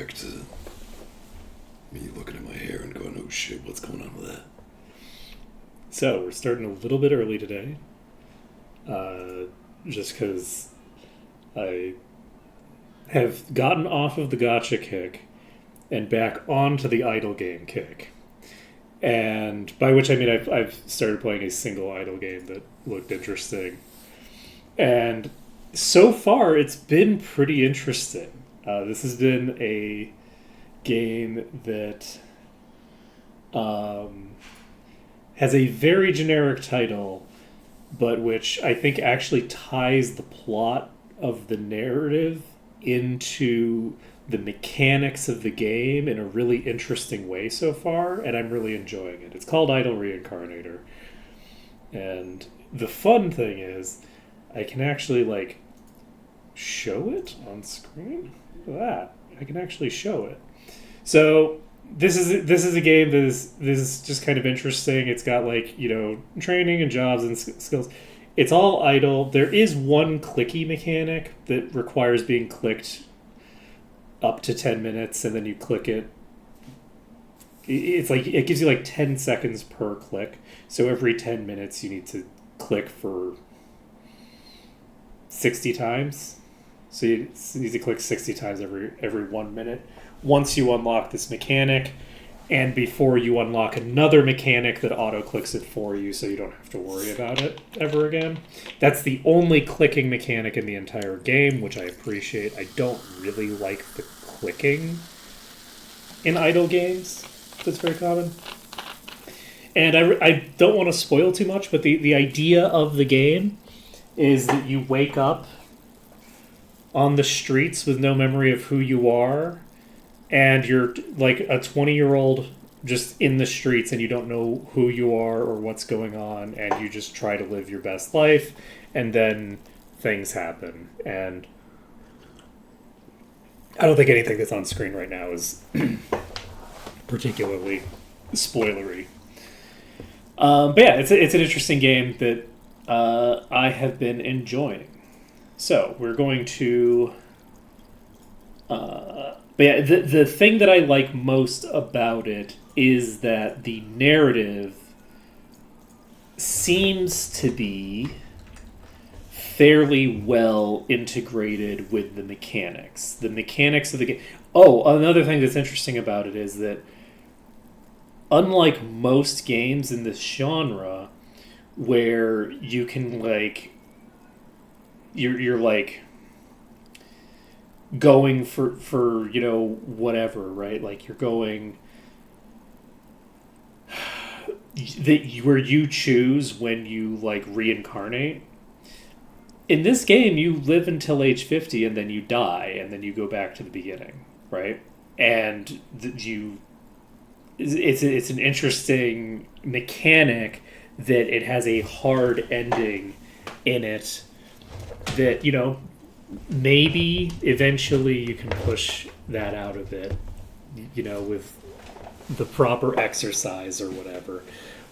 back to me looking at my hair and going, oh shit, what's going on with that? So we're starting a little bit early today, just because I have gotten off of the gotcha kick and back onto the idle game kick. And by which I mean I've started playing a single idle game that looked interesting. And so far it's been pretty interesting. This has been a game that has a very generic title, but which I think actually ties the plot of the narrative into the mechanics of the game in a really interesting way so far, and I'm really enjoying it. It's called Idle Reincarnator. And the fun thing is I can actually show it on screen. Look at that. I can actually show it. So this is a game that is just kind of interesting. It's got training and jobs and skills. It's all idle. There is one clicky mechanic that requires being clicked up to 10 minutes, and then you click it. It's it gives you 10 seconds per click. So every 10 minutes you need to click for 60 times. So you need to click 60 times every 1 minute. Once you unlock this mechanic, and before you unlock another mechanic that auto-clicks it for you so you don't have to worry about it ever again. That's the only clicking mechanic in the entire game, which I appreciate. I don't really like the clicking in idle games. That's very common. And I don't want to spoil too much, but the idea of the game is that you wake up on the streets with no memory of who you are, and you're like a 20-year-old just in the streets, and you don't know who you are or what's going on, and you just try to live your best life, and then things happen. And I don't think anything that's on screen right now is particularly spoilery. But yeah, it's an interesting game that I have been enjoying. So we're going to... But yeah, the thing that I like most about it is that the narrative seems to be fairly well integrated with the mechanics. The mechanics of the game... Oh, another thing that's interesting about it is that unlike most games in this genre where you can you're going for whatever, right? You're going where you choose when you reincarnate. In this game, you live until age 50 and then you die and then you go back to the beginning, right? And it's an interesting mechanic that it has a hard ending in it that maybe eventually you can push that out of it, with the proper exercise or whatever.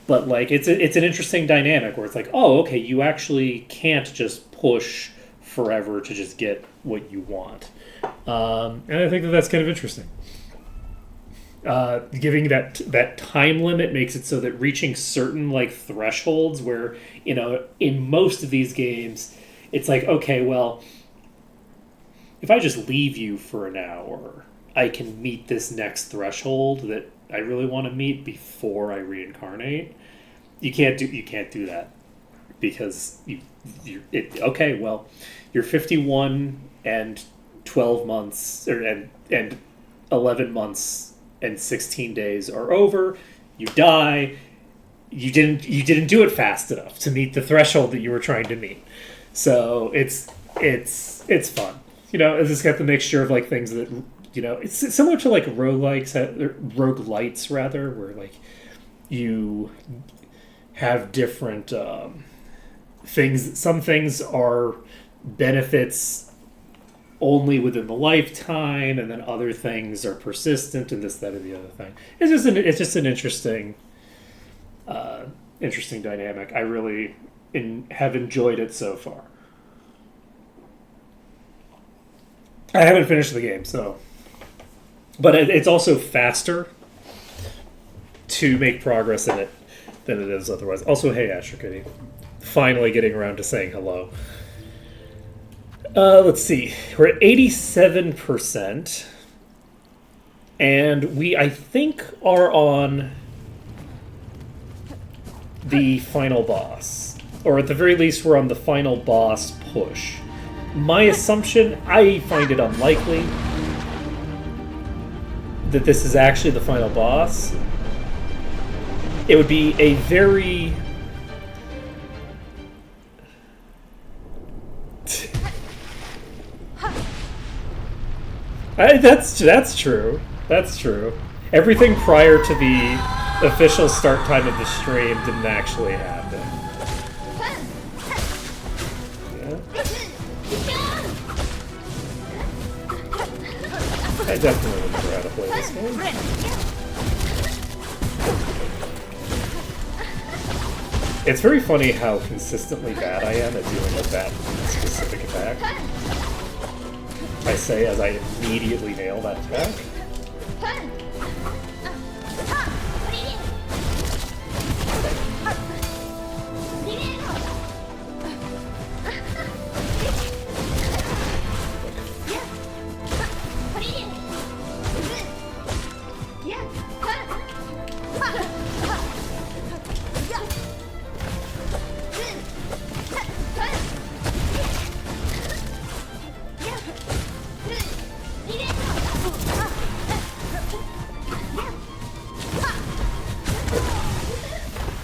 But it's an interesting dynamic where it's oh, okay, you actually can't just push forever to just get what you want. And I think that's kind of interesting. Giving that time limit makes it so that reaching certain thresholds where in most of these games it's okay, well, if I just leave you for an hour, I can meet this next threshold that I really want to meet before I reincarnate. You can't do that because okay, well, you're 51 and 12 months and 11 months and 16 days are over. You die. You didn't do it fast enough to meet the threshold that you were trying to meet. So it's fun. It's just got the mixture of things that it's similar to roguelites rather, where you have different things. Some things are benefits only within the lifetime, and then other things are persistent, and this, that, or the other thing. It's just an interesting dynamic. I really have enjoyed it so far. I haven't finished the game, so But it's also faster to make progress in it than it is otherwise. Also, hey, Asher Kitty. Finally getting around to saying hello. Let's see. We're at 87%. And we, I think, are on the final boss. Or at the very least, we're on the final boss push. My assumption, I find it unlikely that this is actually the final boss. It would be a very... That's true. That's true. Everything prior to the official start time of the stream didn't actually happen. Yeah. I definitely remember how to play this game. It's very funny how consistently bad I am at dealing with that specific attack. I say as I immediately nail that attack.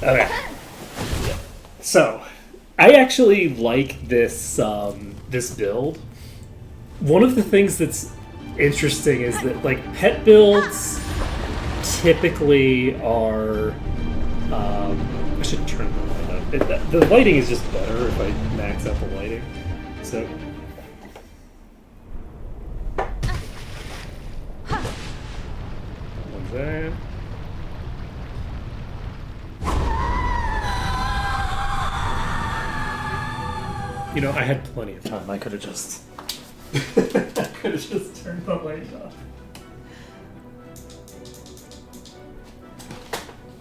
Okay. So, I actually like this this build. One of the things that's interesting is that like pet builds typically are. I should turn the light up. The lighting is just better if I max out the lighting. So. One's there. You know, I had plenty of time. I could have just... turned the light off.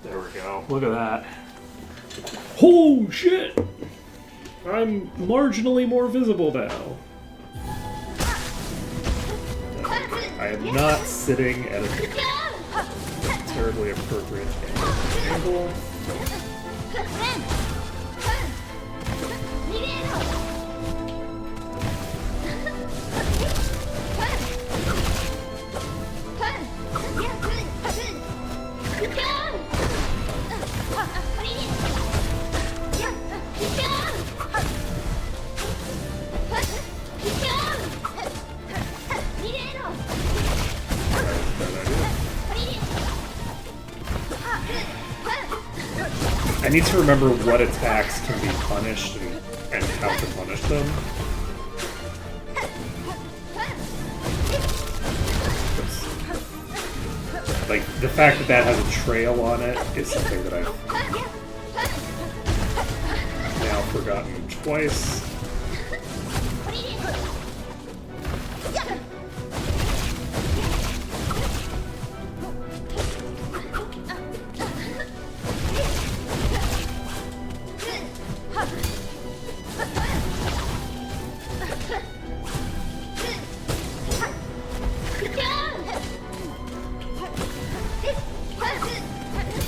There we go. Look at that. Oh, shit! I'm marginally more visible now. I am not sitting at a terribly appropriate angle. I need to remember what attacks can be punished and how to punish them. Like, the fact that that has a trail on it is something that I've now forgotten twice.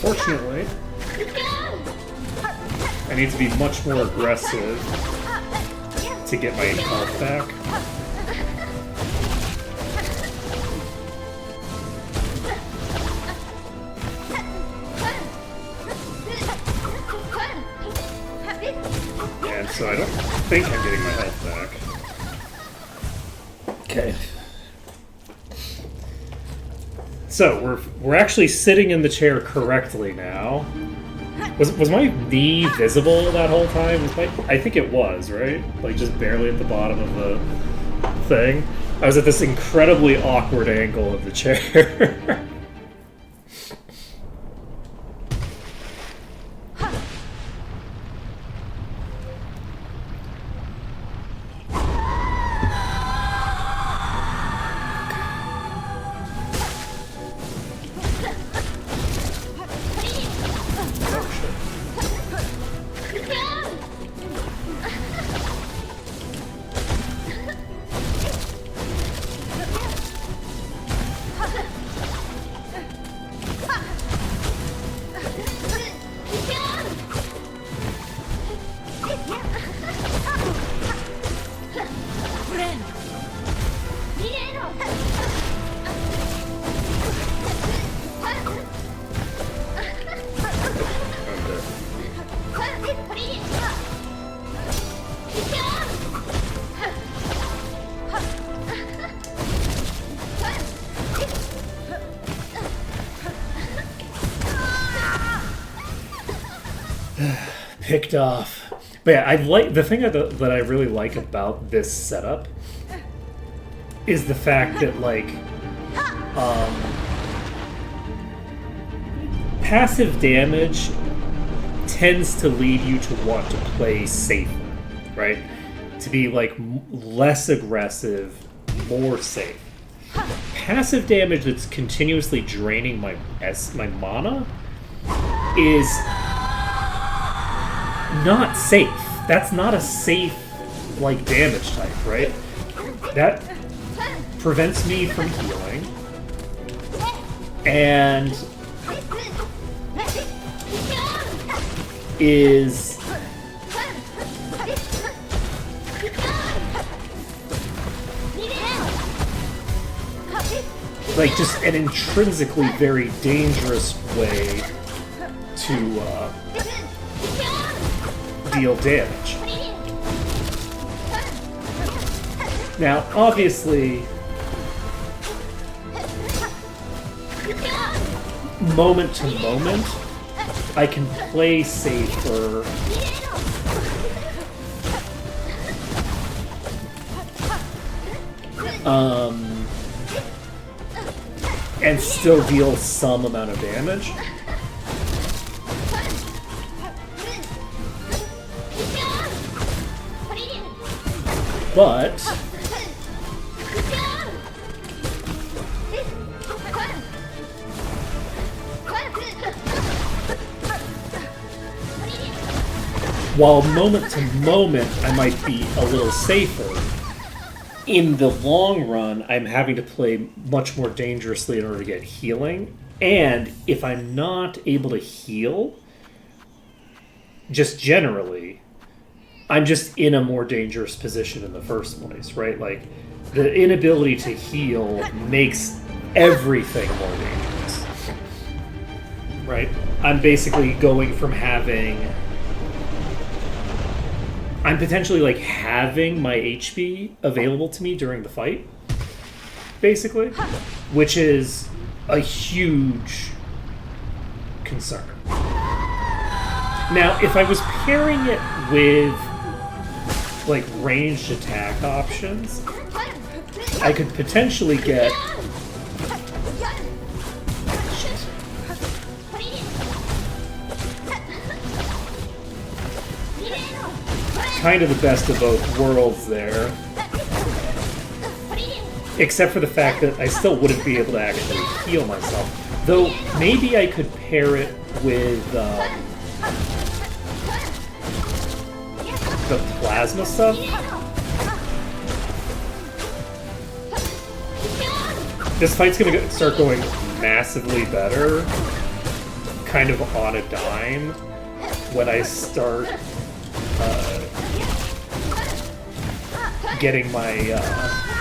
Unfortunately, I need to be much more aggressive to get my health back. And so I don't think I'm getting my health back. Okay. So we're actually sitting in the chair correctly now. Was my knee visible that whole time? I think it was, right? Like just barely at the bottom of the thing. I was at this incredibly awkward angle of the chair. Picked off. But yeah, I like the thing that I really like about this setup is the fact that like passive damage tends to lead you to want to play safer, right? To be like less aggressive, more safe. Passive damage that's continuously draining my mana is not safe. That's not a safe like damage type, right? That prevents me from healing, and is like just an intrinsically very dangerous way to deal damage. Now, obviously, moment to moment, I can play safer and still deal some amount of damage. But while moment to moment I might be a little safer, in the long run I'm having to play much more dangerously in order to get healing. And if I'm not able to heal, just generally, I'm just in a more dangerous position in the first place, right? Like, the inability to heal makes everything more dangerous, right? I'm basically going from I'm potentially, like, having my HP available to me during the fight, basically, which is a huge concern. Now, if I was pairing it with like ranged attack options, I could potentially get kind of the best of both worlds there, except for the fact that I still wouldn't be able to actually heal myself. Though maybe I could pair it with the plasma stuff. This fight's gonna start going massively better, kind of on a dime, when I start getting my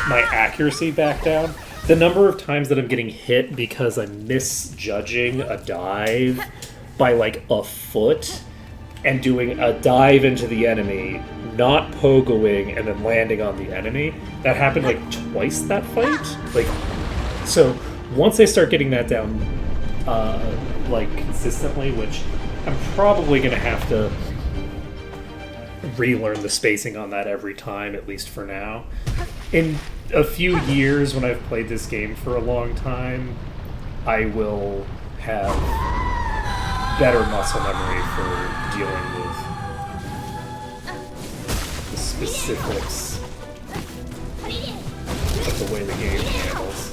my accuracy back down. The number of times that I'm getting hit because I'm misjudging a dive by like a foot and doing a dive into the enemy, not pogoing, and then landing on the enemy. That happened like twice that fight. Like, so once I start getting that down, like consistently, which I'm probably gonna have to relearn the spacing on that every time, at least for now. In a few years, when I've played this game for a long time, I will have better muscle memory for dealing with the specifics of the way the game handles.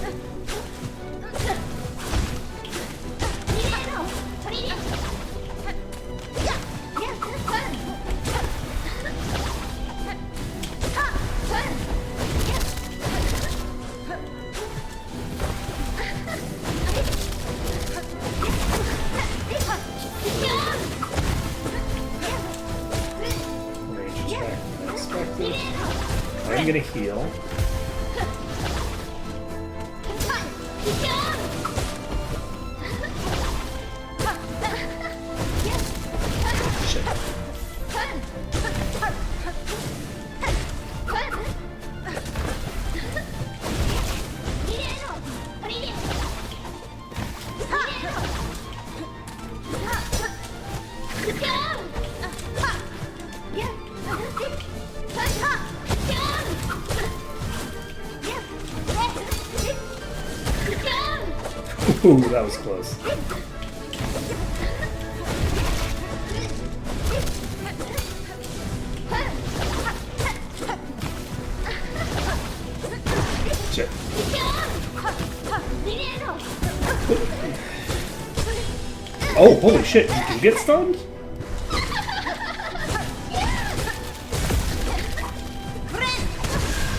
I'm gonna heal. Shit. Ooh, that was close. Shit. Oh, holy shit, you can get stunned?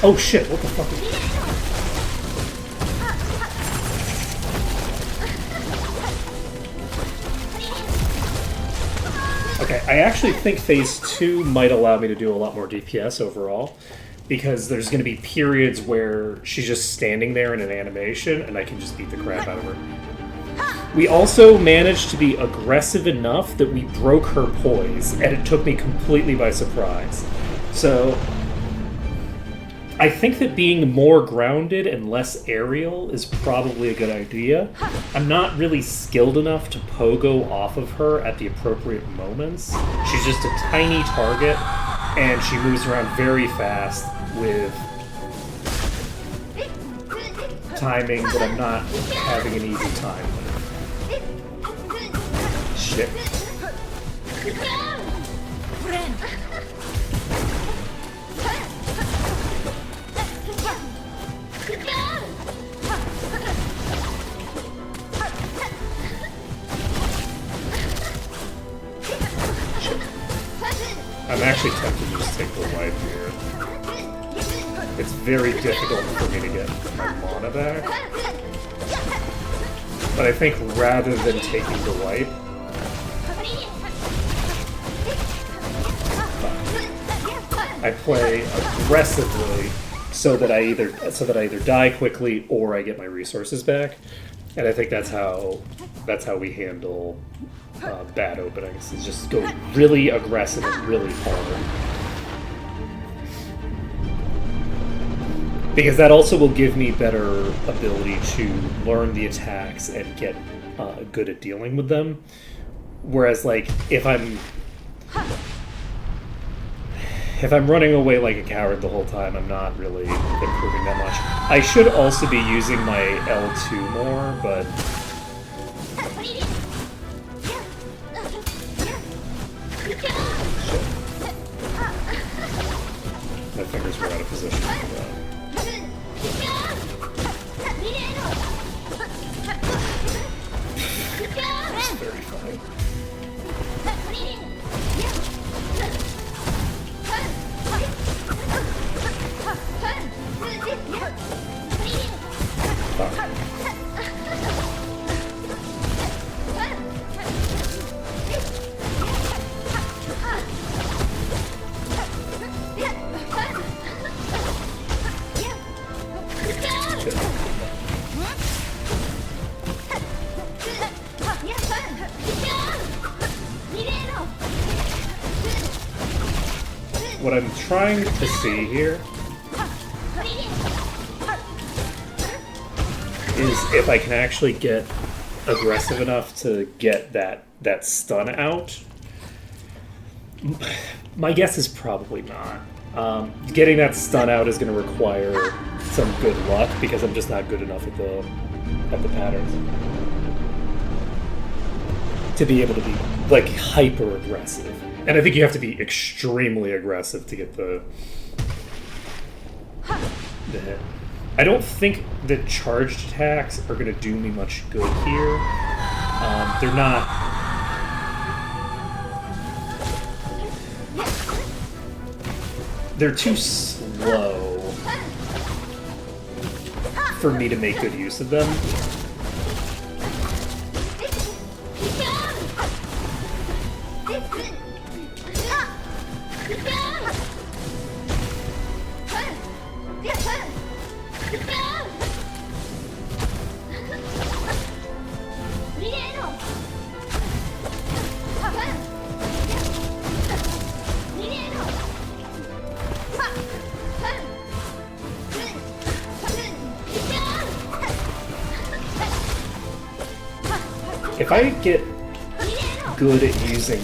Oh shit, what the fuck? Okay, I actually think Phase 2 might allow me to do a lot more DPS overall, because there's going to be periods where she's just standing there in an animation, and I can just beat the crap out of her. We also managed to be aggressive enough that we broke her poise, and it took me completely by surprise. So, I think that being more grounded and less aerial is probably a good idea. I'm not really skilled enough to pogo off of her at the appropriate moments. She's just a tiny target, and she moves around very fast with timing that I'm not having an easy time with. Shit. I'm actually tempted to just take the wipe here. It's very difficult for me to get my mana back. But I think rather than taking the wipe, I play aggressively so that I either die quickly or I get my resources back. And I think that's how we handle bad openings. Is just go really aggressive and really hard. Because that also will give me better ability to learn the attacks and get good at dealing with them. Whereas, like, if I'm running away like a coward the whole time, I'm not really improving that much. I should also be using my L2 more, but my fingers were out of position for that. It's 35. What I'm trying to see here is if I can actually get aggressive enough to get that stun out. My guess is probably not. Getting that stun out is going to require some good luck because I'm just not good enough at the patterns to be able to be like hyper aggressive. And I think you have to be extremely aggressive to get the hit. I don't think that charged attacks are going to do me much good here. They're not. They're too slow for me to make good use of them. If I get good at using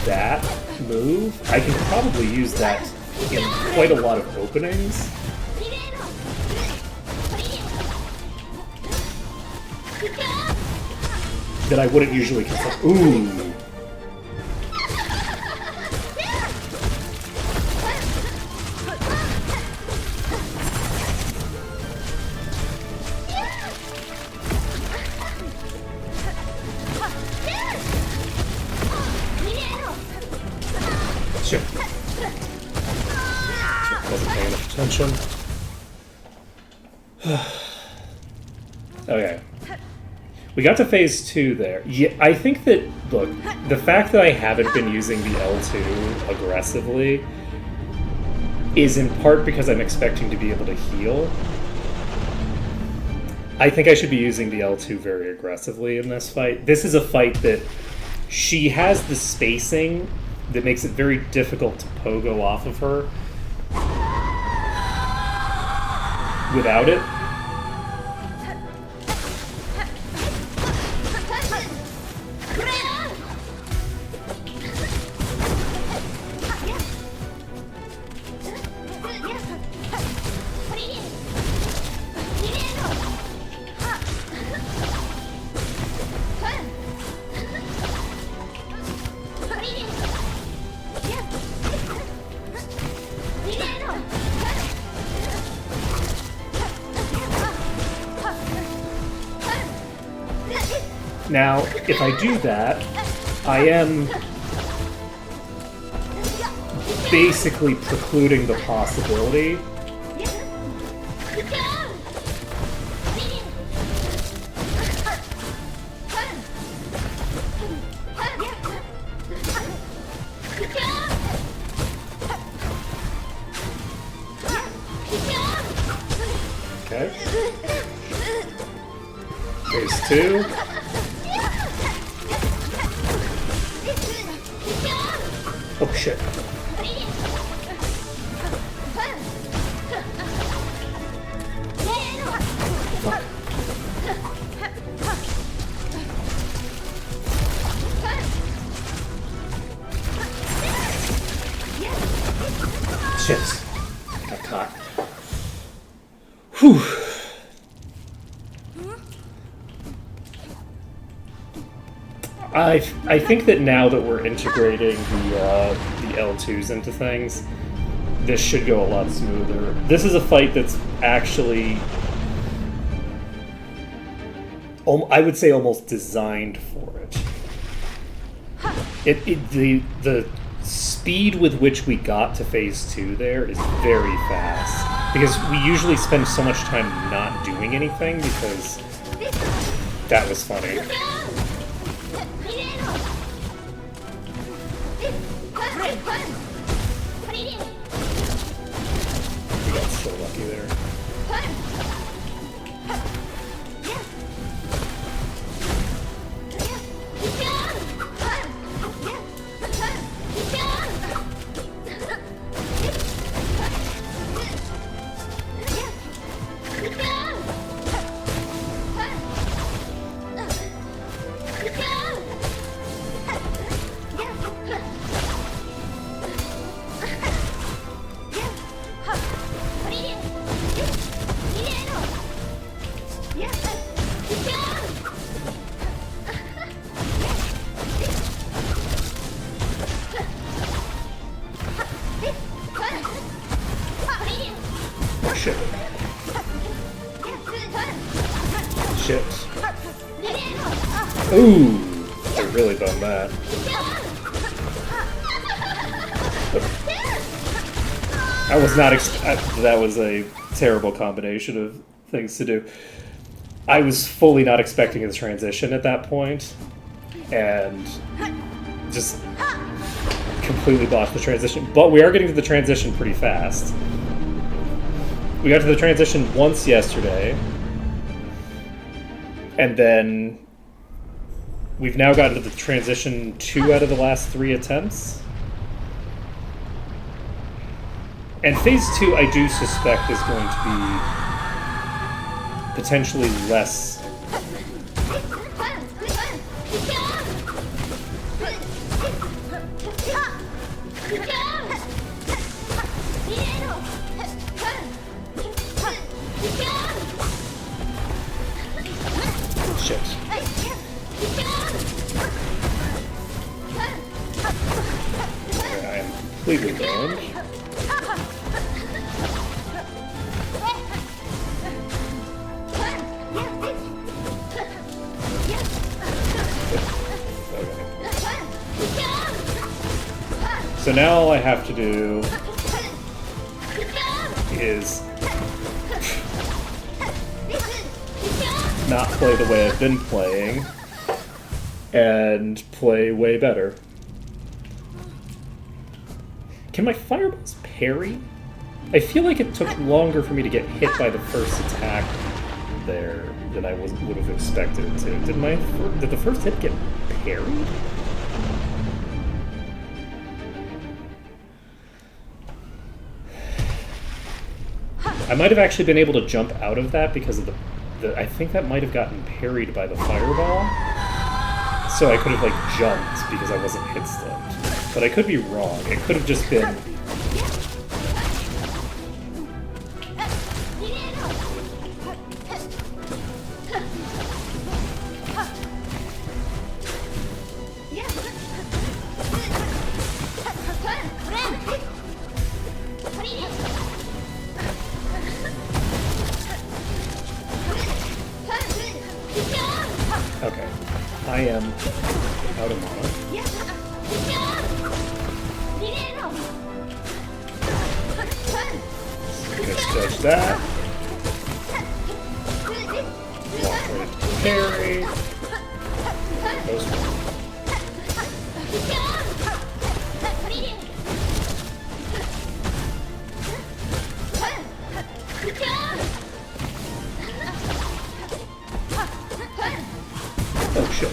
that move, I can probably use that in quite a lot of openings. That I wouldn't usually consider. Ooh. Shit. Wasn't paying enough attention. Okay. We got to phase 2 there. Yeah, I think that, look, the fact that I haven't been using the L2 aggressively is in part because I'm expecting to be able to heal. I think I should be using the L2 very aggressively in this fight. This is a fight that she has the spacing that makes it very difficult to pogo off of her without it. Now, if I do that, I am basically precluding the possibility Okay. Phase 2. Oh shit. Fuck. Shit. Got caught. Whew. I think that now that we're integrating the L2s into things, this should go a lot smoother. This is a fight that's actually, I would say, almost designed for it. The speed with which we got to phase 2 there is very fast, because we usually spend so much time not doing anything because that was funny. We got so lucky there. Shit. Shit. Ooh, I really done that. I was not that was a terrible combination of things to do. I was fully not expecting a transition at that point, and just completely botched the transition. But we are getting to the transition pretty fast. We got to the transition once yesterday, and then we've now gotten to the transition 2 out of the last 3 attempts. And phase 2, I do suspect, is going to be potentially less Shit. Okay, I am completely ruined. So now all I have to do is not play the way I've been playing and play way better. Can my fireballs parry? I feel like it took longer for me to get hit by the first attack there than I would have expected it to. Did the first hit get parried? I might have actually been able to jump out of that because of the I think that might have gotten parried by the fireball. So I could have like jumped because I wasn't hit stunned. But I could be wrong. It could have just been okay. I am out of mana. Misjudge that. Walk right into the parry. Those oh shit.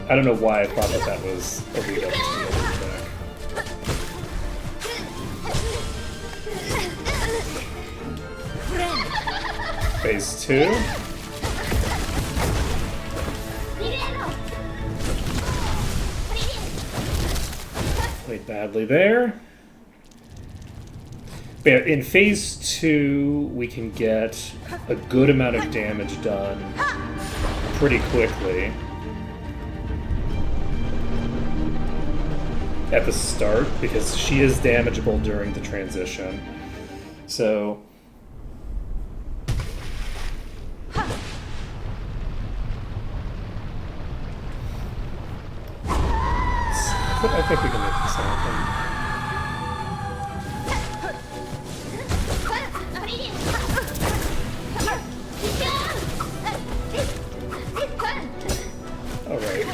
I don't know why I thought that that was a lead up to the other attack. Phase 2. Played badly there. But yeah, in phase 2, we can get a good amount of damage done pretty quickly. At the start, because she is damageable during the transition. So I think we can make this happen. Alright.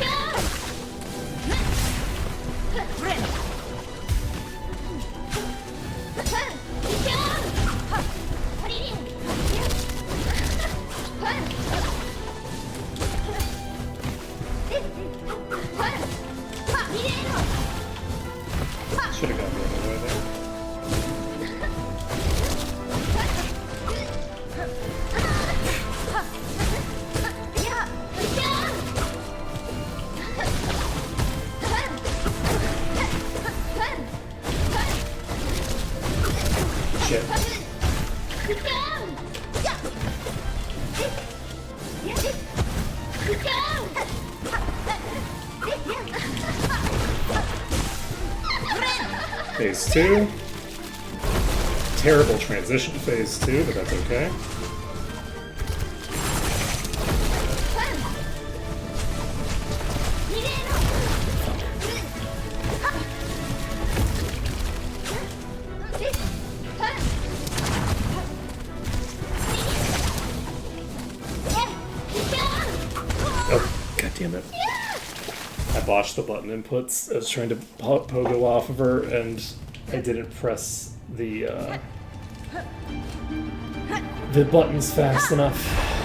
Should have gone the other way there. Shit. Phase 2. Terrible transition phase 2, but that's okay. Oh, god damn it. I botched the button inputs. I was trying to pogo off of her, and I didn't press the buttons fast enough.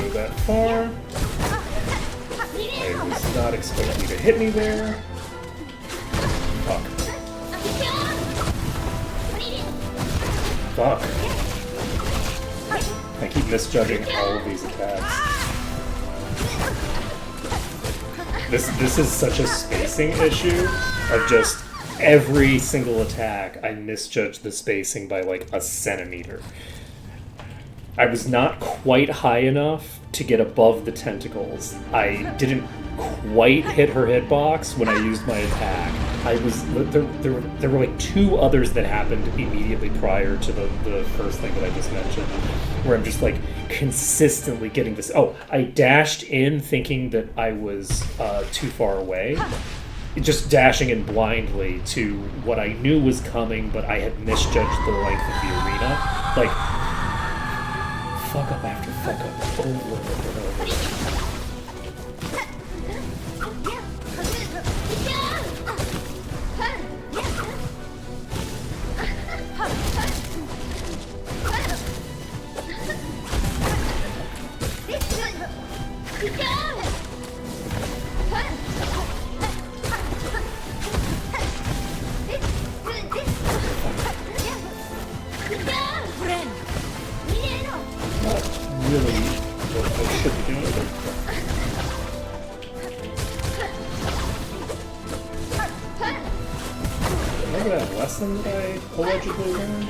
going that far. I was not expecting you to hit me there. Fuck. Fuck. I keep misjudging all of these attacks. This is such a spacing issue of just every single attack I misjudged the spacing by like a centimeter. I was not quite high enough to get above the tentacles. I didn't quite hit her hitbox when I used my attack. There were like two others that happened immediately prior to the first thing that I just mentioned, where I'm just like consistently getting this. Oh, I dashed in thinking that I was too far away, just dashing in blindly to what I knew was coming, but I had misjudged the length of the arena. Like, fuck up after fuck up over and over and over. Really what I should be doing. Remember that lesson that I allegedly learned?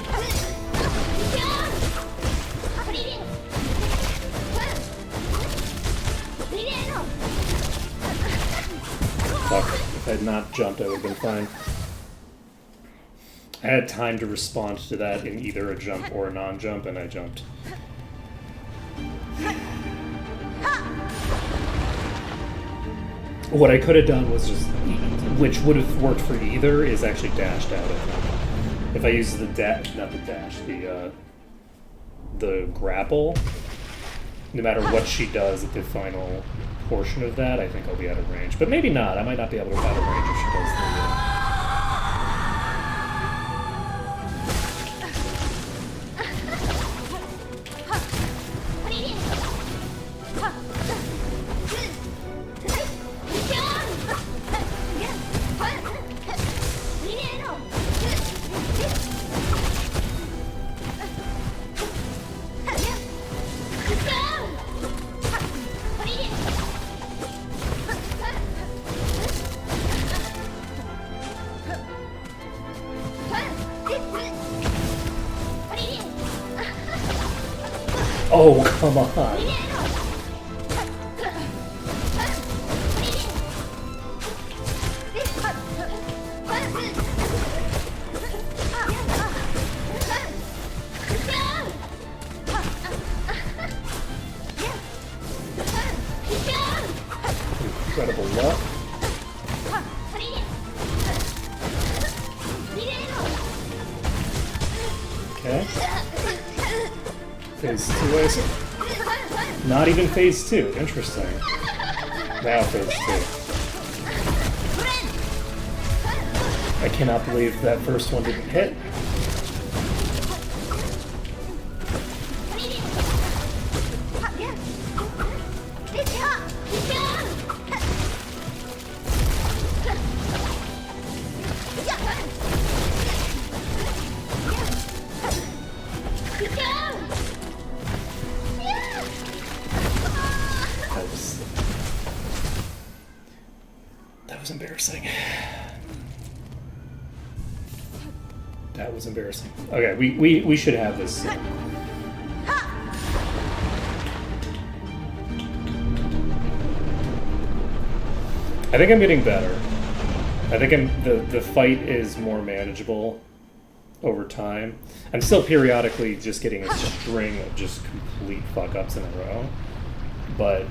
Fuck, if I had not jumped, I would have been fine. I had time to respond to that in either a jump or a non-jump, and I jumped. What I could have done was just, which would have worked for either, is actually dashed out of it. If I use the the grapple, no matter what she does at the final portion of that, I think I'll be out of range. But maybe not. I might not be able to be out of range if she does the... Oh, come on. Incredible luck. Okay. Phase 2 is it? Not even phase 2. Interesting. Now phase 2. I cannot believe that first one didn't hit. That was embarrassing. That was embarrassing. Okay, we should have this. I think I'm getting better. I think the fight is more manageable over time. I'm still periodically just getting a string of just complete fuck-ups in a row. But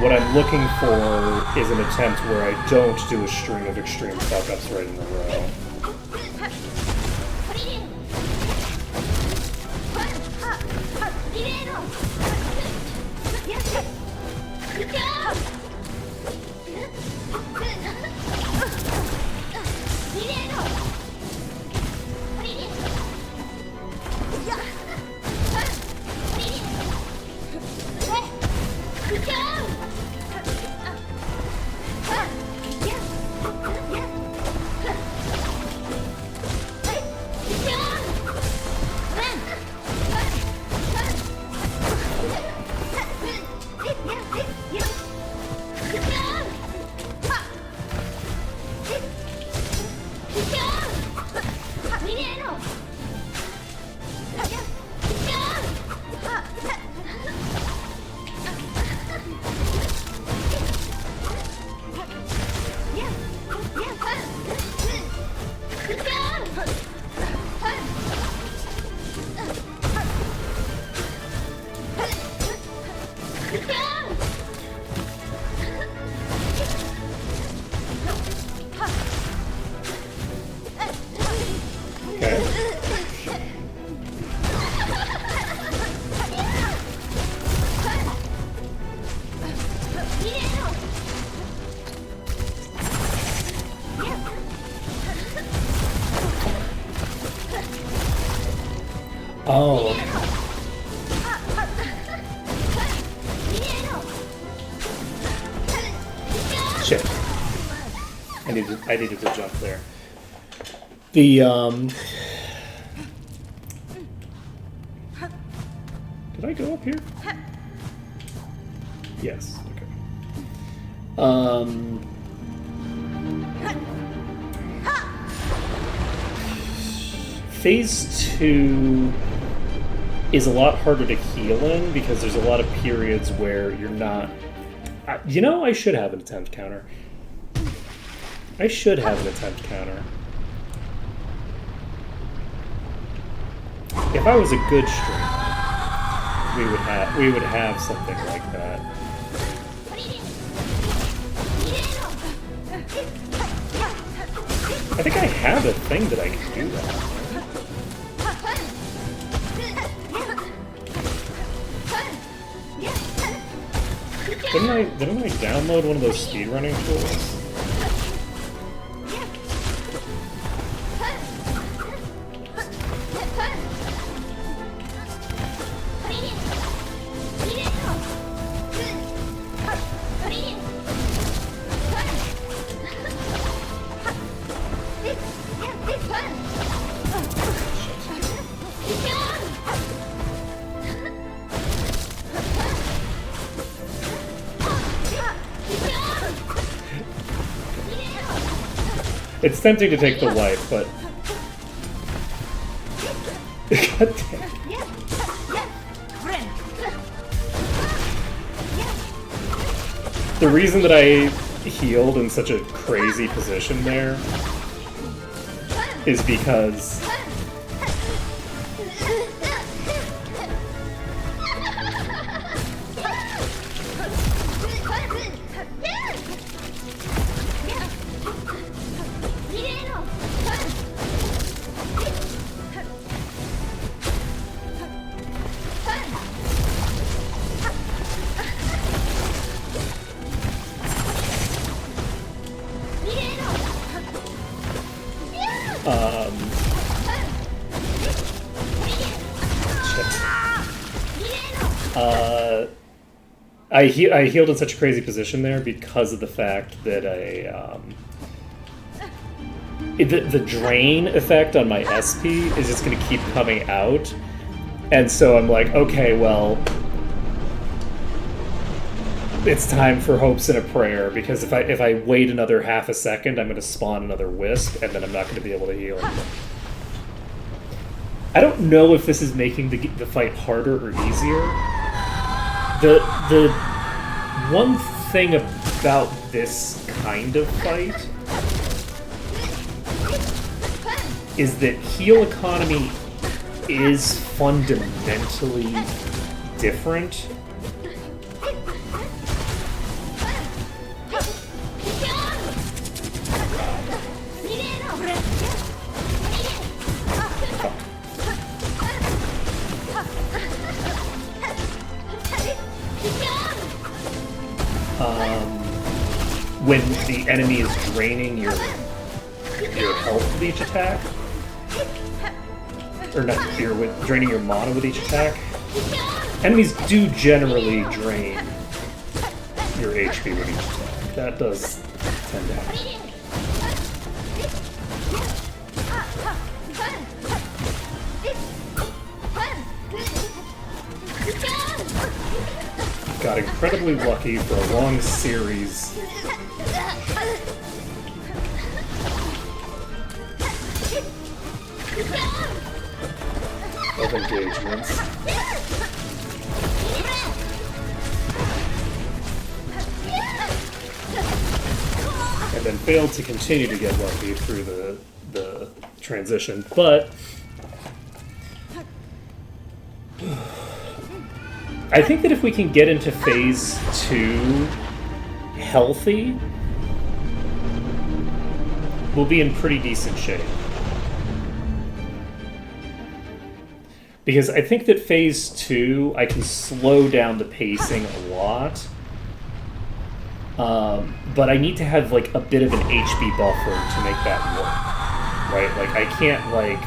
what I'm looking for is an attempt where I don't do a string of extreme fuck-ups right in a row. Okay. Oh, okay. Shit. I needed to jump there. The did I go up here? Yes. Okay. Phase 2 is a lot harder to heal in because there's a lot of periods where you're not. You know, I should have an attempt counter. I should have an attempt counter. If I was a good streamer, we would have something like that. I think I have a thing that I can do that. Didn't I download one of those speedrunning tools? It's tempting to take the wipe, but... God damn. The reason that I healed in such a crazy position there is because... I healed in such a crazy position there because of the fact that the drain effect on my SP is just going to keep coming out, and so I'm like, okay, well, it's time for hopes and a prayer, because if I wait another half a second, I'm going to spawn another wisp, and then I'm not going to be able to heal. I don't know if this is making the fight harder or easier. The one thing about this kind of fight is that heal economy is fundamentally different. When the enemy is draining your health with each attack, or not, draining your mana with each attack, enemies do generally drain your HP with each attack. That does tend to happen. Got incredibly lucky for a long series of engagements. And then failed to continue to get lucky through the transition, but I think that if we can get into phase 2 healthy, we'll be in pretty decent shape. Because I think that phase 2, I can slow down the pacing a lot. But I need to have like a bit of an HP buffer to make that work. Right? Like I can't like...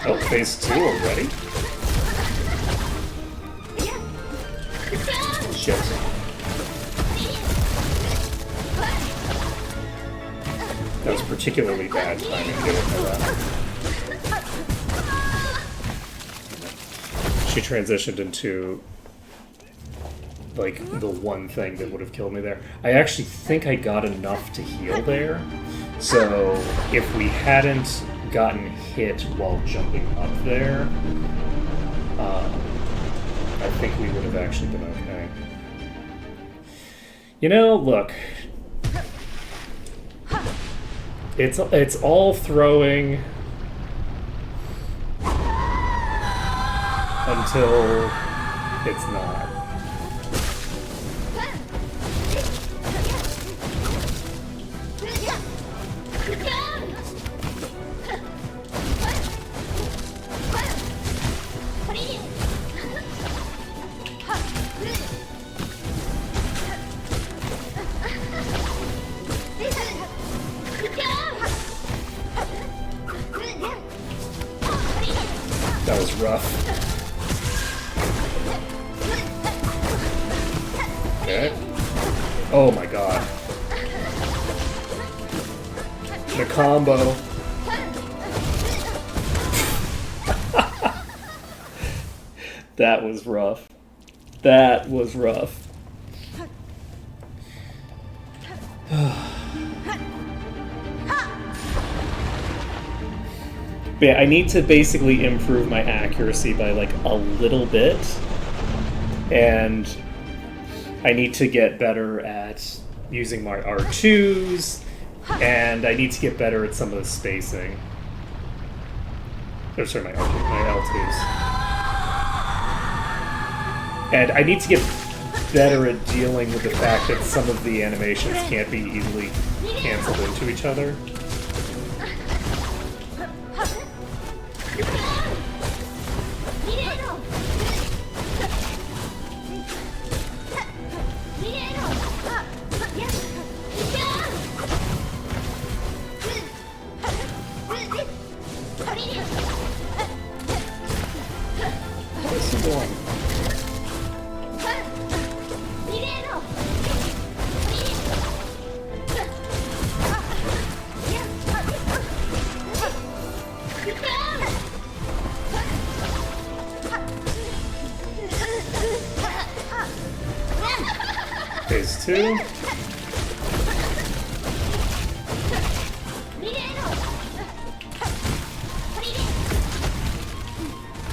Oh, phase 2 already? Shit. That was particularly bad timing, didn't know that. She transitioned into like the one thing that would have killed me there. I actually think I got enough to heal there. So if we hadn't gotten hit while jumping up there, I think we would have actually been okay. You know, look. It's all throwing until it's not. That was rough. Okay. Oh my god. The combo. That was rough. That was rough. But yeah, I need to basically improve my accuracy by like a little bit. And I need to get better at using my R2s. And I need to get better at some of the spacing. Oh, sorry, my L2s. And I need to get better at dealing with the fact that some of the animations can't be easily canceled into each other. What's he doing? Phase 2.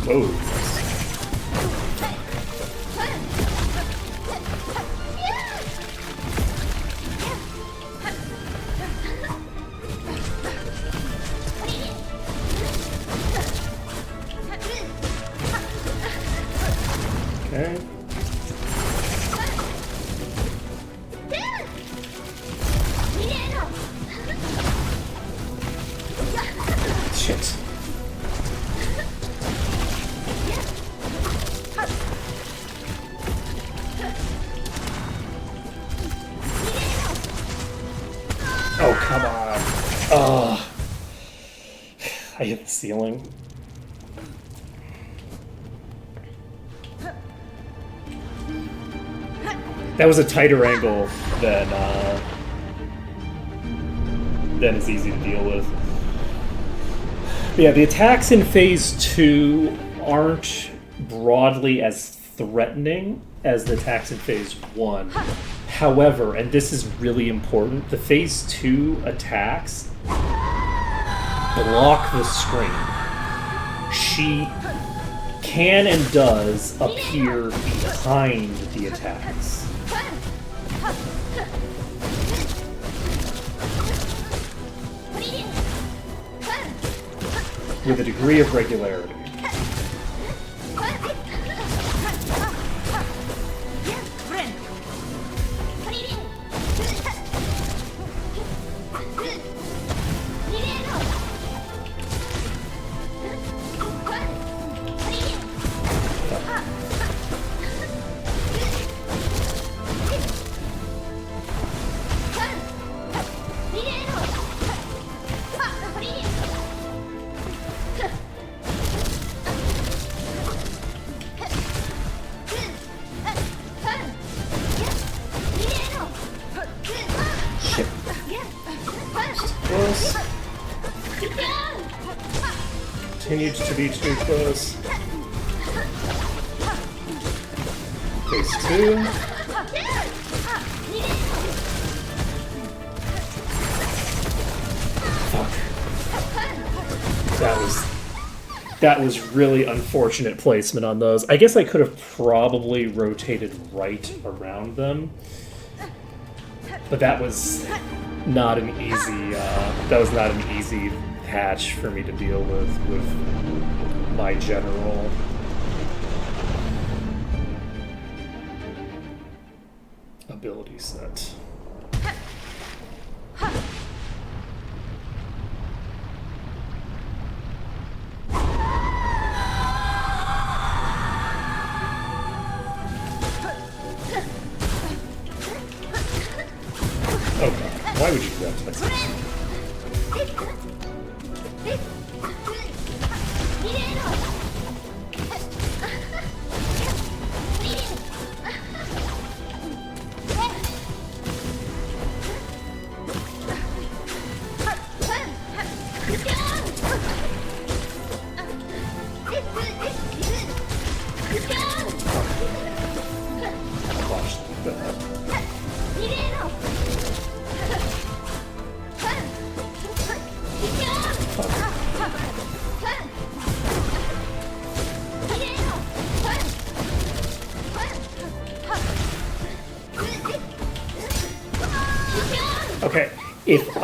Whoa. Okay. Shit. I hit the ceiling. That was a tighter angle than is easy to deal with. But yeah, the attacks in Phase 2 aren't broadly as threatening as the attacks in Phase 1. However, and this is really important, the Phase 2 attacks block the screen. She can and does appear behind the attacks. With a degree of regularity. Close. Continued to be too close. Phase 2. Fuck. That was really unfortunate placement on those. I guess I could have probably rotated right around them. But that was not an easy patch for me to deal with my general ability set. Oh god, why would you do that to myself? Okay, if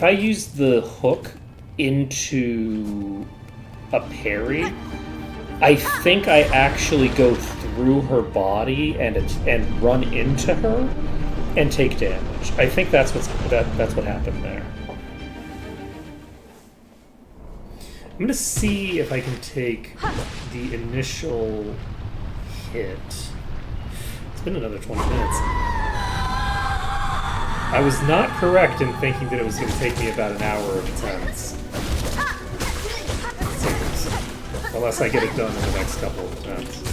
I use the hook into a parry, I think I actually go through her body and run into her and take damage. I think that's what happened there. I'm gonna see if I can take the initial hit. It's been another 20 minutes. I was not correct in thinking that it was going to take me about an hour of attempts. Unless I get it done in the next couple of attempts.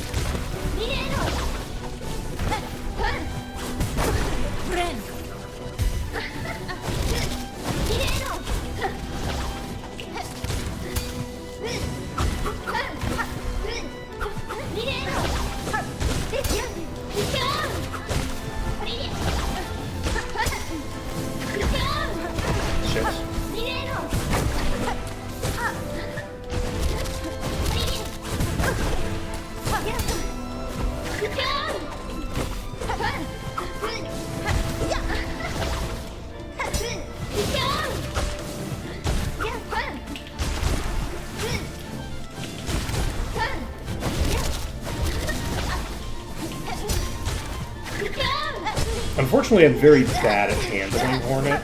Unfortunately, I'm very bad at handling Hornet.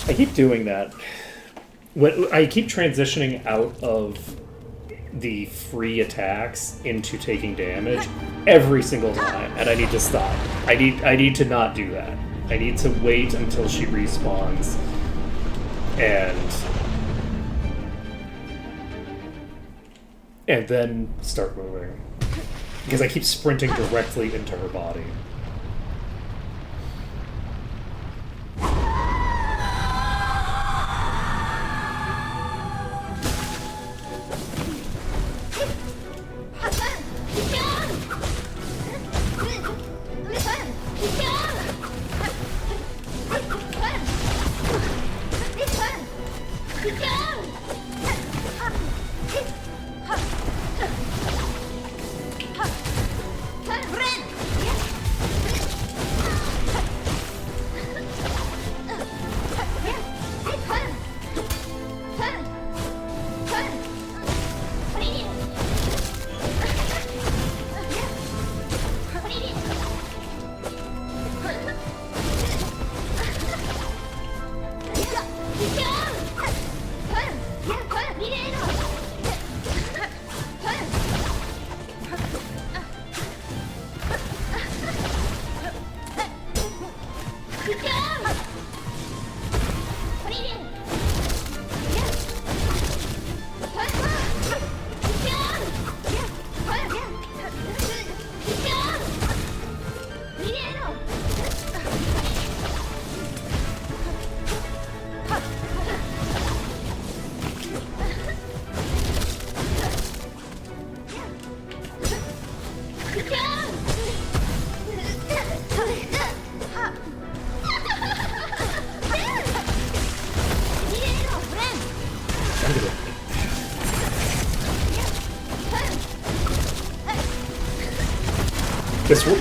I keep doing that. I keep transitioning out of the free attacks into taking damage every single time, and I need to stop. I need to not do that. I need to wait until she respawns. And then start moving. Because I keep sprinting directly into her body.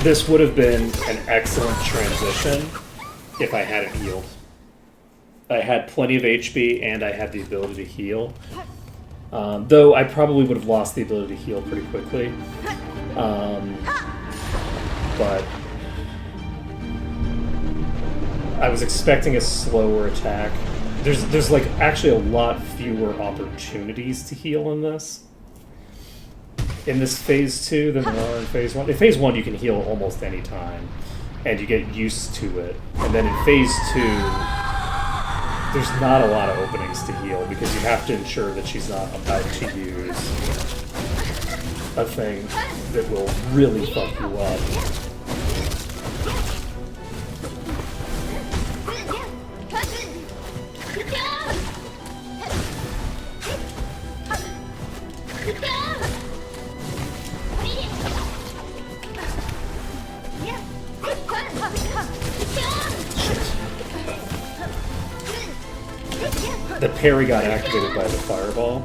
This would have been an excellent transition if I hadn't healed. I had plenty of HP and I had the ability to heal. Though I probably would have lost the ability to heal pretty quickly. But I was expecting a slower attack. There's like actually a lot fewer opportunities to heal in this. In this phase 2 than there are in phase 1. In phase 1 you can heal almost any time, and you get used to it. And then in phase 2, there's not a lot of openings to heal because you have to ensure that she's not about to use a thing that will really fuck you up. The parry got activated by the fireball.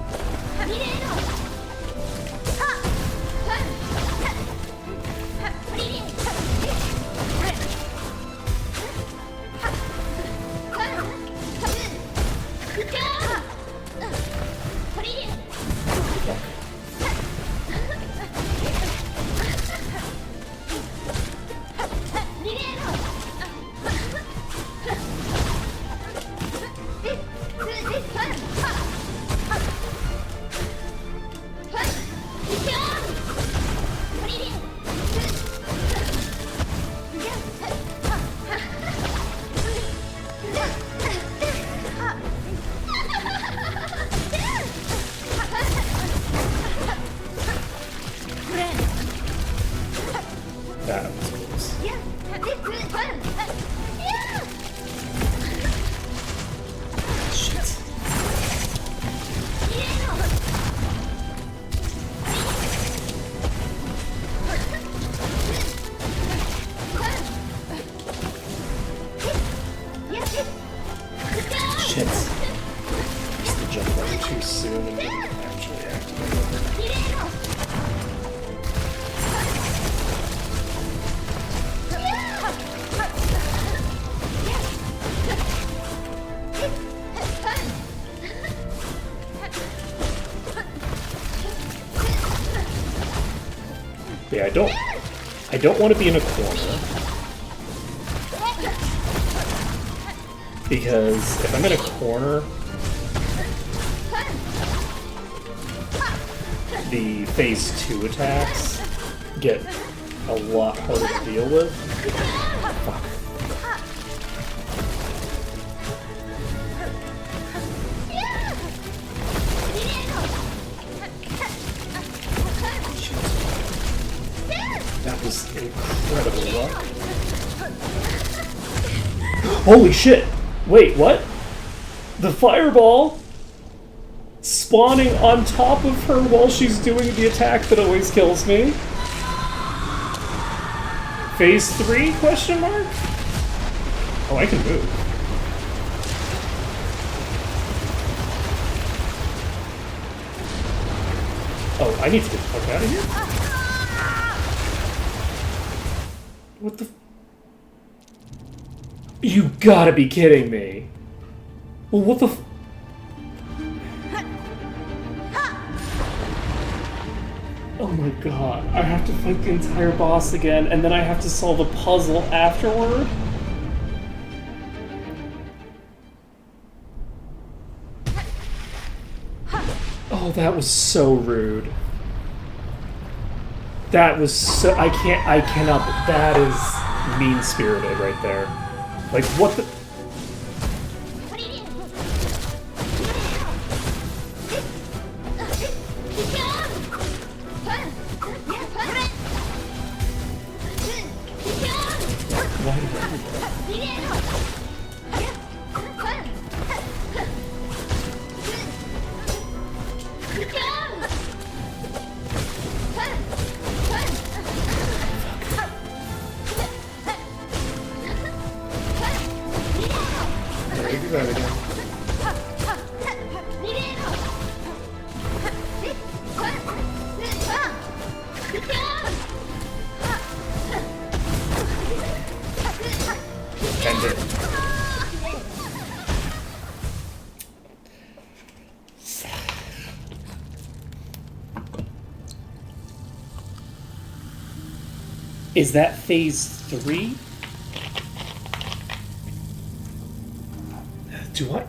Yeah, I don't want to be in a corner. Because if I'm in a corner, the phase 2 attacks get a lot harder to deal with. Fuck. is incredible luck. Holy shit! Wait, what? The fireball spawning on top of her while she's doing the attack that always kills me. Phase 3? Question mark? Oh, I can move. Oh, I need to get the fuck out of here? What the... You gotta be kidding me. Well, what the f... Oh my god. I have to fight the entire boss again, and then I have to solve a puzzle afterward? Oh, that was so rude. That was so... I cannot... That is mean-spirited right there. Like, what the... Why did I do that? Maybe that again. End it. Is that phase 3?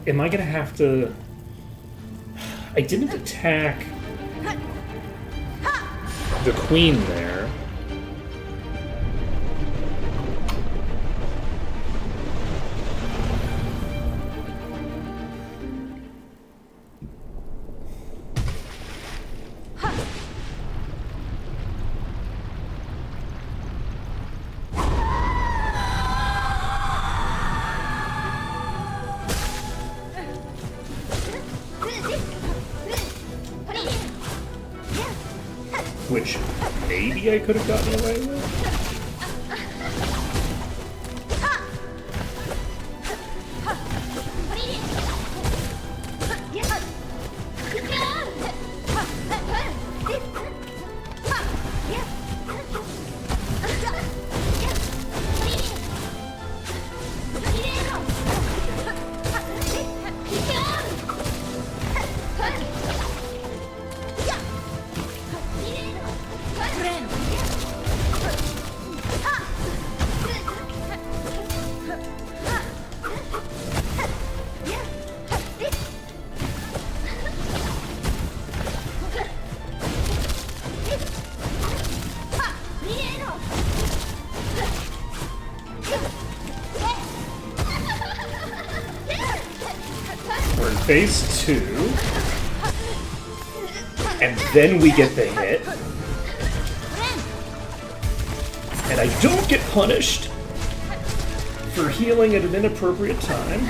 Am I gonna have to... I didn't attack the queen there. Which maybe I could have gotten away with. We're in phase 2. And then we get the hit. And I don't get punished for healing at an inappropriate time.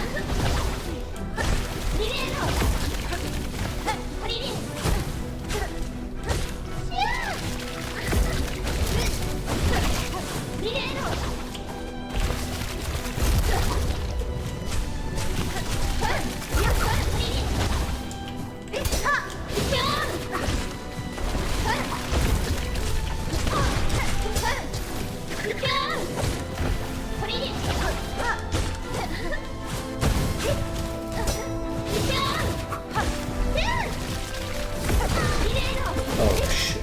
Oh, shit.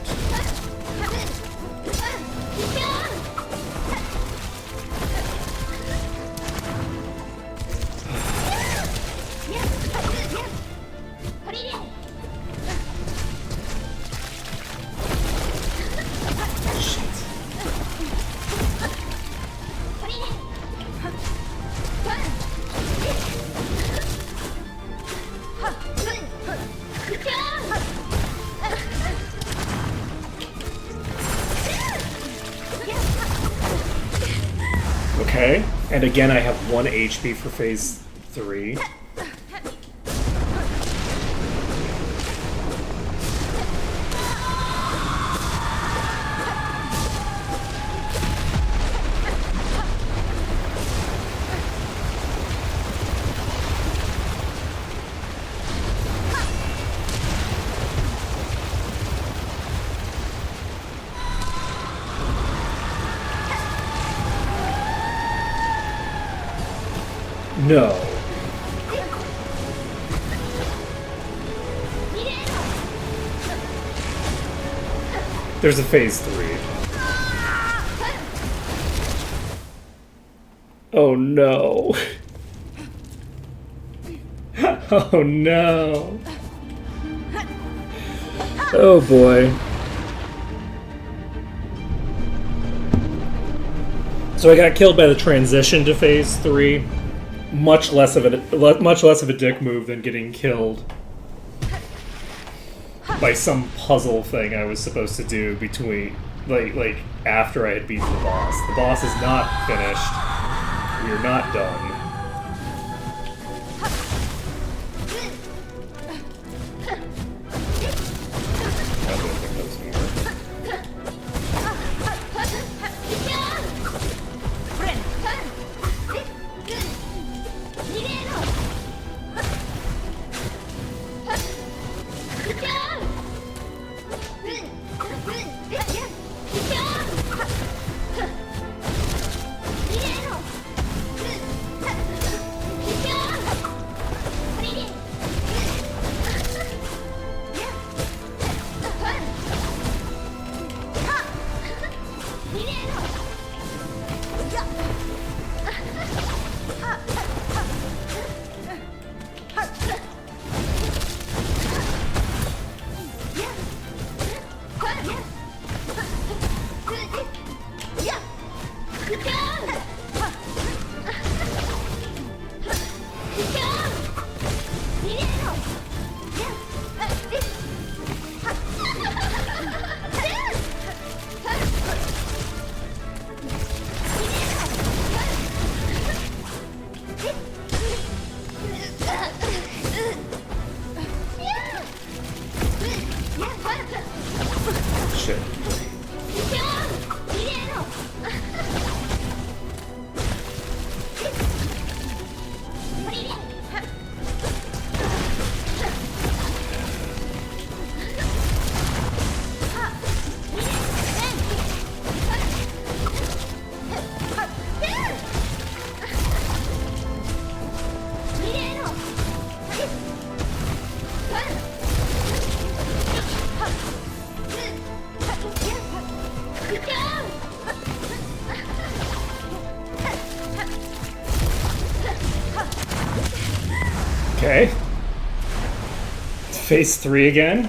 Okay, and again I have 1 HP for phase 3. No. There's a phase 3. Oh no. Oh no. Oh boy. So I got killed by the transition to phase 3. Much less of a dick move than getting killed by some puzzle thing I was supposed to do between like after I had beaten the boss. The boss is not finished. We are not done. I don't think that was gonna work. Shit. Okay. Phase 3 again.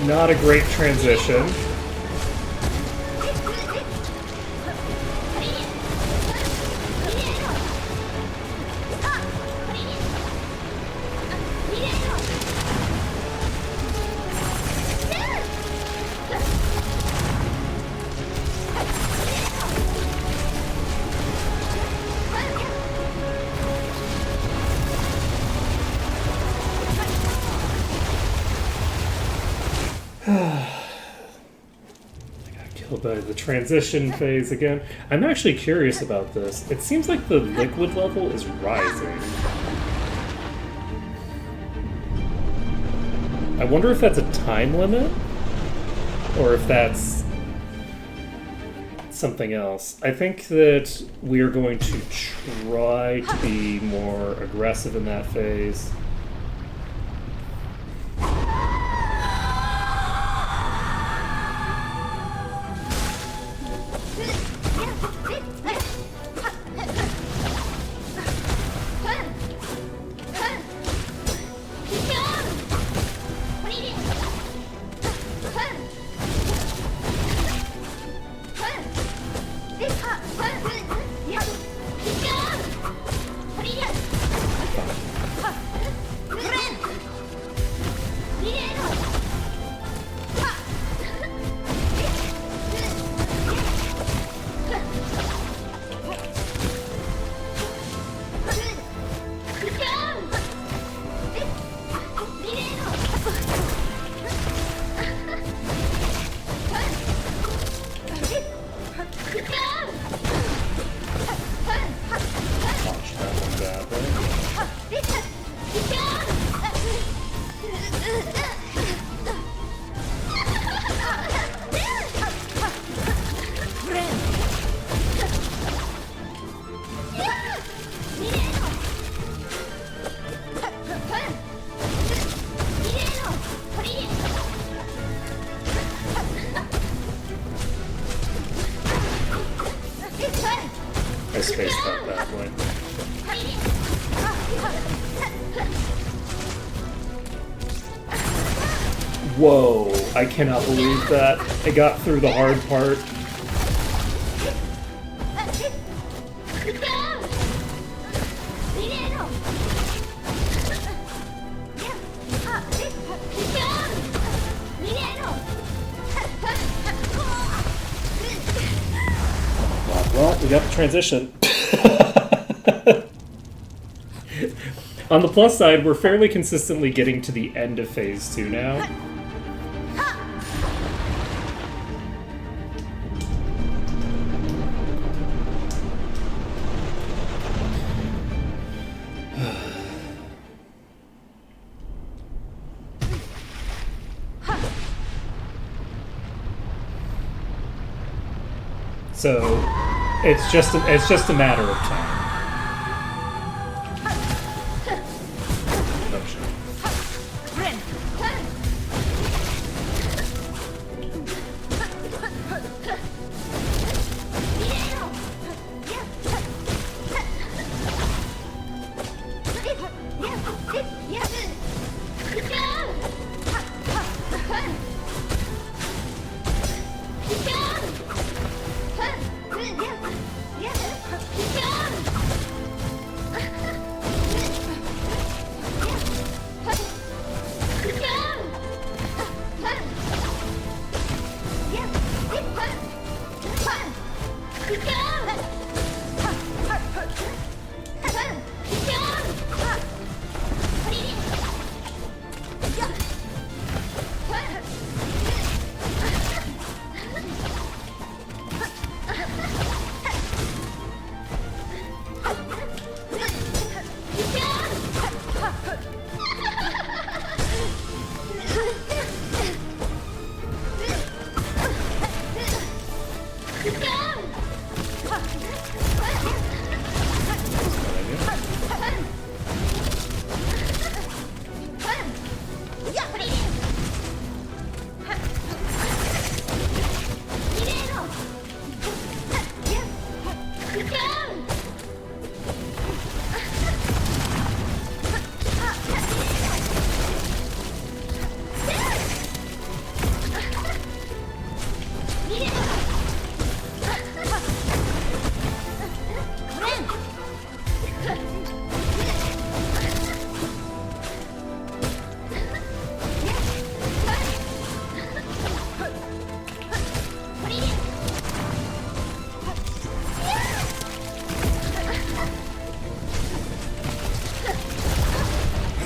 Not a great transition. By the transition phase again. I'm actually curious about this. It seems like the liquid level is rising. I wonder if that's a time limit or if that's something else. I think that we are going to try to be more aggressive in that phase. Whoa, I cannot believe that. I got through the hard part. Well, we got the transition. On the plus side, we're fairly consistently getting to the end of Phase 2 now. So, it's just a matter of time.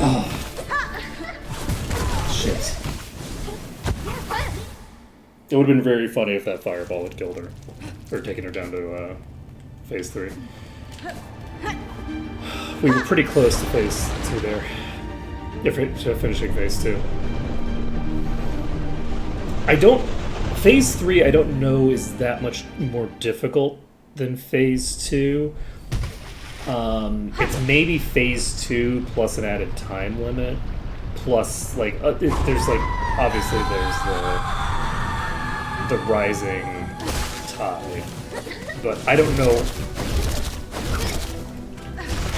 Oh, shit. It would have been very funny if that fireball had killed her. Or taken her down to Phase 3. We were pretty close to Phase 2 there. To finishing Phase 2. Phase 3 I don't know is that much more difficult than Phase 2. It's maybe Phase 2 plus an added time limit. Plus, like, there's like, obviously there's the rising tide, but I don't know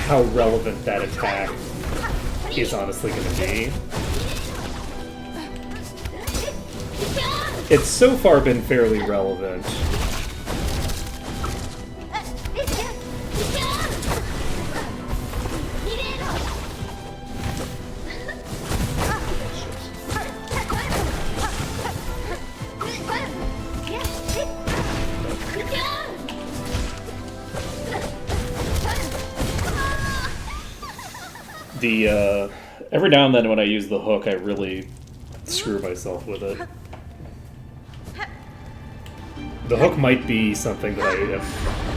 how relevant that attack is honestly going to be. It's so far been fairly relevant. Every now and then when I use the hook, I really screw myself with it. The hook might be something that I am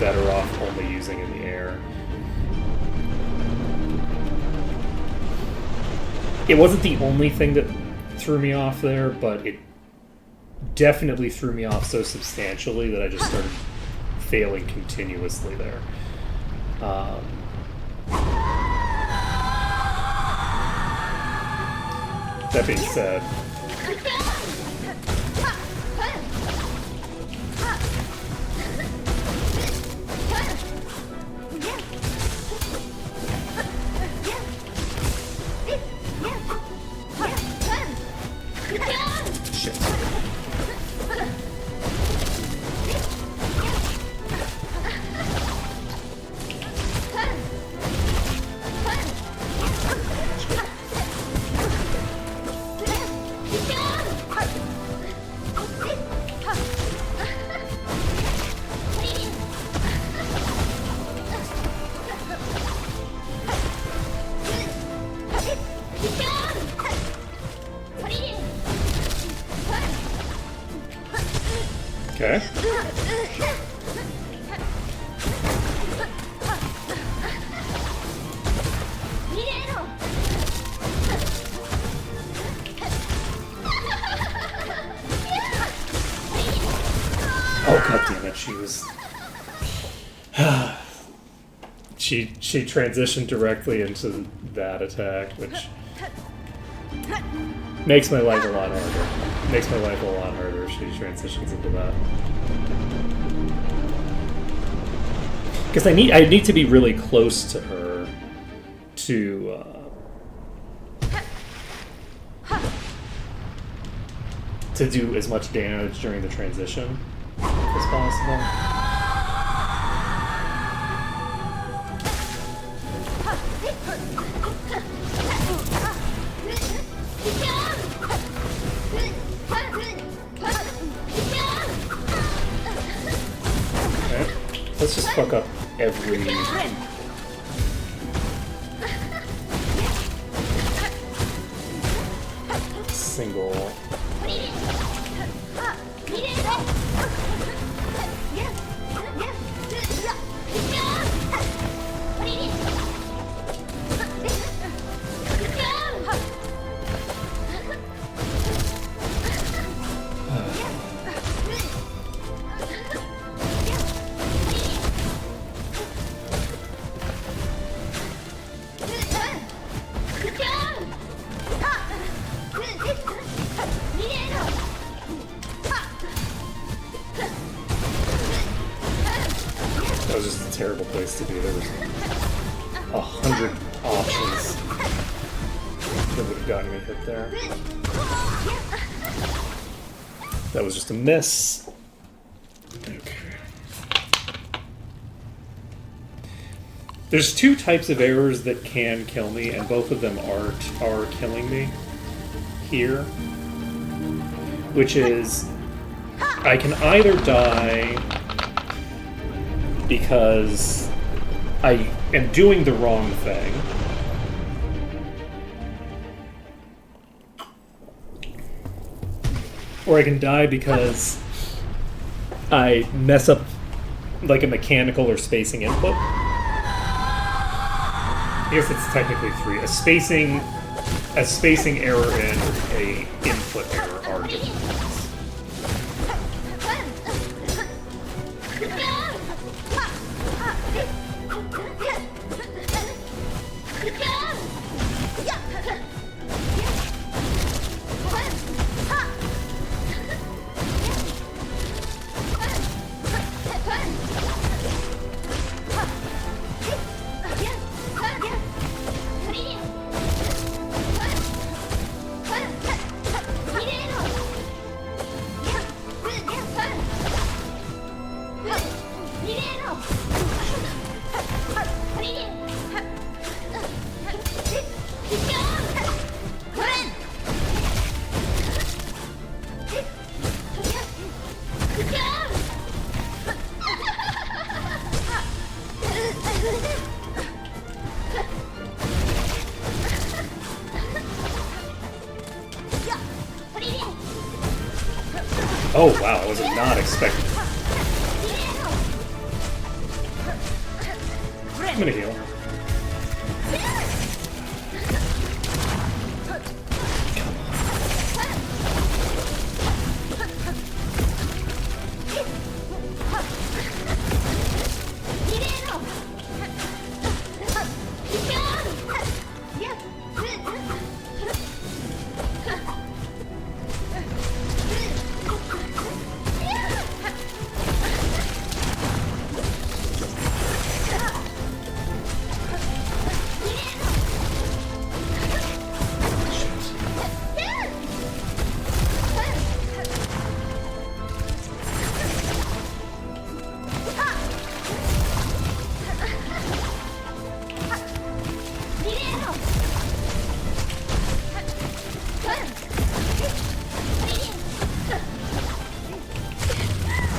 better off only using in the air. It wasn't the only thing that threw me off there, but it definitely threw me off so substantially that I just started failing continuously there. That being said, Okay. Oh god damn it, she was she transitioned directly into that attack, which makes my life a lot harder. Makes my life a lot harder if she transitions into that. Because I need to be really close to her to do as much damage during the transition as possible. Let's just fuck up every single. That was just a terrible place to be. There was 100 options that would have gotten me hit there. That was just a miss. Okay. There's two types of errors that can kill me, and both of them are killing me here. Which is, I can either die because I am doing the wrong thing, or I can die because I mess up like a mechanical or spacing input. I guess it's technically three. A spacing error and a input error are different things. Oh wow, I was not expecting. I'm gonna heal.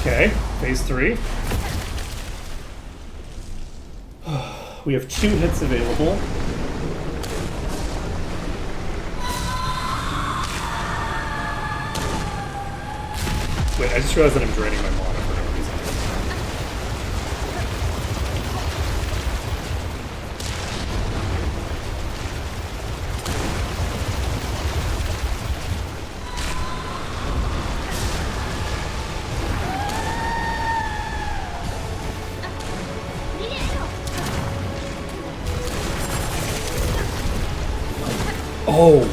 Okay, phase 3. We have 2 hits available. Wait, I just realized that I'm draining my mana for no reason. Oh!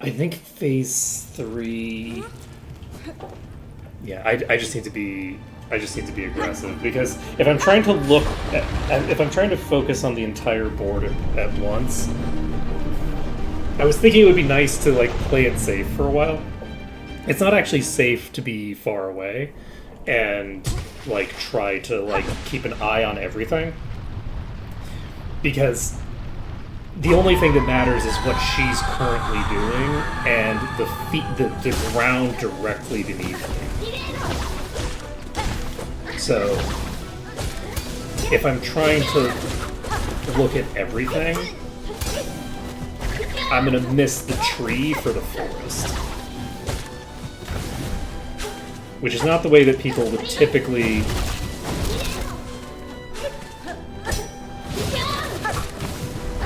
I think phase 3. Yeah, I just need to be. I just need to be aggressive because if I'm trying to look if I'm trying to focus on the entire board at once, I was thinking it would be nice to like play it safe for a while. It's not actually safe to be far away and like try to like keep an eye on everything because the only thing that matters is what she's currently doing and the ground directly beneath me. So if I'm trying to look at everything, I'm gonna miss the tree for the forest. Which is not the way that people would typically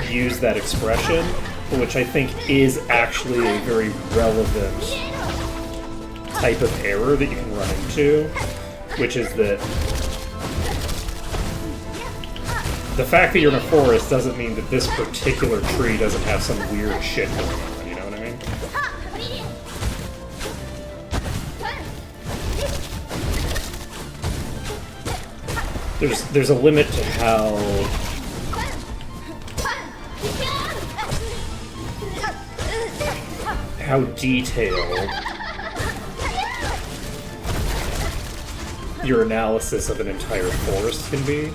use that expression, but which I think is actually a very relevant type of error that you can run into, which is that the fact that you're in a forest doesn't mean that this particular tree doesn't have some weird shit going on, you know what I mean? There's a limit to how detailed your analysis of an entire forest can be.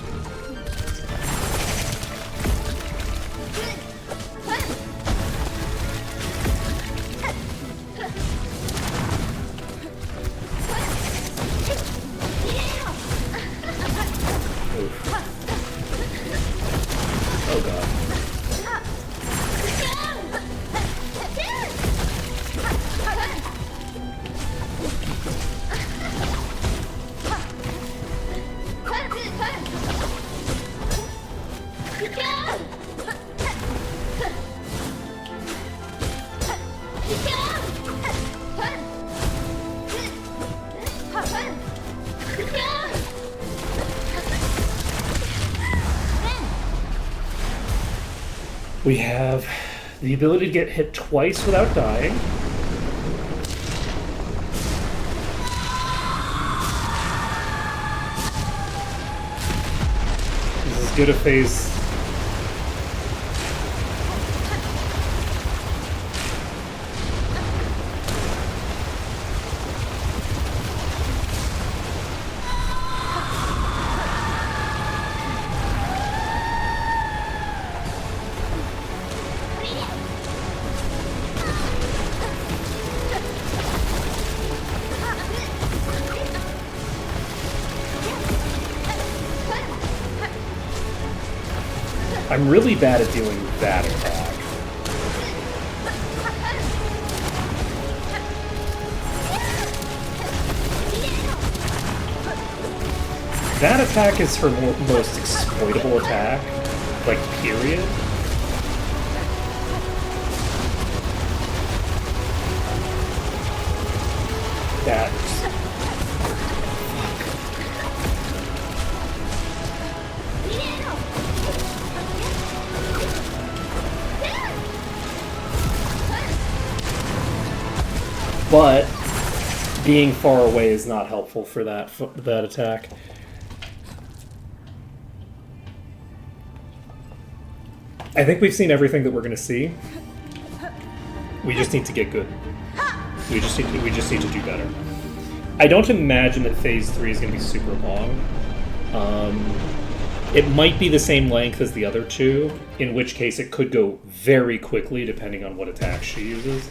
Oh god. We have the ability to get hit twice without dying. This is good a phase. I'm really bad at dealing with that attack. That attack is her most exploitable attack, like, period. That... But being far away is not helpful for that attack. I think we've seen everything that we're going to see. We just need to get good. We just need to do better. I don't imagine that Phase 3 is going to be super long. It might be the same length as the other two, in which case it could go very quickly depending on what attack she uses.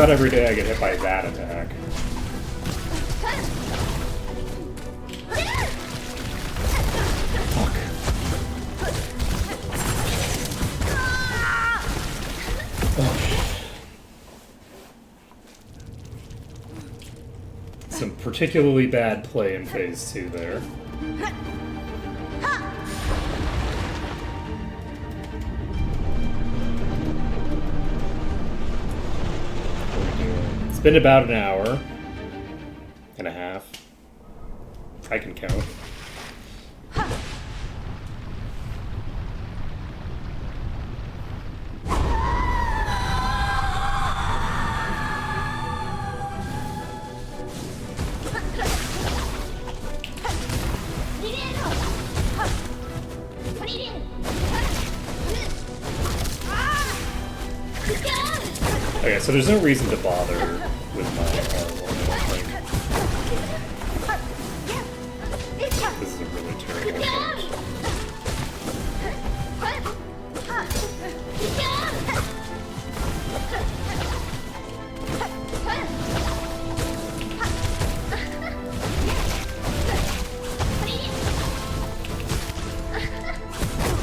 not every day I get hit by that attack. Fuck. Some particularly bad play in phase 2 there. It's been about an hour and a half. I can count. Okay, so there's no reason to bother with my R1, I don't think. This is a really terrible fight.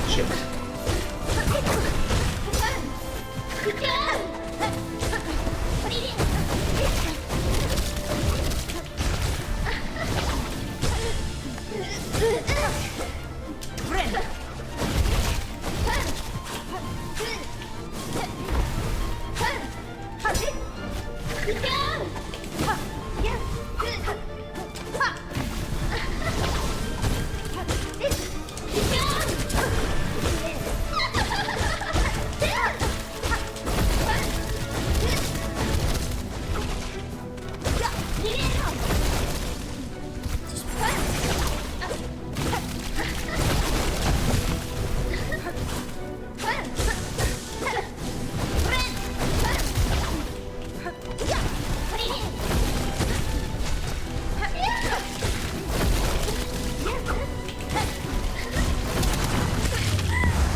Shit.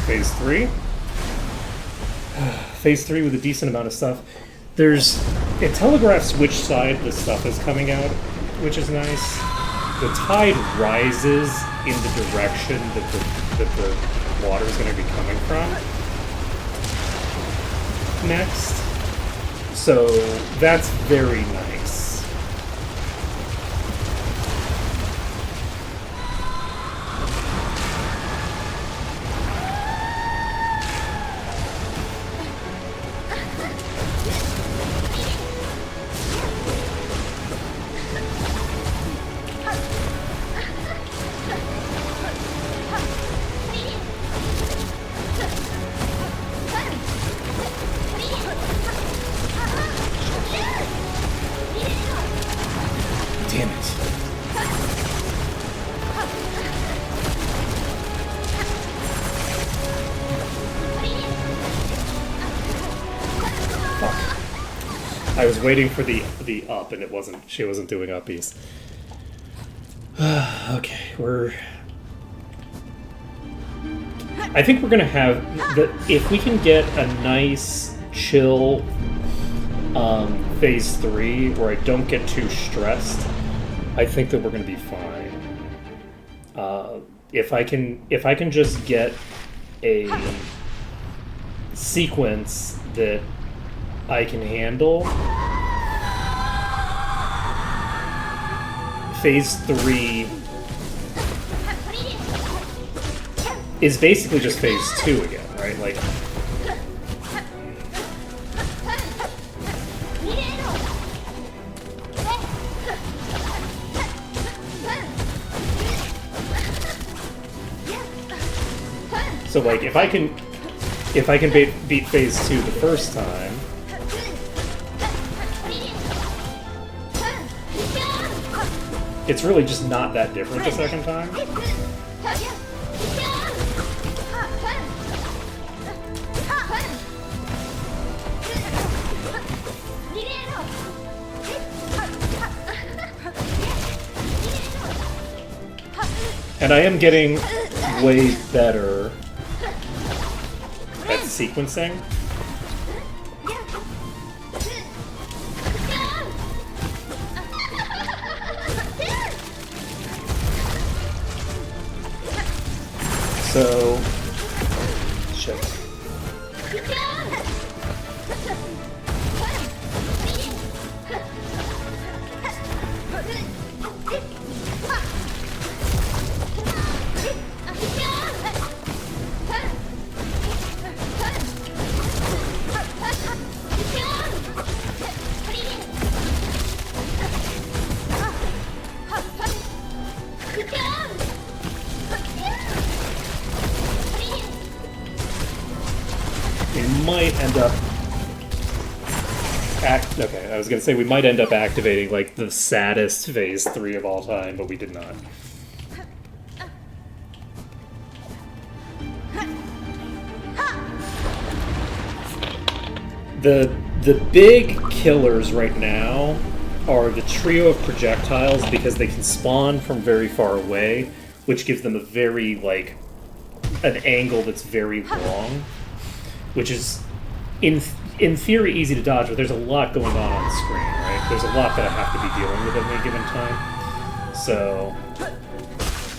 Phase 3. Phase 3 with a decent amount of stuff. It telegraphs which side the stuff is coming out, which is nice. The tide rises in the direction that the water is going to be coming from next. So that's very nice. Damn it. Fuck. I was waiting for the up and she wasn't doing uppies. Okay, I think we're gonna have if we can get a nice chill phase 3 where I don't get too stressed, I think that we're gonna be fine. If I can just get a sequence that I can handle, phase 3 is basically just phase 2 again, right? Like, so like if I can beat phase 2 the first time, it's really just not that different the second time. And I am getting way better at sequencing. So, shit. Might end up okay, I was gonna say we might end up activating like the saddest phase 3 of all time, but we did not. The big killers right now are the trio of projectiles because they can spawn from very far away, which gives them a very like an angle that's very long. Which is, in theory, easy to dodge, but there's a lot going on the screen, right? There's a lot that I have to be dealing with at any given time. So... that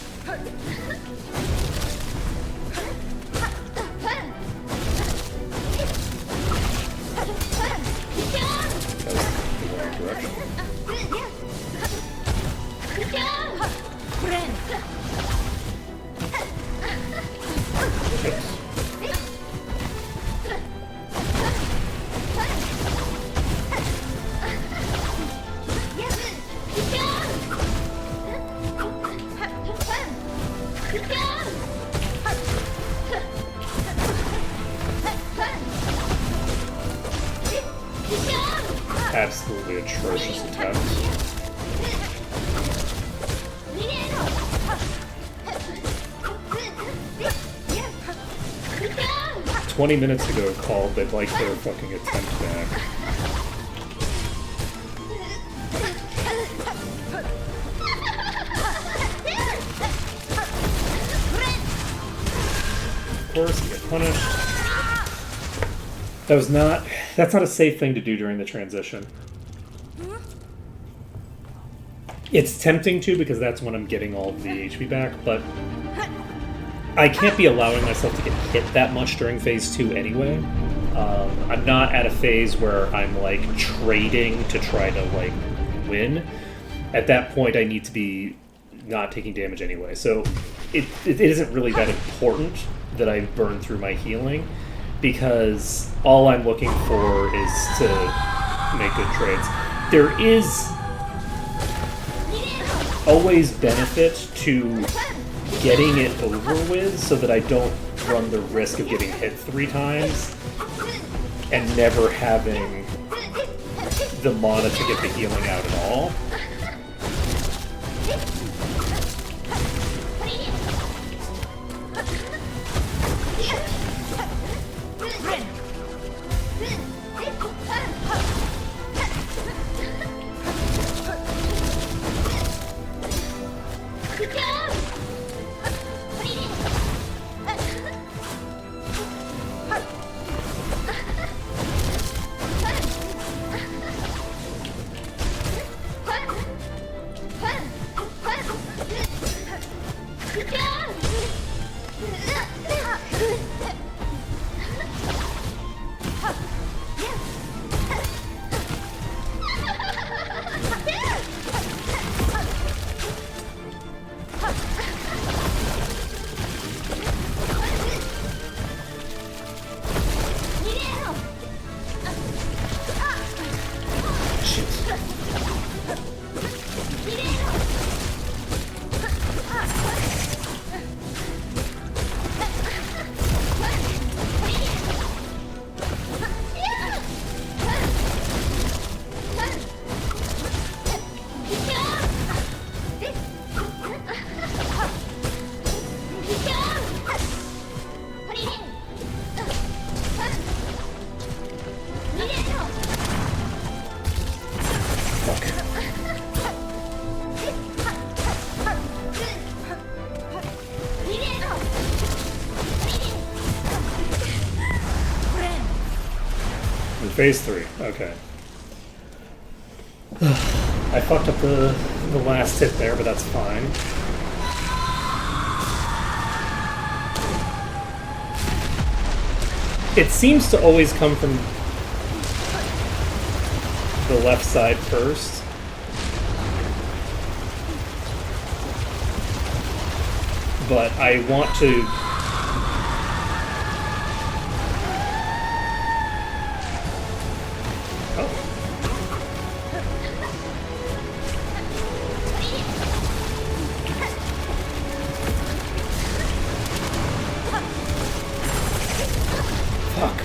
was the wrong direction. 20 minutes ago called they'd like their fucking attempt back. Of course, you get punished. That's not a safe thing to do during the transition. It's tempting to because that's when I'm getting all the HP back, but I can't be allowing myself to get hit that much during phase 2 anyway. I'm not at a phase where I'm like trading to try to like win. At that point I need to be not taking damage anyway. So it isn't really that important that I burn through my healing because all I'm looking for is to make good trades. There is always benefit to getting it over with so that I don't run the risk of getting hit 3 times and never having the mana to get the healing out at all. Phase 3, okay. I fucked up the last hit there, but that's fine. It seems to always come from the left side first. But I want to... Oh. Fuck.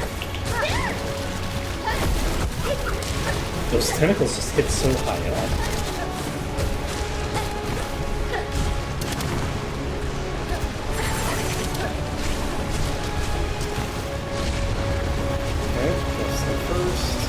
Those tentacles just hit so high up. Okay, that's the first.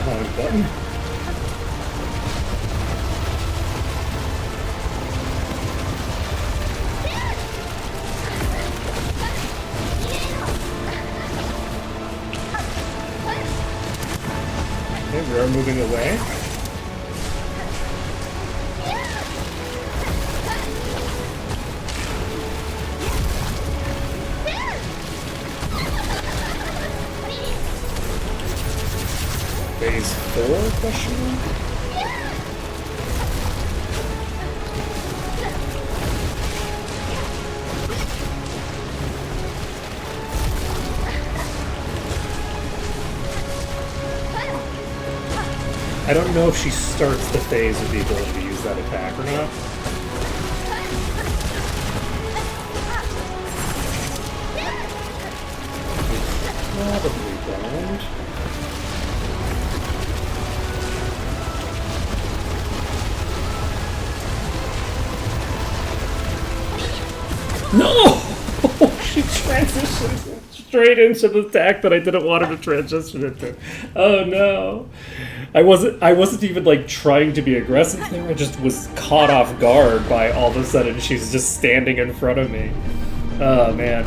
Wrong button. Okay, we are moving away. Phase 4, question mark? I don't know if she starts the phase with the ability to use that attack or not. Probably don't. No! She transitioned straight into the attack that I didn't want her to transition into. Oh no. I wasn't even like trying to be aggressive there. I just was caught off guard by all of a sudden she's just standing in front of me. Oh man.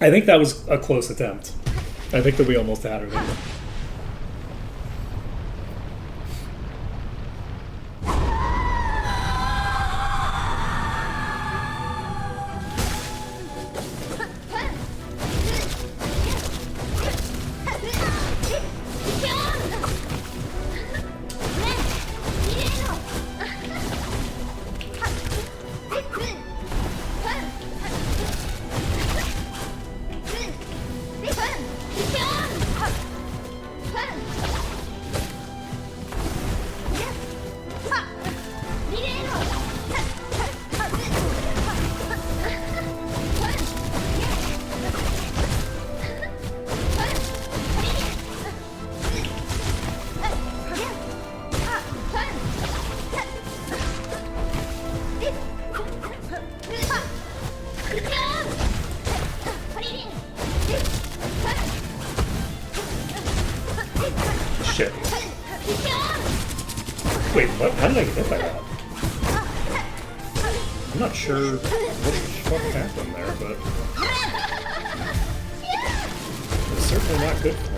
I think that was a close attempt. I think that we almost had her there. Shit. Wait, what? How did I get hit by that? I'm not sure what the fuck happened there, but it's certainly not good for me.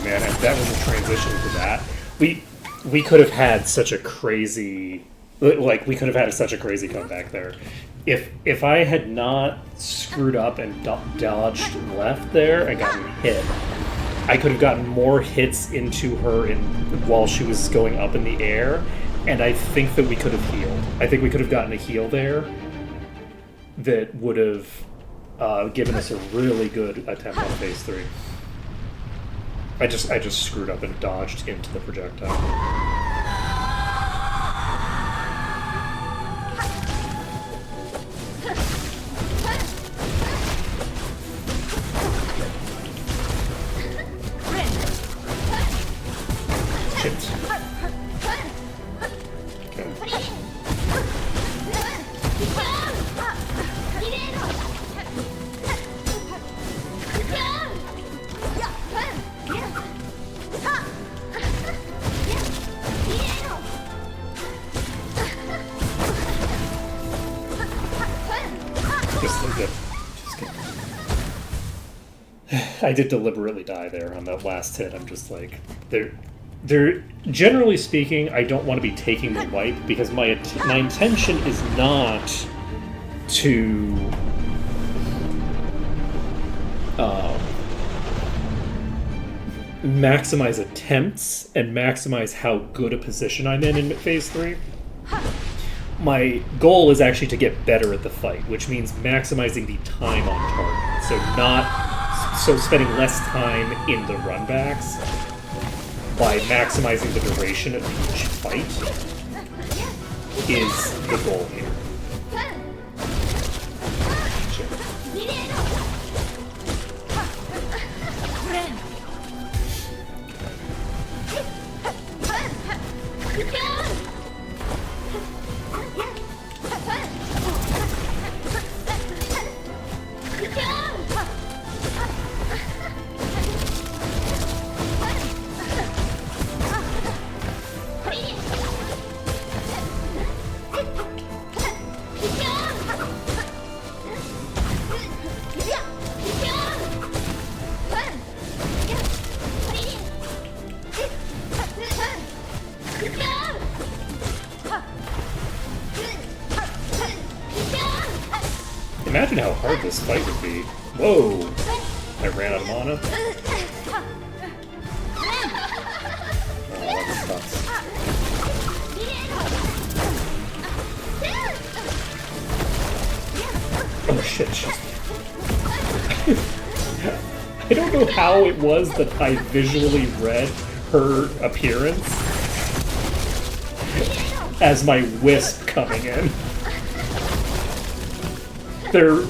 Man, if that was a transition to that, we could have had such a crazy Like, we could have had such a crazy comeback there. If I had not screwed up and dodged left there and gotten hit, I could have gotten more hits into her while she was going up in the air, and I think that we could have healed. I think we could have gotten a heal there that would have given us a really good attempt on phase 3. I just screwed up and dodged into the projectile. I did deliberately die there on that last hit. I'm just like, they're generally speaking, I don't want to be taking the wipe because my intention is not to maximize attempts and maximize how good a position I'm in phase 3. My goal is actually to get better at the fight, which means maximizing the time on target. So spending less time in the runbacks by maximizing the duration of each fight is the goal here. Imagine how hard this fight would be. Whoa! I ran out of mana. Oh, that was tough. Oh shit. I don't know how it was that I visually read her appearance as my wisp coming in. They're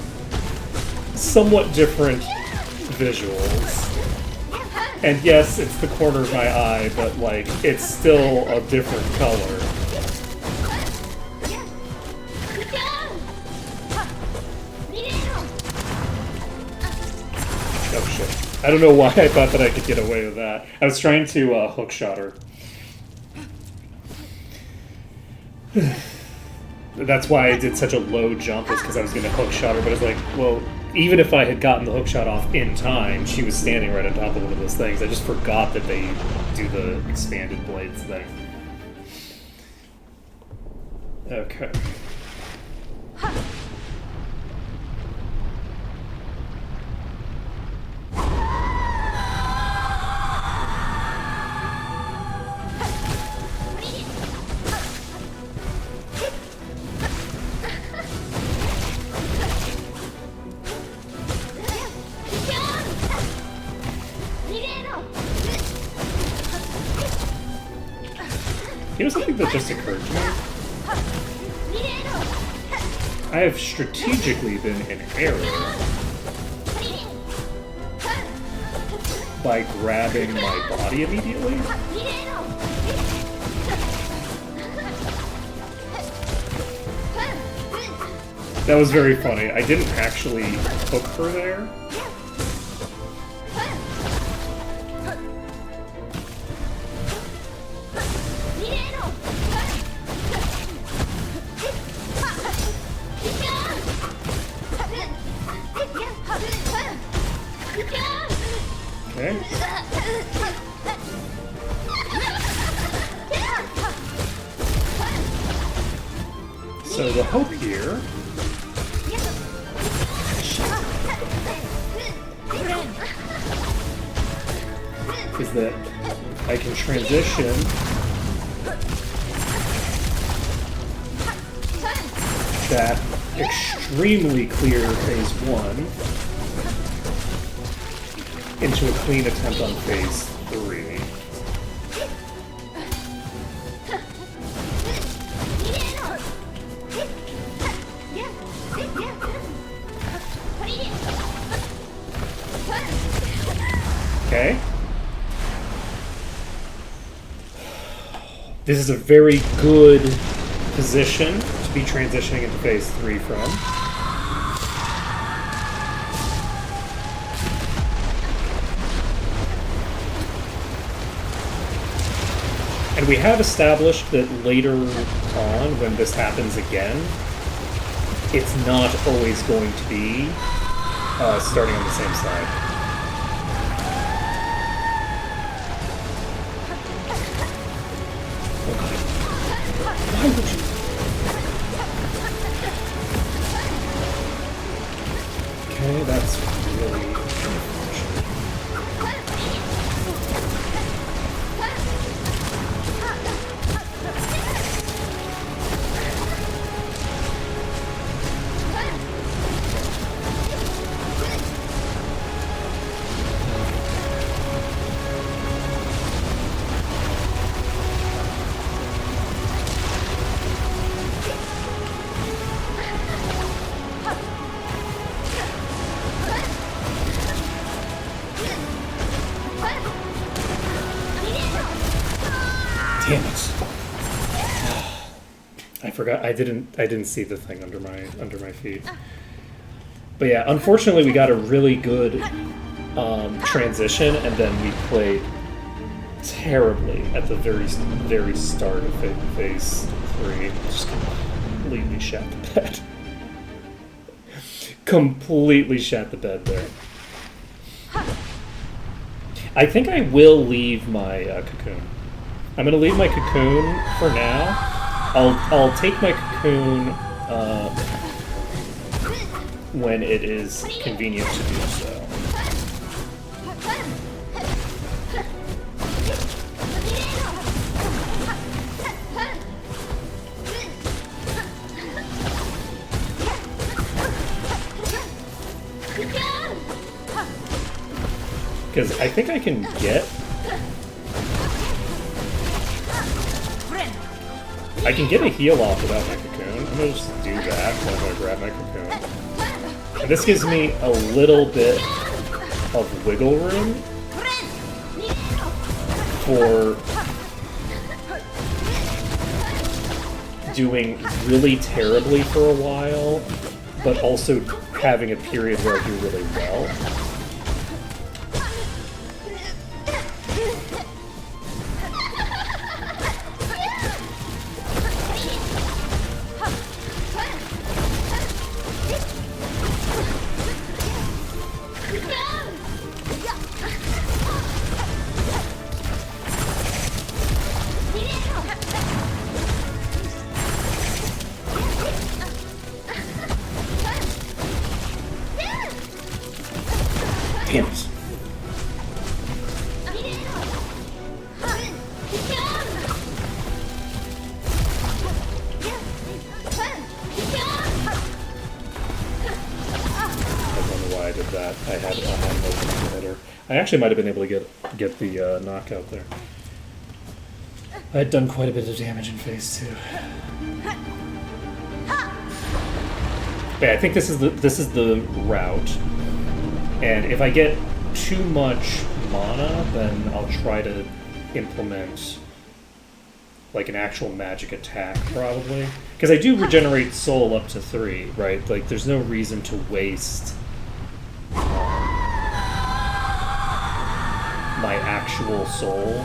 somewhat different visuals. And yes, it's the corner of my eye, but like, it's still a different color. Oh shit. I don't know why I thought that I could get away with that. I was trying to hookshot her. That's why I did such a low jump, is because I was going to hookshot her, but it's like, well, even if I had gotten the hookshot off in time, she was standing right on top of one of those things. I just forgot that they do the expanded blades thing. Okay. You know something that just occurred to me? I have strategically been in error by grabbing my body immediately. That was very funny. I didn't actually hook her there. Okay. So the hope here is that I can transition that extremely clear phase 1 into a clean attempt on phase 3. Okay. This is a very good position to be transitioning into phase 3 from. And we have established that later on, when this happens again, it's not always going to be starting on the same side. Okay. Why would you? Okay, that's really unfortunate. Damn it! I forgot. I didn't see the thing under my feet. But yeah, unfortunately, we got a really good transition, and then we played terribly at the very start of phase 3. Just completely shat the bed. Completely shat the bed there. I think I will leave my cocoon. I'm gonna leave my cocoon for now. I'll take my cocoon when it is convenient to do so. Because I think I can get... I can get a heal off without my cocoon. I'm going to just do that. I'm going to grab my cocoon. And this gives me a little bit of wiggle room for doing really terribly for a while, but also having a period where I do really well. Damn it. I had no hitter. I actually might have been able to get the knockout there. I had done quite a bit of damage in phase 2. But yeah, I think this is the route. And if I get too much mana, then I'll try to implement like an actual magic attack, probably. Because I do regenerate soul up to 3, right? Like, there's no reason to waste my actual soul.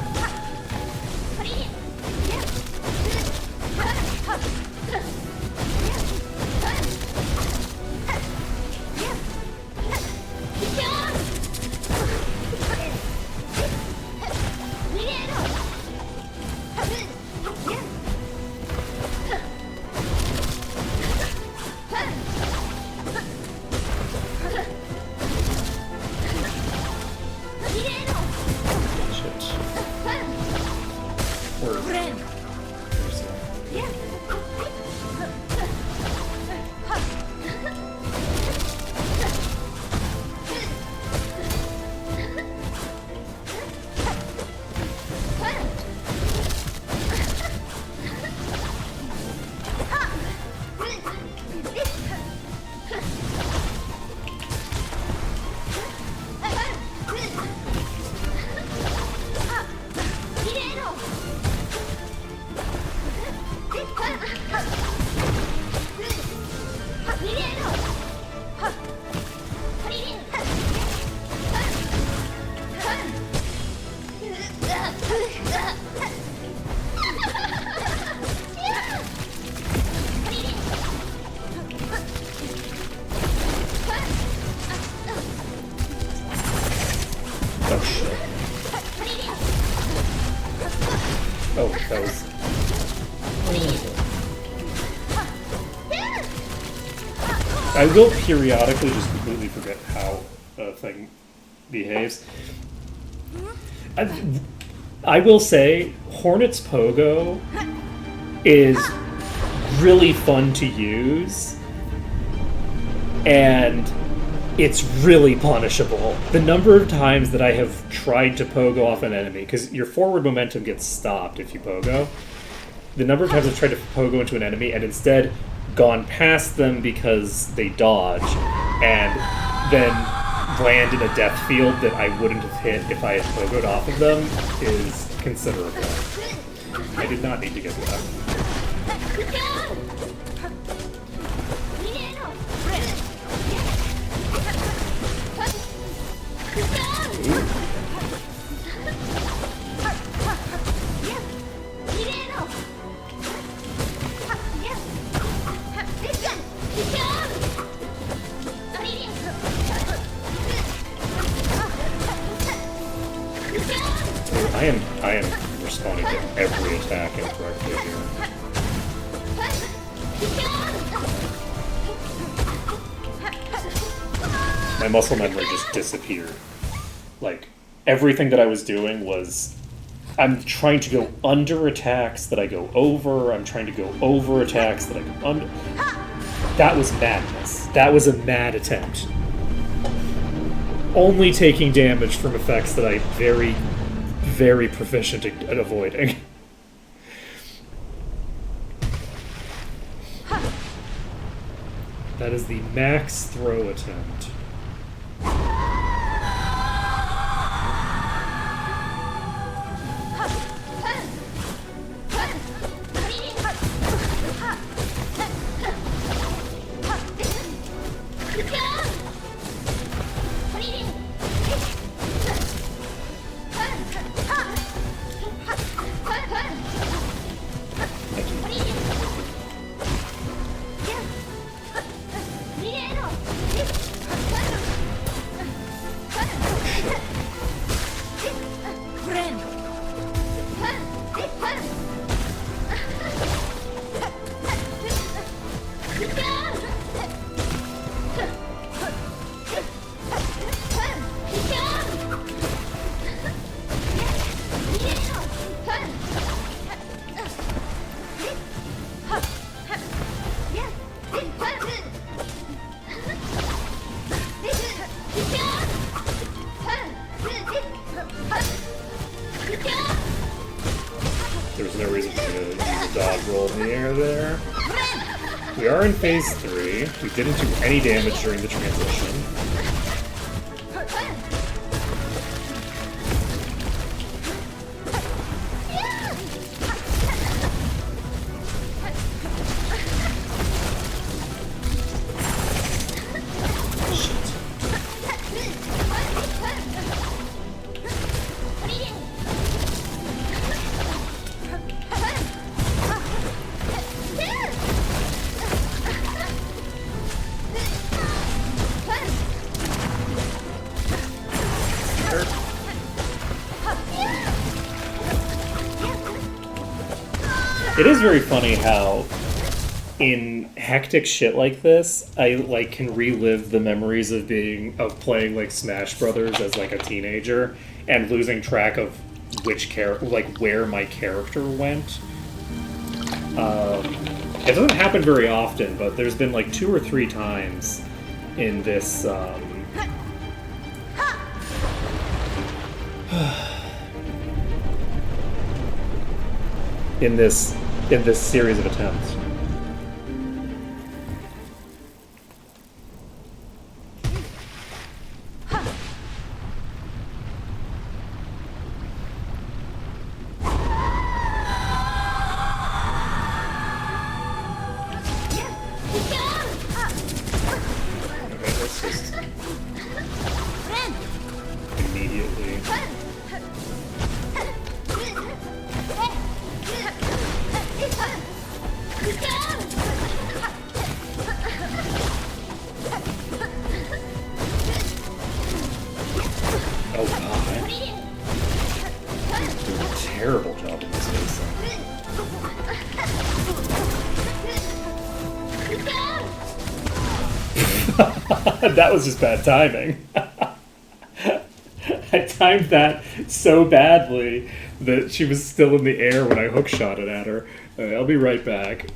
Oh shit. Oh, that was... I will periodically just completely forget how a thing behaves. I will say, Hornet's Pogo is really fun to use, and it's really punishable. The number of times that I have tried to pogo off an enemy, because your forward momentum gets stopped if you pogo. The number of times I've tried to pogo into an enemy and instead gone past them because they dodge, and then land in a death field that I wouldn't have hit if I had pogoed off of them is considerable. I did not need to get that. I am responding to every attack incorrectly here. My muscle memory just disappeared. Like, everything that I was doing was... I'm trying to go under attacks that I go over, I'm trying to go over attacks that I go under... That was madness. That was a mad attempt. Only taking damage from effects that I'm very, very proficient at avoiding. That is the max throw attempt. There's no reason for me to use a dodge roll in the air there. We are in phase 3. We didn't do any damage during the transition. It is very funny how, in hectic shit like this, I like can relive the memories of playing like Smash Brothers as like a teenager and losing track of where my character went. It doesn't happen very often, but there's been like 2 or 3 times in this. In this series of attempts. Okay, let's just immediately. terrible job in this case. That was just bad timing. I timed that so badly that she was still in the air when I hookshot it at her. I'll be right back.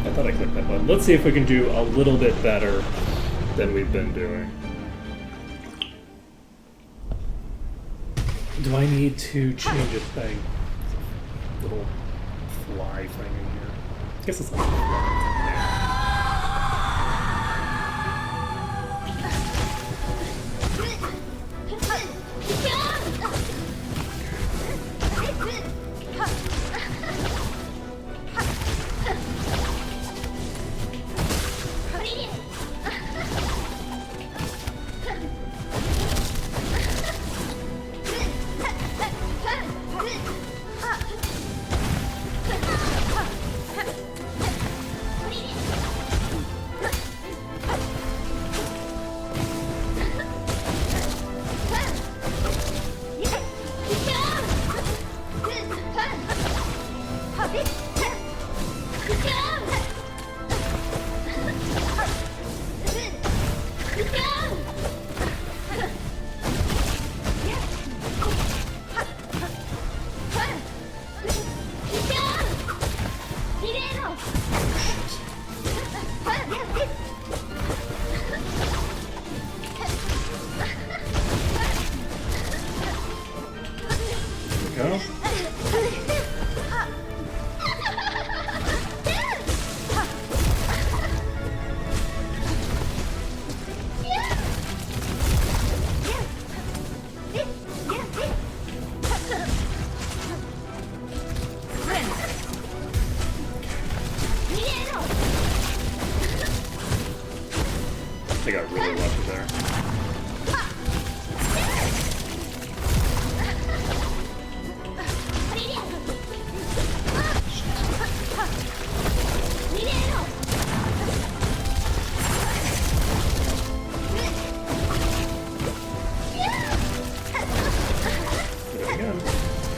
I thought I clicked that button. Let's see if we can do a little bit better than we've been doing. Do I need to change a thing? Little fly thing in here. I guess it's not a fly.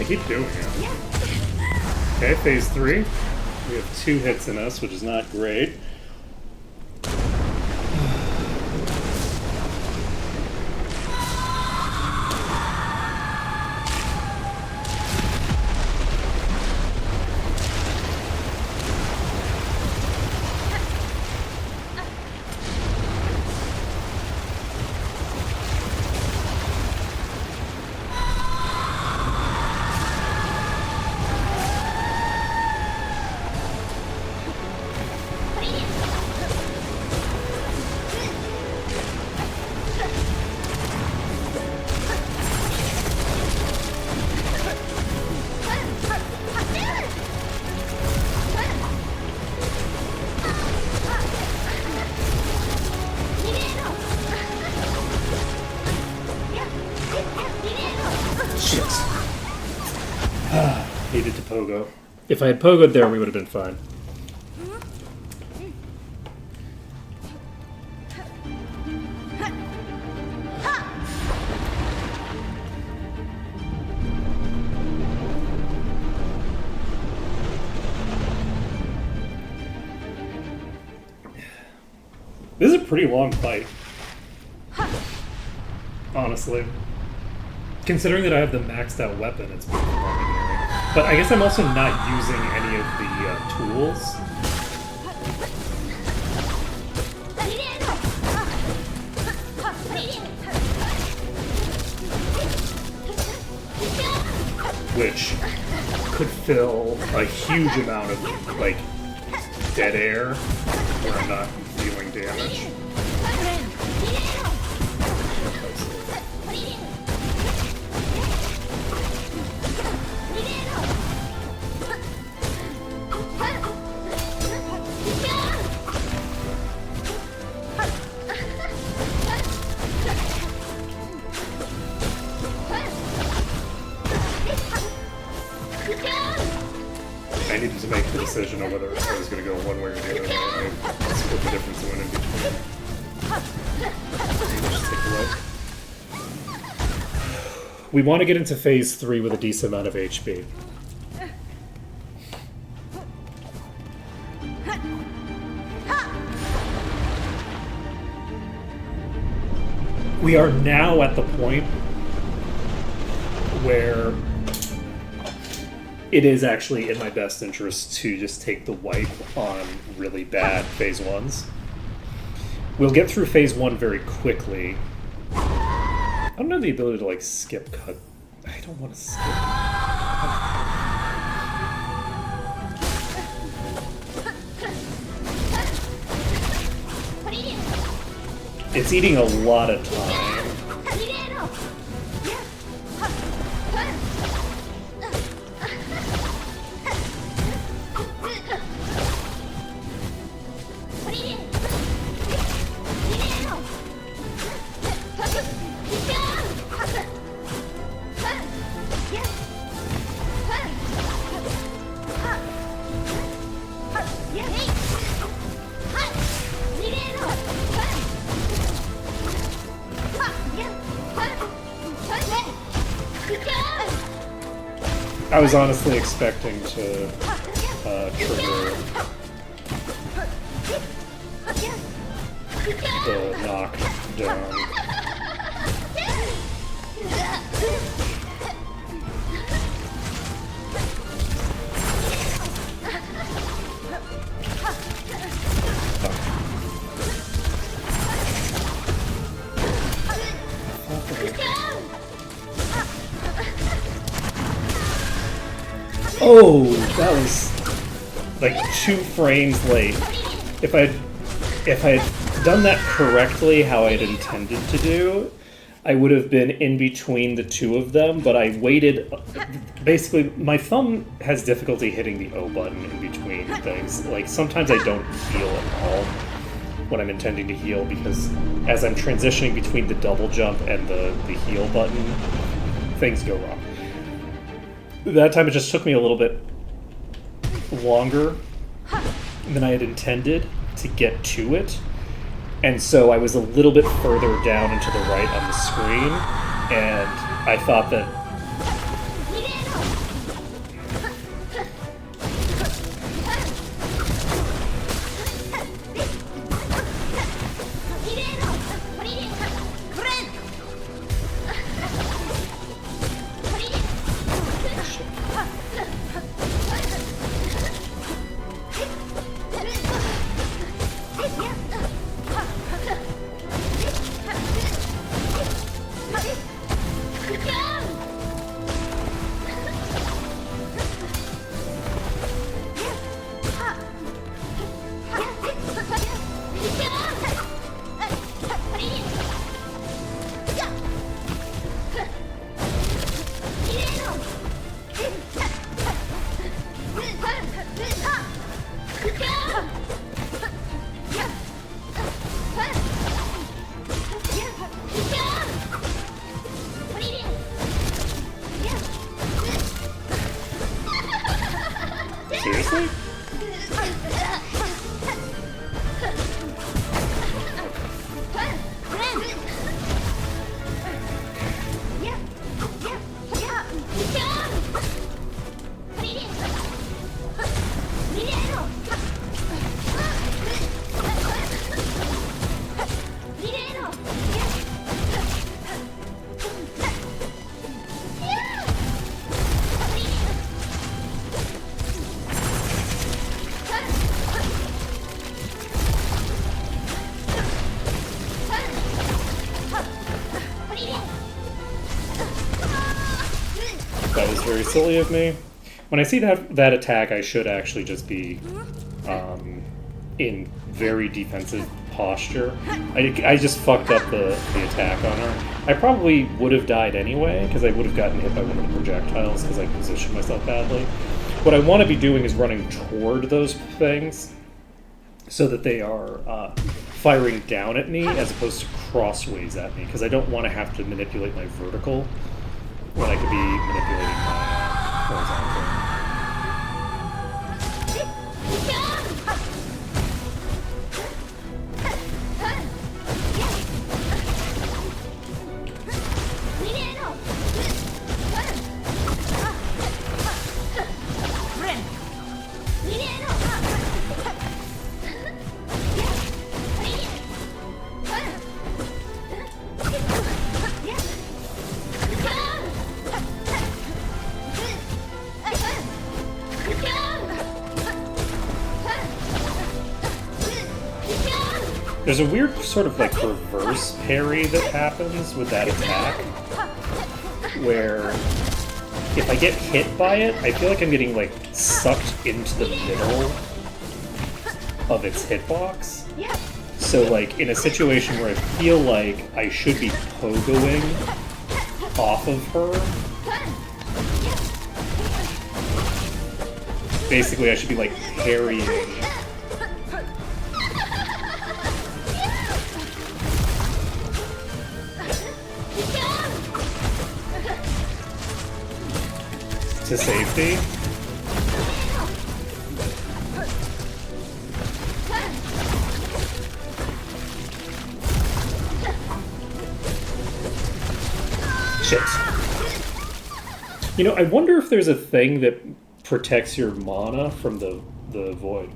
I keep doing it. Okay, phase 3. We have 2 hits in us, which is not great. Needed to pogo. If I had pogoed there, we would have been fine. This is a pretty long fight. Honestly. Considering that I have the maxed out weapon, it's pretty long. But I guess I'm also not using any of the tools. Which could fill a huge amount of, like, dead air where I'm not dealing damage. I needed to make the decision on whether I was going to go one way or the other. I split the difference and went in between. Let's take a look. We want to get into phase 3 with a decent amount of HP. We are now at the point where it is actually in my best interest to just take the wipe on really bad phase 1s. We'll get through phase 1 very quickly. I don't have the ability to, like, skip cut. I don't want to skip. It's eating a lot of time. I was honestly expecting to trigger the knockdown. Oh, that was like 2 frames late. If I had done that correctly, how I had intended to do, I would have been in between the 2 of them. But I waited. Basically, my thumb has difficulty hitting the O button in between things. Like sometimes I don't heal at all when I'm intending to heal because as I'm transitioning between the double jump and the heal button, things go wrong. That time it just took me a little bit longer than I had intended to get to it. And so I was a little bit further down and to the right on the screen. And I thought that Seriously? That was very silly of me. When I see that attack, I should actually just be in very defensive posture. I just fucked up the attack on her. I probably would have died anyway, because I would have gotten hit by one of the projectiles, because I positioned myself badly. What I want to be doing is running toward those things, so that they are firing down at me, as opposed to crossways at me, because I don't want to have to manipulate my vertical when I could be manipulating my horizontal. There's a weird sort of like reverse parry that happens with that attack, where if I get hit by it, I feel like I'm getting like sucked into the middle of its hitbox. So like in a situation where I feel like I should be pogoing off of her, basically I should be like parrying to safety. Shit. You know, I wonder if there's a thing that protects your mana from the void.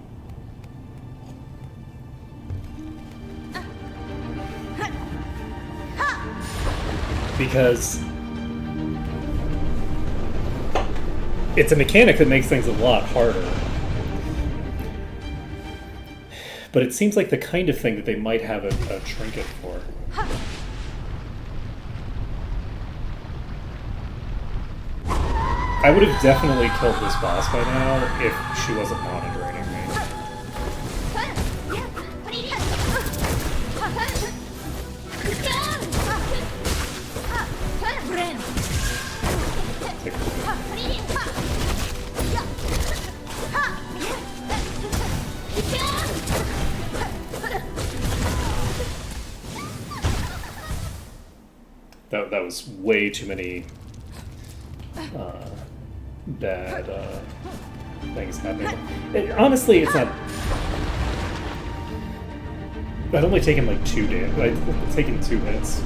Because it's a mechanic that makes things a lot harder. But it seems like the kind of thing that they might have a trinket for. I would have definitely killed this boss by now if she wasn't monitoring me. That was way too many bad things happening. Honestly, it's not. I'd only taken like 2 damage. I'd taken 2 hits.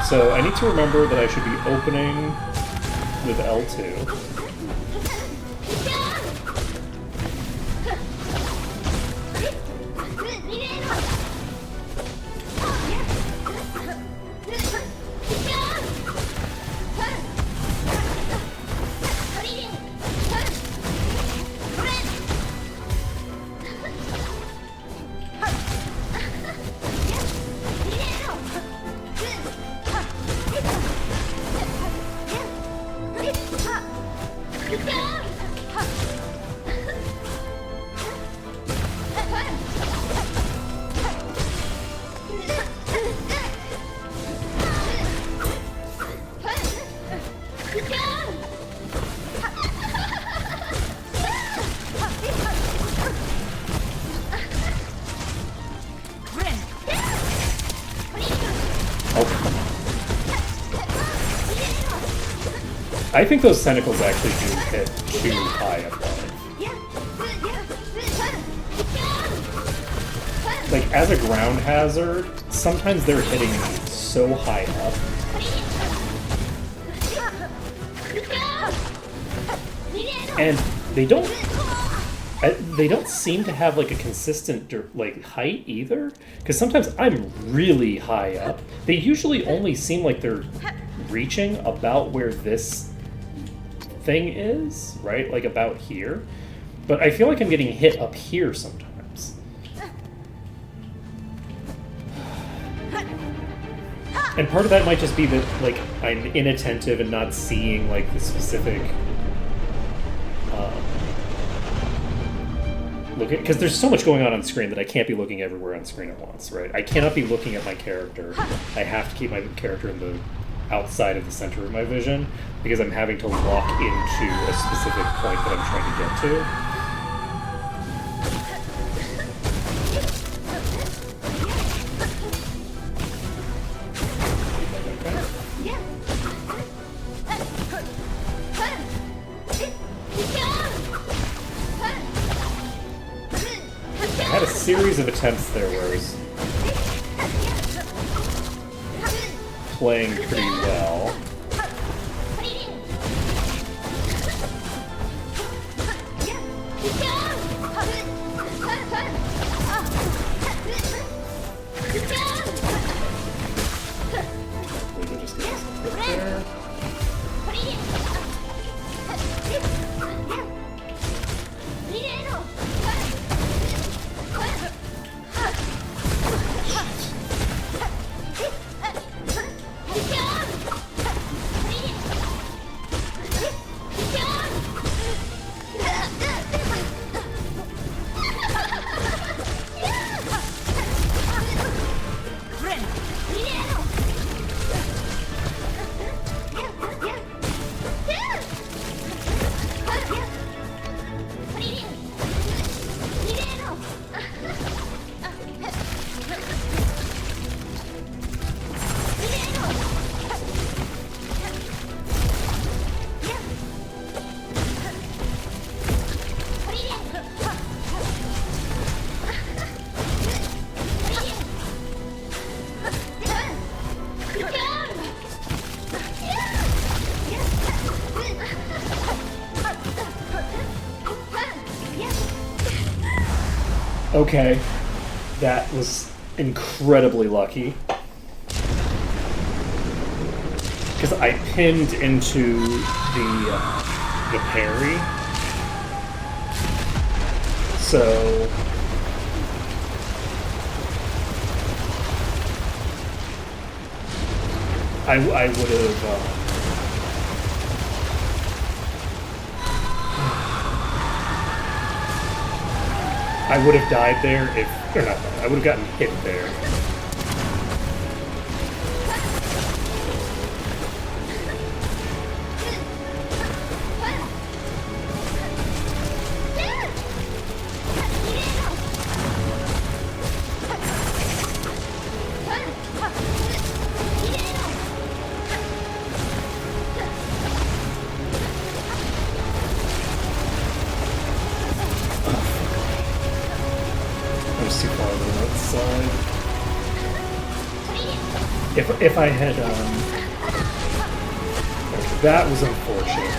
So I need to remember that I should be opening with L2. I think those Sentinels actually do hit too high above. Like, as a ground hazard, sometimes they're hitting so high up. And they don't seem to have like a consistent like height either, because sometimes I'm really high up. They usually only seem like they're reaching about where this thing is, right? Like about here. But I feel like I'm getting hit up here sometimes. And part of that might just be that like I'm inattentive and not seeing like the specific look at, because there's so much going on screen that I can't be looking everywhere on screen at once, right? I cannot be looking at my character. I have to keep my character in the outside of the center of my vision because I'm having to lock into a specific point that I'm trying to get to. I had a series of attempts there where I was playing pretty well. We'll just get this quick there. Okay, that was incredibly lucky. Because I pinned into the parry. So I would have I would have died there if, or not died, I would have gotten hit there. If I had, that was unfortunate.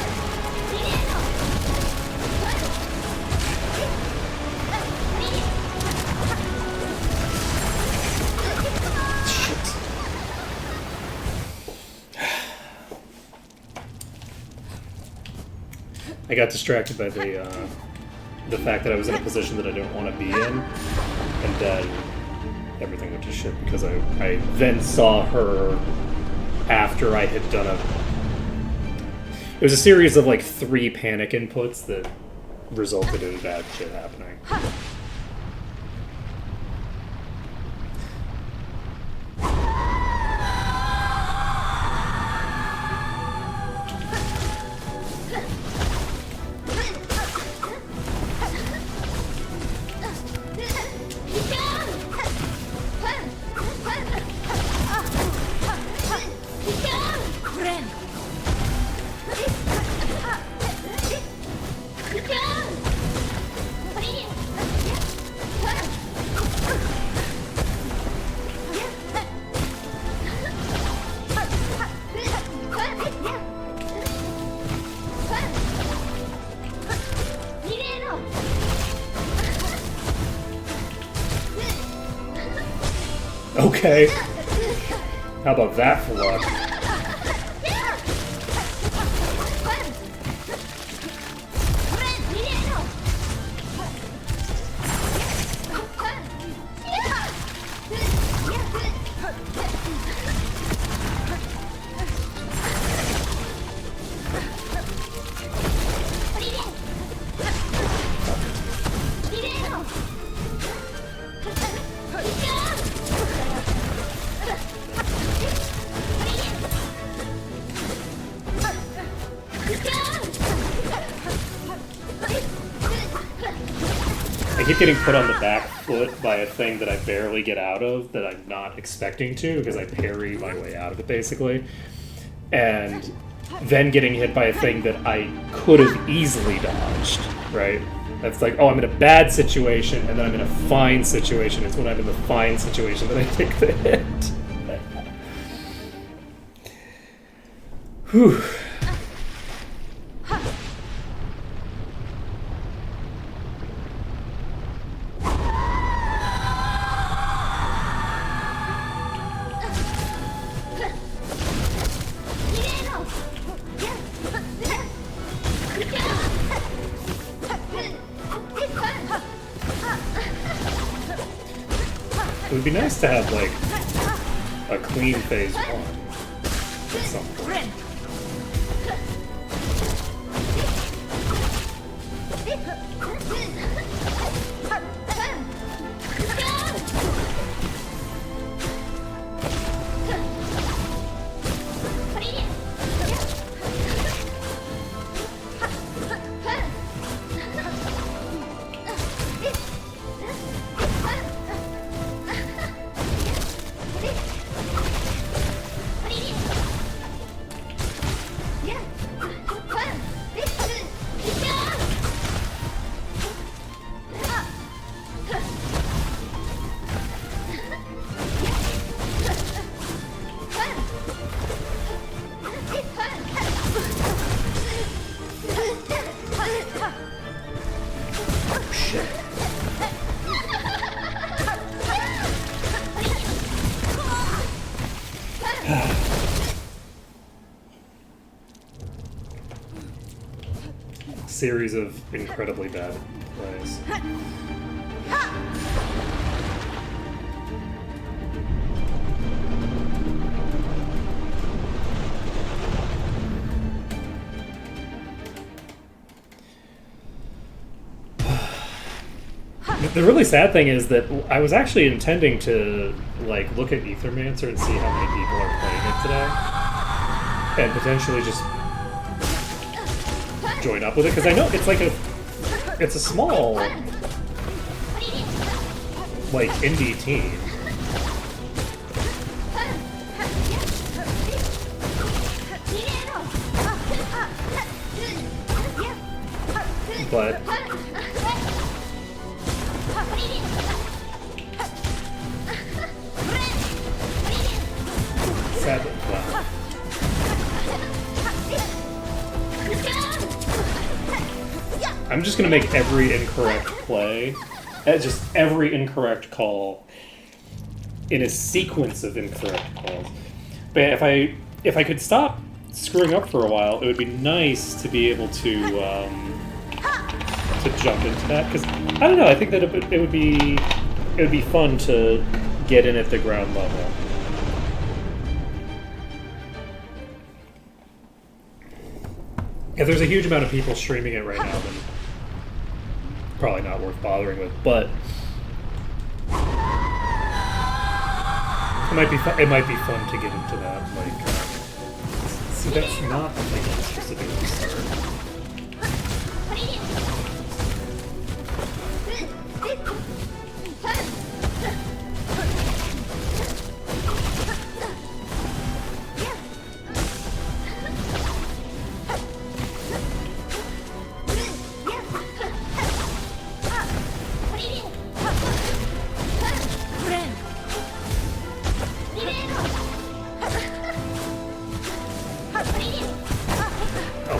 Shit. I got distracted by the fact that I was in a position that I didn't want to be in, and then everything went to shit because I then saw her after I had done it was a series of like 3 panic inputs that resulted in bad shit happening. Okay. How about that for luck? I keep getting put on the back foot by a thing that I barely get out of, that I'm not expecting to, because I parry my way out of it, basically. And then getting hit by a thing that I could have easily dodged, right? That's like, oh, I'm in a bad situation, and then I'm in a fine situation. It's when I'm in the fine situation that I take the hit. Whew. It would be nice to have, like, a clean phase one at some point. Series of incredibly bad plays. The really sad thing is that I was actually intending to like look at Aethermancer and see how many people are playing it today, and potentially just join up with it, because I know it's like it's a small like indie team. But sadly, well, I'm just gonna make every incorrect play, just every incorrect call in a sequence of incorrect calls. But if I could stop screwing up for a while, it would be nice to be able to jump into that, because I don't know. I think that it would be fun to get in at the ground level. If there's a huge amount of people streaming it right now, then probably not worth bothering with. But it might be fun to get into that. Like, see, that's not the thing I'm supposed to do at the start. Oh,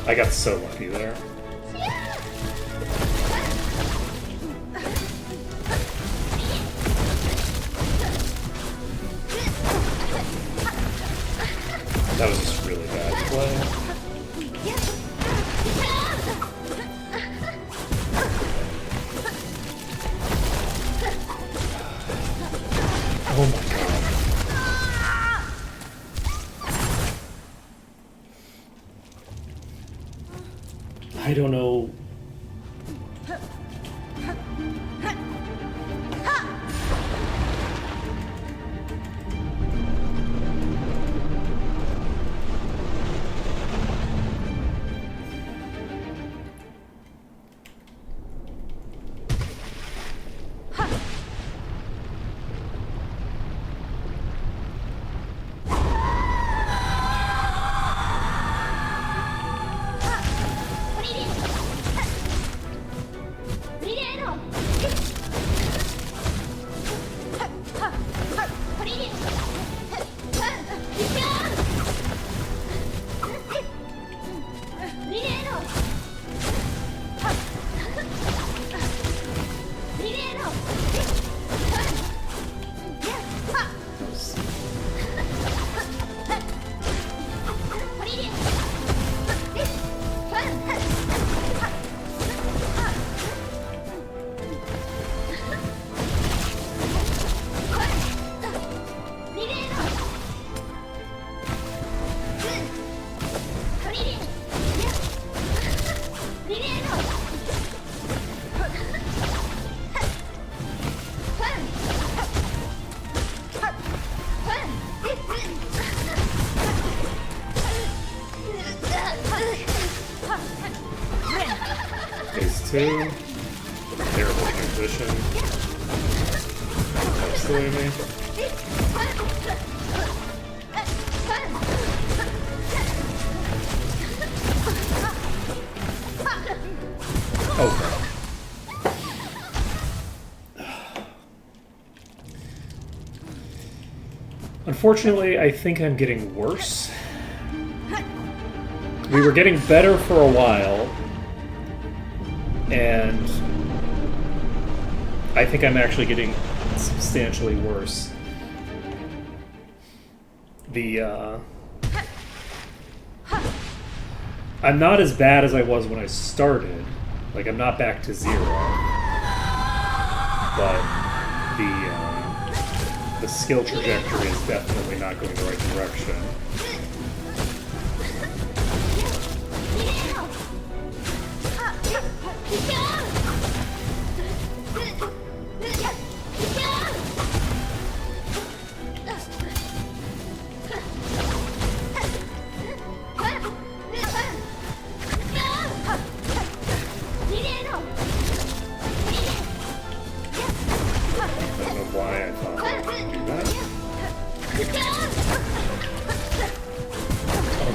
I got so lucky there. That was just really bad play. Oh my god. I don't know. Phase 2. Terrible transition. That's the way me. Okay. Unfortunately, I think I'm getting worse. We were getting better for a while, and I think I'm actually getting substantially worse. I'm not as bad as I was when I started. Like, I'm not back to 0. But the skill trajectory is definitely not going the right direction. I don't know why I thought I could do that. Oh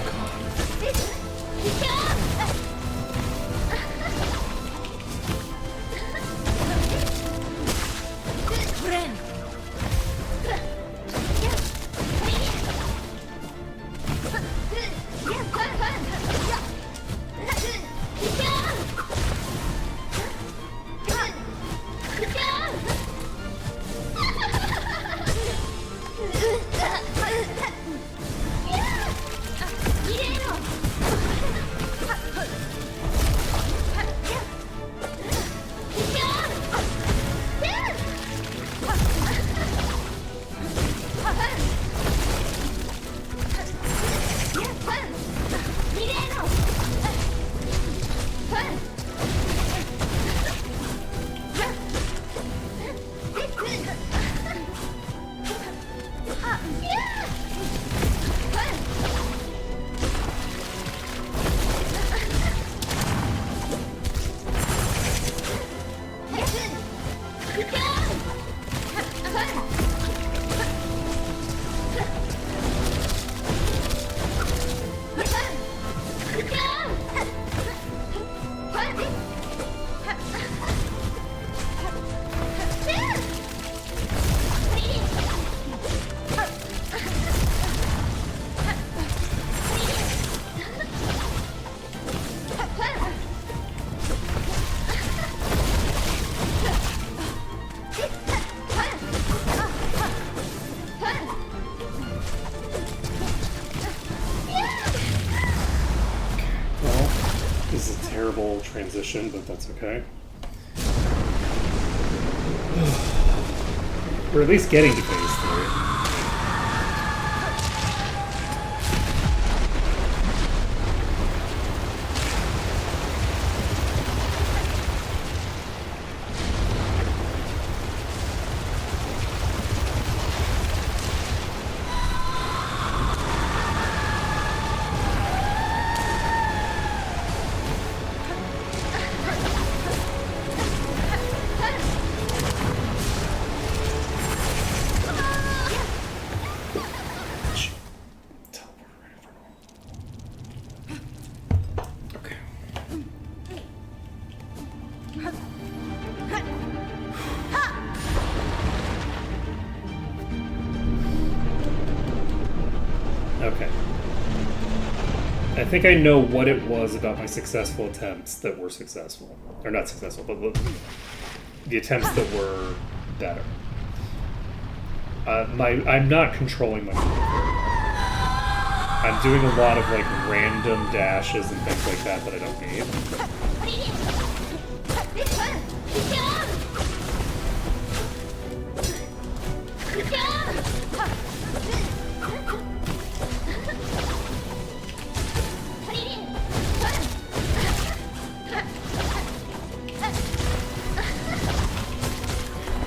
Yeah! terrible transition, but that's okay. We're at least getting to phase 3. Okay. I think I know what it was about my successful attempts that were successful. Or not successful, but the attempts that were better. I'm not controlling my movement very well. I'm doing a lot of like random dashes and things like that I don't need.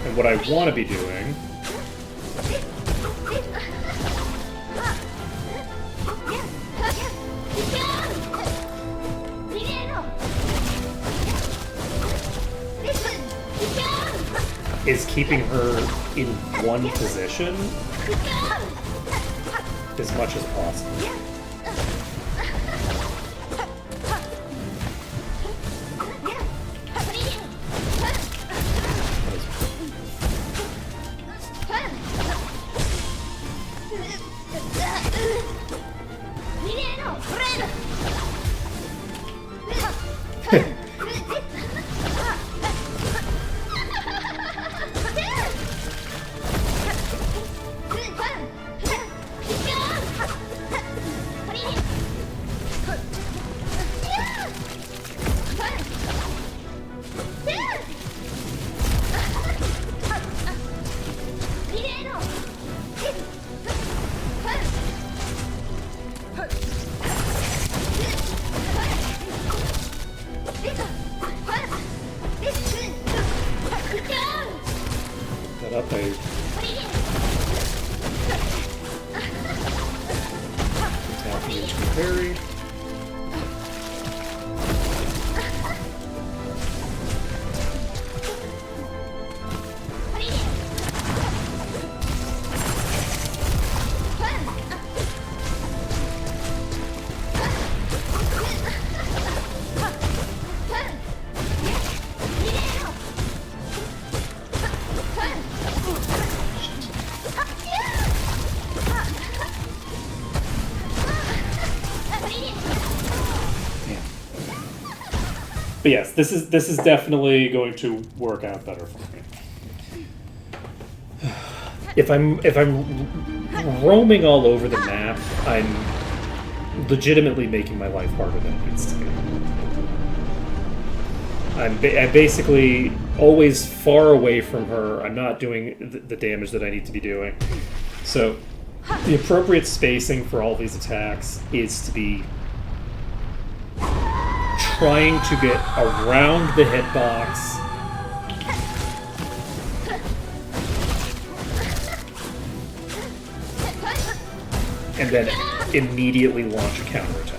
And what I want to be doing is keeping her in one position as much as possible. But yes, this is definitely going to work out better for me. If I'm roaming all over the map, I'm legitimately making my life harder than it needs to be. I'm basically always far away from her. I'm not doing the damage that I need to be doing. So the appropriate spacing for all these attacks is to be trying to get around the hitbox and then immediately launch a counterattack.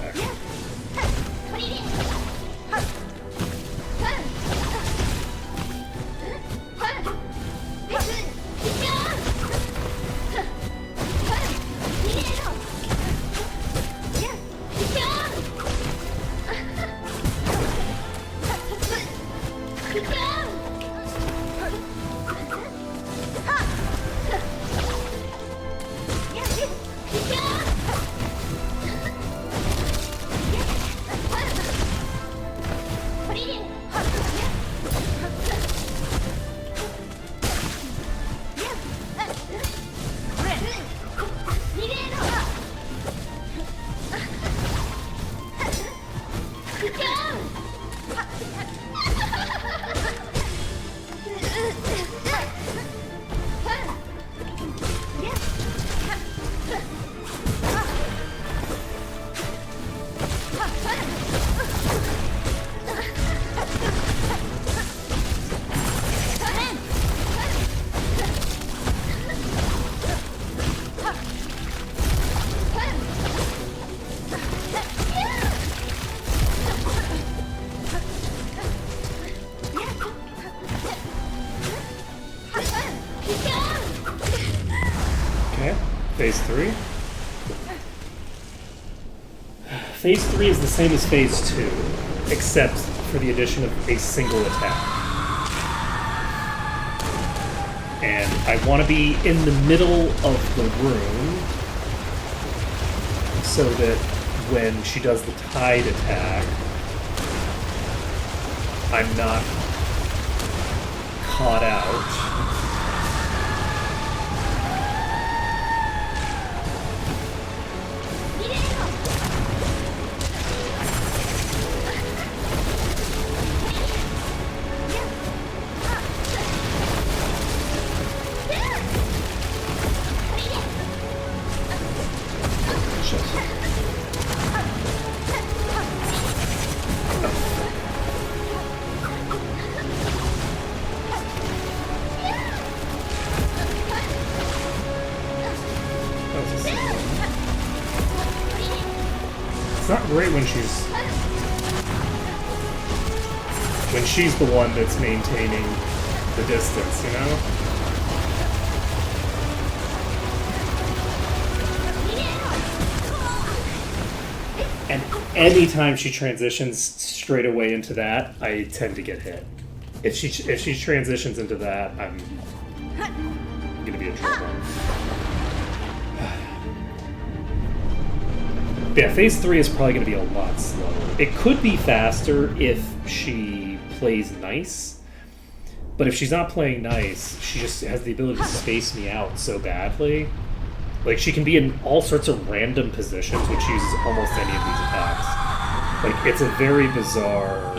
phase 3? Phase 3 is the same as phase 2, except for the addition of a single attack. And I want to be in the middle of the room so that when she does the tide attack, I'm not caught out. It's not great when she's the one that's maintaining the distance, you know? And anytime she transitions straight away into that, I tend to get hit. If she transitions into that, I'm gonna be in trouble. Yeah, phase 3 is probably going to be a lot slower. It could be faster if she plays nice, but if she's not playing nice, she just has the ability to space me out so badly. Like, she can be in all sorts of random positions when she uses almost any of these attacks. Like, it's a very bizarre...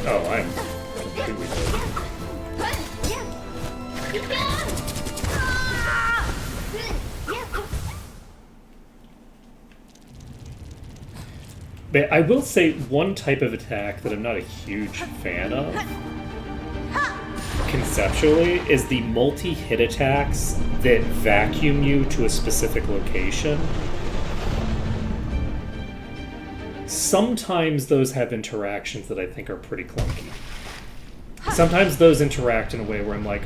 Oh, I'm completely dead. But I will say one type of attack that I'm not a huge fan of, conceptually, is the multi-hit attacks that vacuum you to a specific location. Sometimes those have interactions that I think are pretty clunky. Sometimes those interact in a way where I'm like,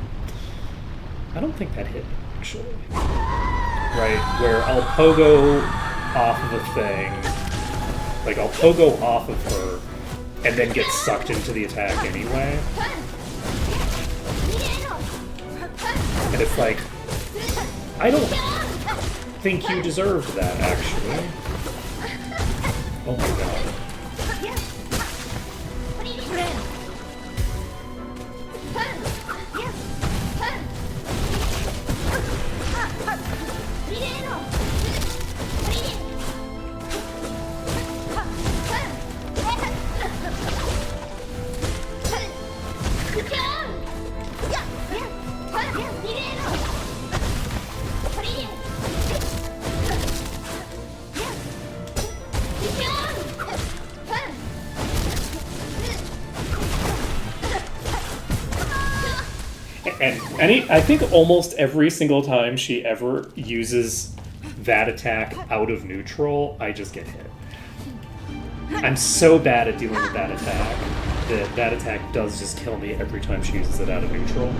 I don't think that hit, actually. Right? Where I'll pogo off of a thing, like I'll pogo off of her, and then get sucked into the attack anyway. And it's like, I don't think you deserved that, actually. Oh my god. And I think almost every single time she ever uses that attack out of neutral, I just get hit. I'm so bad at dealing with that attack that that attack does just kill me every time she uses it out of neutral.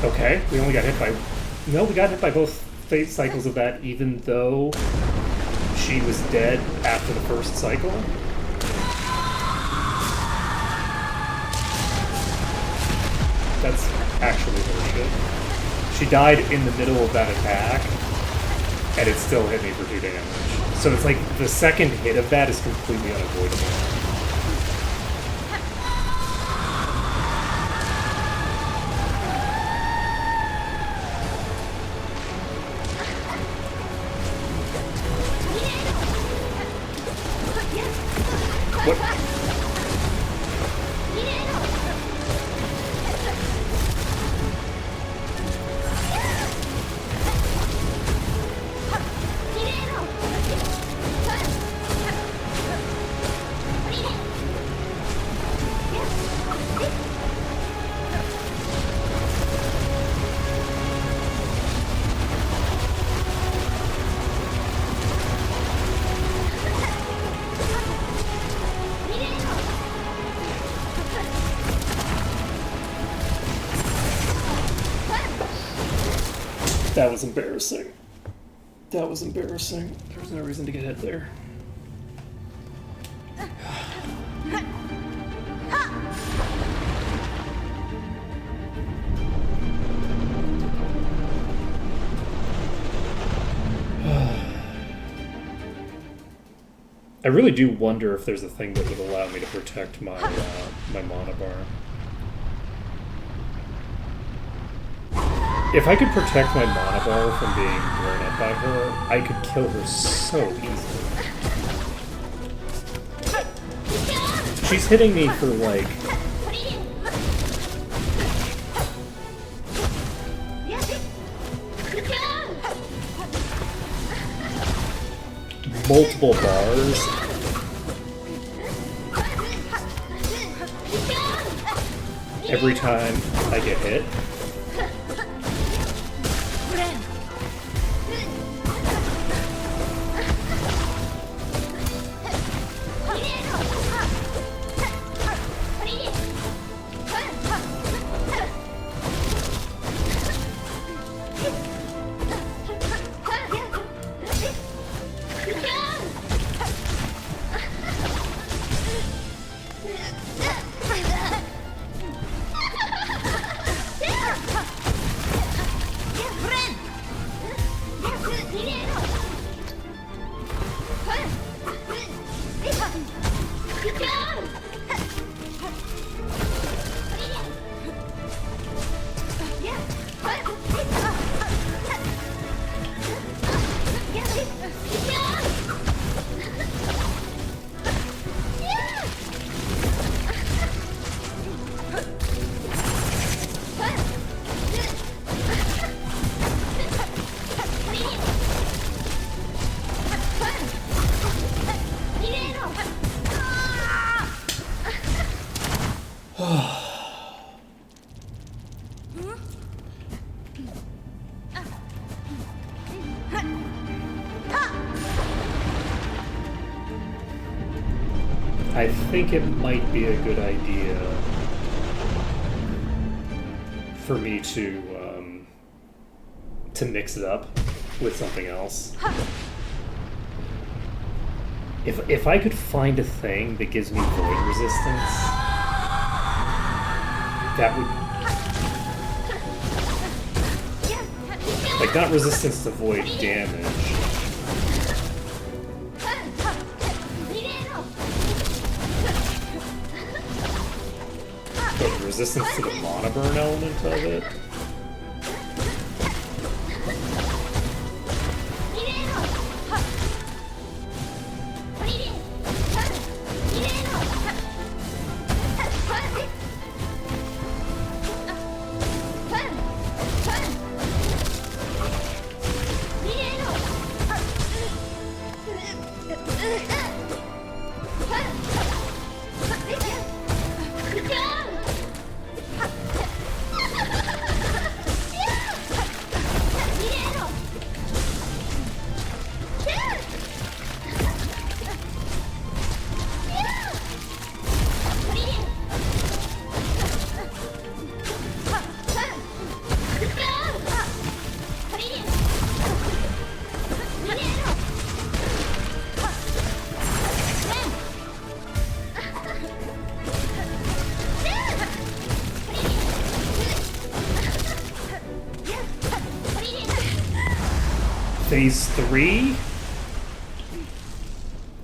Okay, we only got hit by... No, we got hit by both fate cycles of that, even though she was dead after the first cycle. That's actually horseshit. She died in the middle of that attack, and it still hit me for 2 damage. So it's like, the second hit of that is completely unavoidable. That was embarrassing. That was embarrassing. There's no reason to get hit there. I really do wonder if there's a thing that would allow me to protect my my mana bar. If I could protect my mana bar from being blown up by her, I could kill her so easily. She's hitting me for like... multiple bars. Every time I get hit. I think it might be a good idea for me to mix it up with something else. If I could find a thing that gives me void resistance, that would, like, not resistance to void damage, but resistance to the mana burn element of it. Phase 3,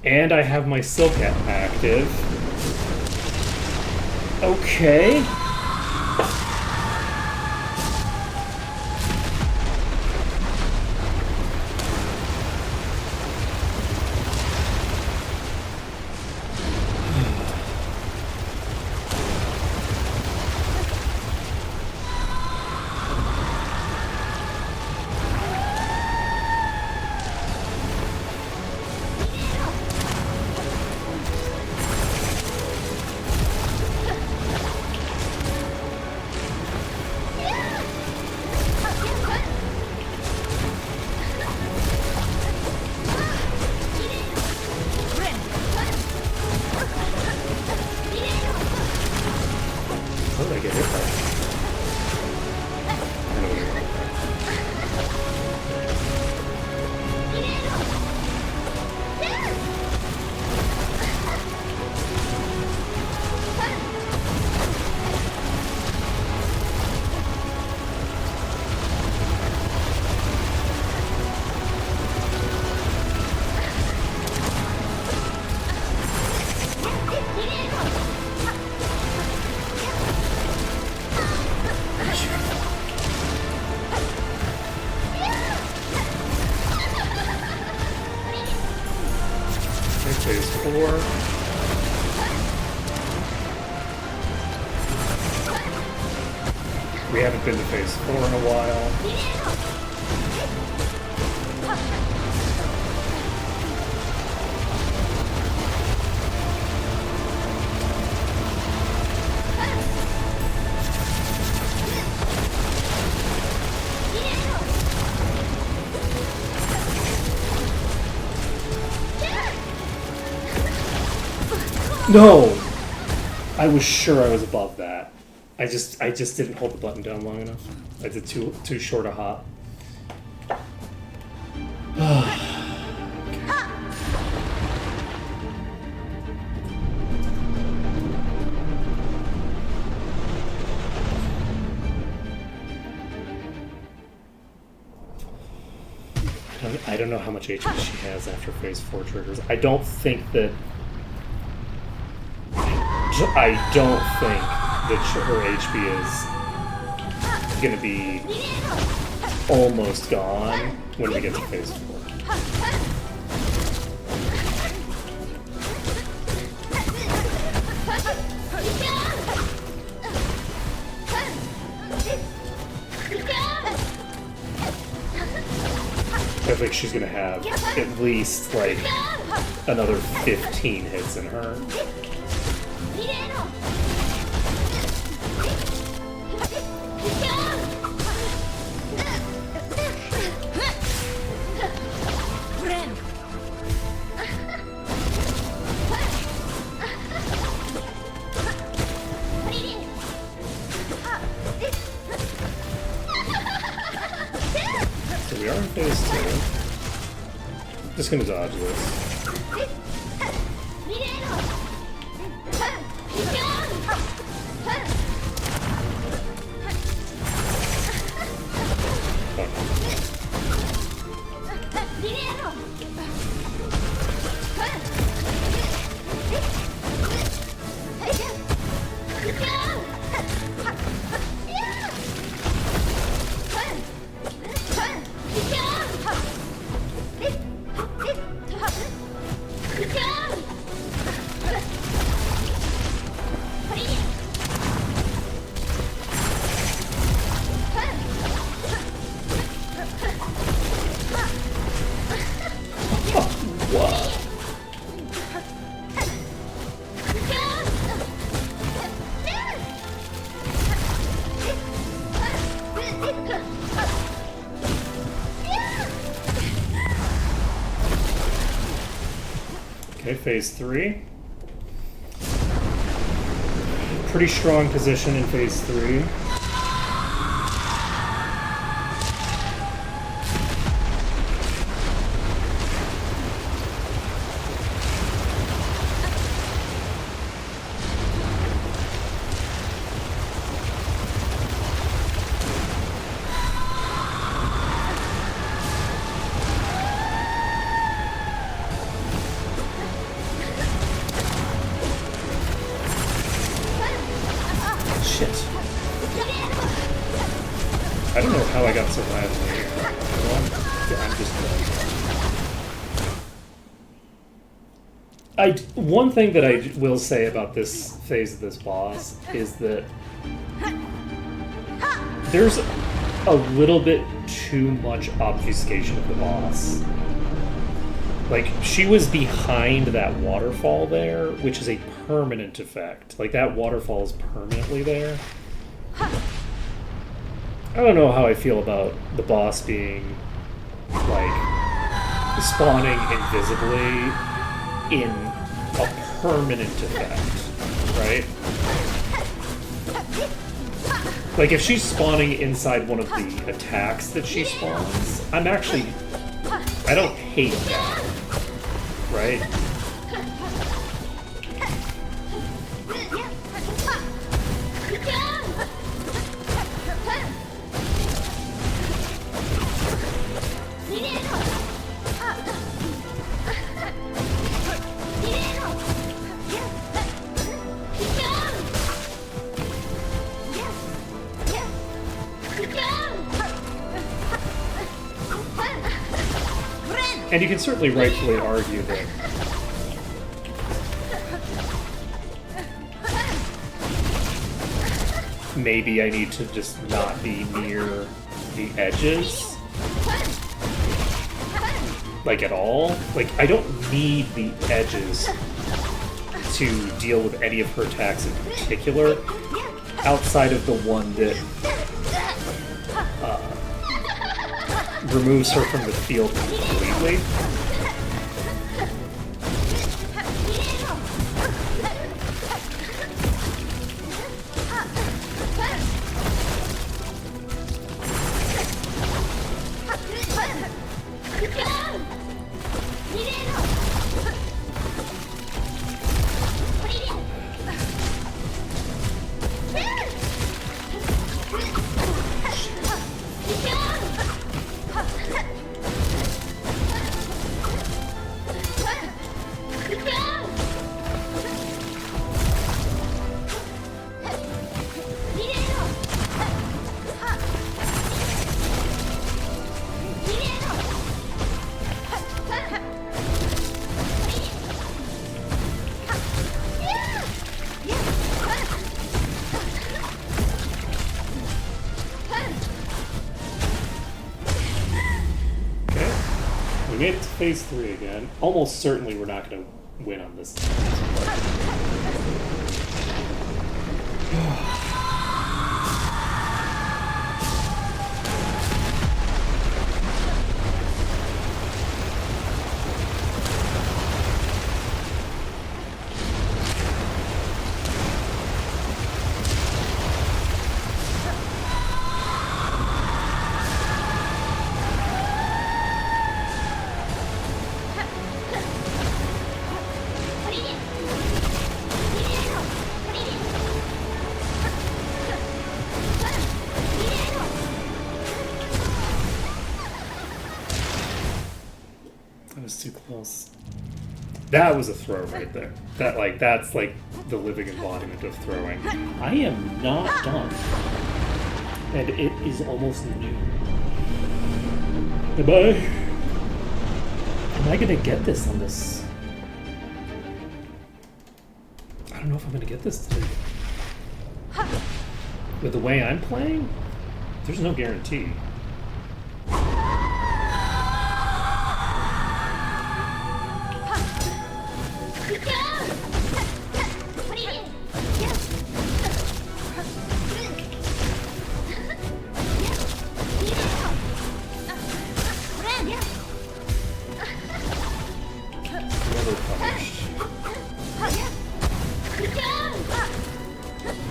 and I have my Silcat active. Okay. How did I get hit by that? Phase 4. We haven't been to phase 4 in a while. No! I was sure I was above that. I just didn't hold the button down long enough. I did too short a hop. I don't know how much HP she has after phase 4 triggers. I don't think that her HP is gonna be almost gone when we get to phase 4. I think she's gonna have at least like another 15 hits in her. Just gonna dodge this. Okay, phase 3. Pretty strong position in phase 3. Shit. I don't know how I got so violently here. I'm just one thing that I will say about this phase of this boss is that there's a little bit too much obfuscation of the boss. Like, she was behind that waterfall there, which is a permanent effect. Like, that waterfall is permanently there. I don't know how I feel about the boss being, like, spawning invisibly in a permanent effect, right? Like, if she's spawning inside one of the attacks that she spawns, I don't hate that, right? And you can certainly rightfully argue that maybe I need to just not be near the edges, like, at all. Like, I don't need the edges to deal with any of her attacks in particular, outside of the one that removes her from the field completely. We made it to phase 3 again. Almost certainly we're not going to win on this. too close. That was a throw right there. That's like the living embodiment of throwing. I am not done. And it is almost noon. Am I gonna get this on this? I don't know if I'm gonna get this today. With the way I'm playing, there's no guarantee.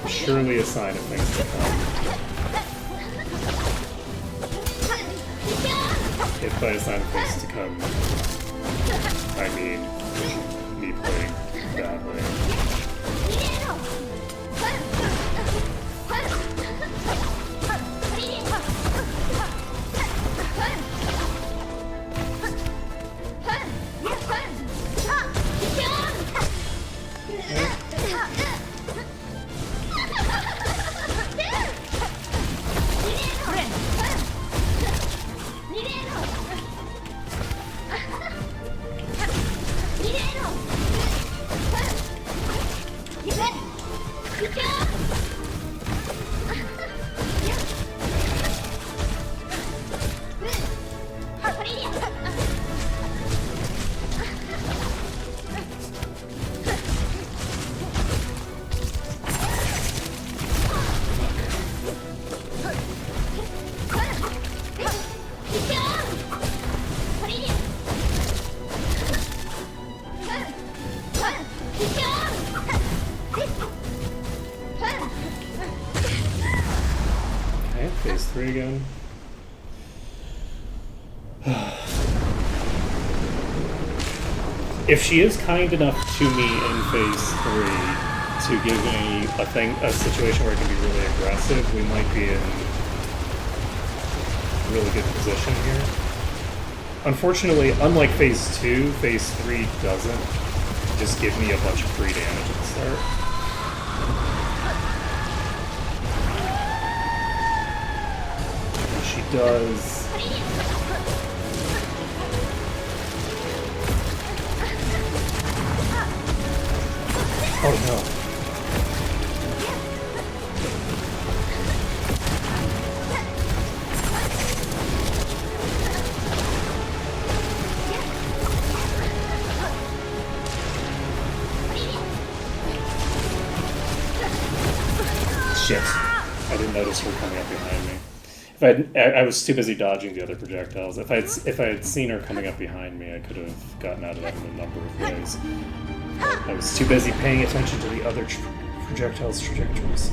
Surely a sign of things to come. If by a sign of things to come, I mean me playing badly. Phase 3 again. If she is kind enough to me in phase 3 to give me a situation where it can be really aggressive, we might be in a really good position here. Unfortunately, unlike phase 2, phase 3 doesn't just give me a bunch of free damage at the start. She does. Oh no. Shit. I didn't notice her coming up behind me. I was too busy dodging the other projectiles. If I had seen her coming up behind me, I could have gotten out of that in a number of ways. I was too busy paying attention to the other projectiles' trajectories.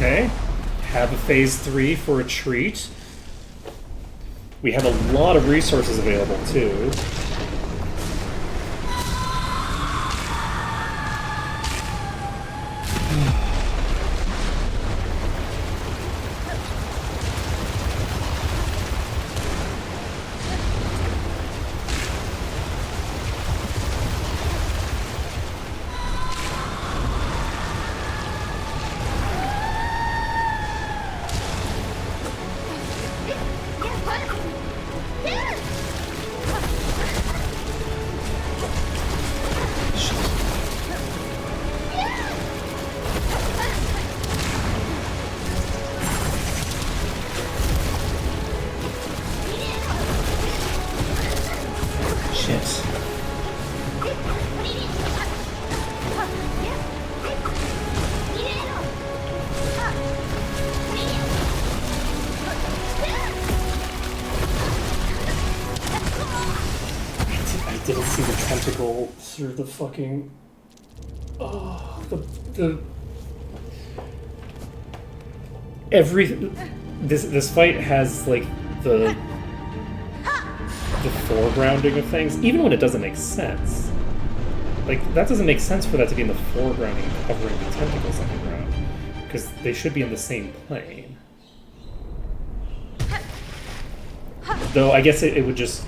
Okay. Have a phase 3 for a treat. We have a lot of resources available, too. Didn't see the tentacle through the fucking... Oh, the... This fight has, like, the foregrounding of things, even when it doesn't make sense. Like, that doesn't make sense for that to be in the foreground and covering the tentacles on the ground. Because they should be in the same plane. Though, I guess it would just...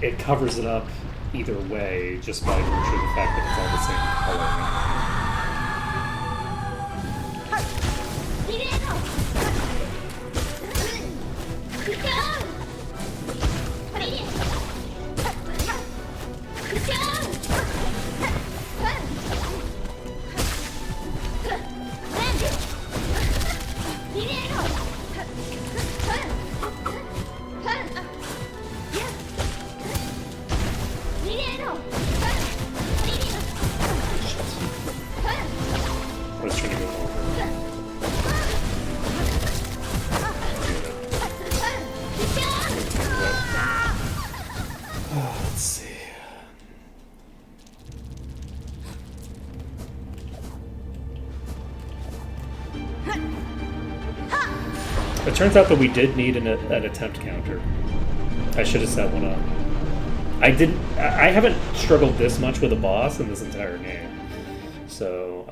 It covers it up either way, just by virtue of the fact that it's all the same I was trying to go over. Let's see. It turns out that we did need an attempt counter. I should have set one up. I haven't struggled this much with a boss in this entire game. So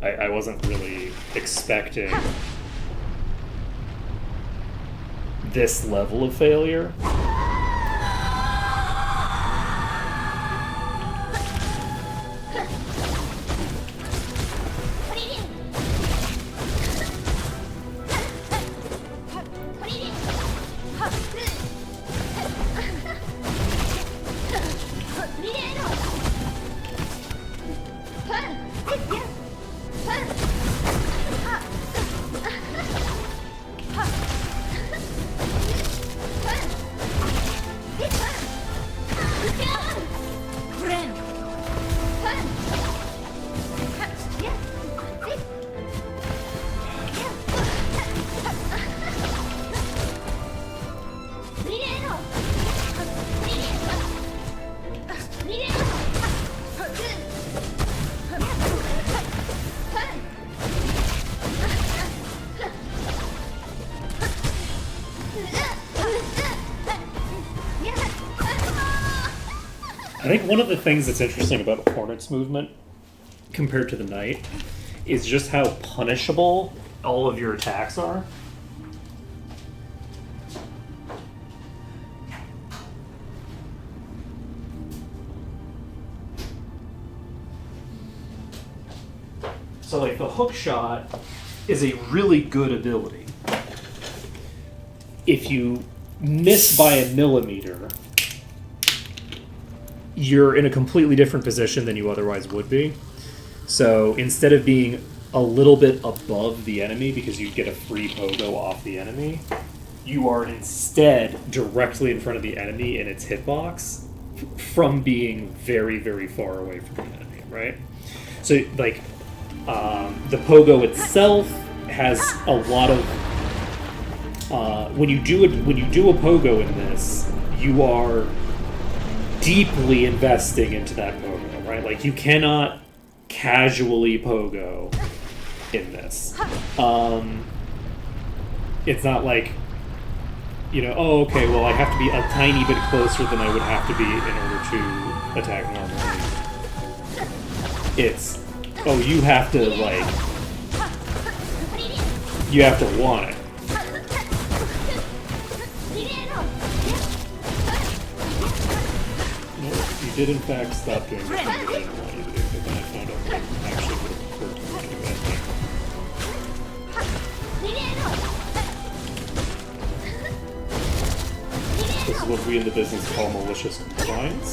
I wasn't really expecting this level of failure. I think one of the things that's interesting about Hornet's movement compared to the Knight is just how punishable all of your attacks are. So like the hook shot is a really good ability. If you miss by a millimeter, you're in a completely different position than you otherwise would be. So instead of being a little bit above the enemy because you get a free pogo off the enemy, you are instead directly in front of the enemy in its hitbox from being very, very far away from the enemy, right? So like the pogo itself has a lot of when you do a pogo in this, you are deeply investing into that pogo, right? Like you cannot casually pogo in this. It's not like, oh, okay, well, I have to be a tiny bit closer than I would have to be in order to attack normally. It's, oh, you have to, like, you have to want it. You did, in fact, stop doing the thing that I didn't want you to do, but then I found out that it actually would have hurt you to do that thing. This is what we in the business call malicious compliance.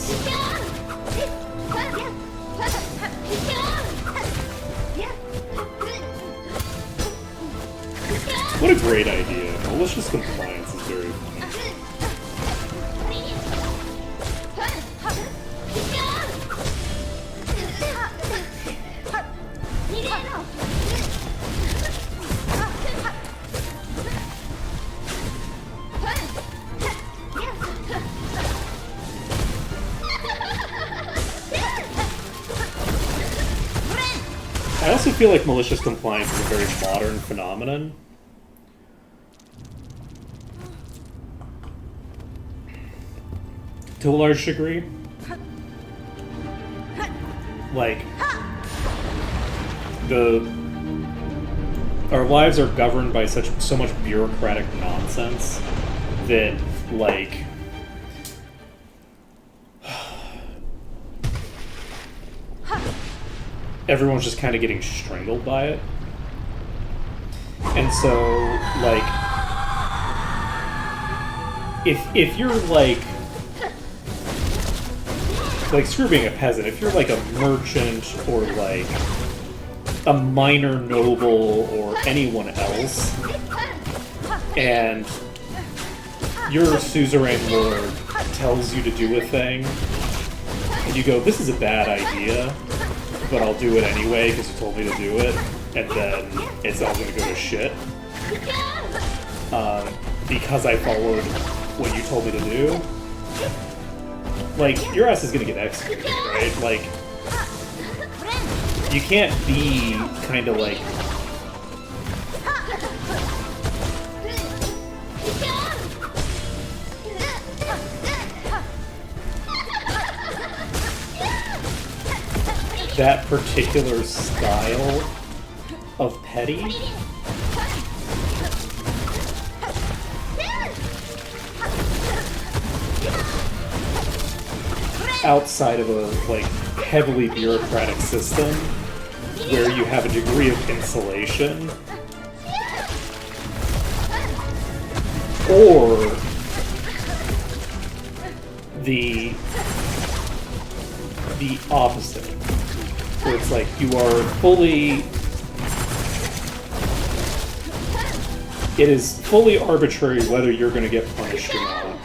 What a great idea. Malicious compliance is very funny. I also feel like malicious compliance is a very modern phenomenon. To a large degree. Like, our lives are governed by so much bureaucratic nonsense that, like, everyone's just kind of getting strangled by it. And so, like, if you're like screw being a peasant, if you're like a merchant or like a minor noble or anyone else, and your suzerain lord tells you to do a thing, and you go, this is a bad idea, but I'll do it anyway because you told me to do it, and then it's all going to go to shit. Because I followed what you told me to do. Like, your ass is going to get executed, right? Like, you can't be kind of like... that particular style of petty. Outside of a, like, heavily bureaucratic system where you have a degree of insulation, or the opposite, where it's like you are fully... It is fully arbitrary whether you're going to get punished or not.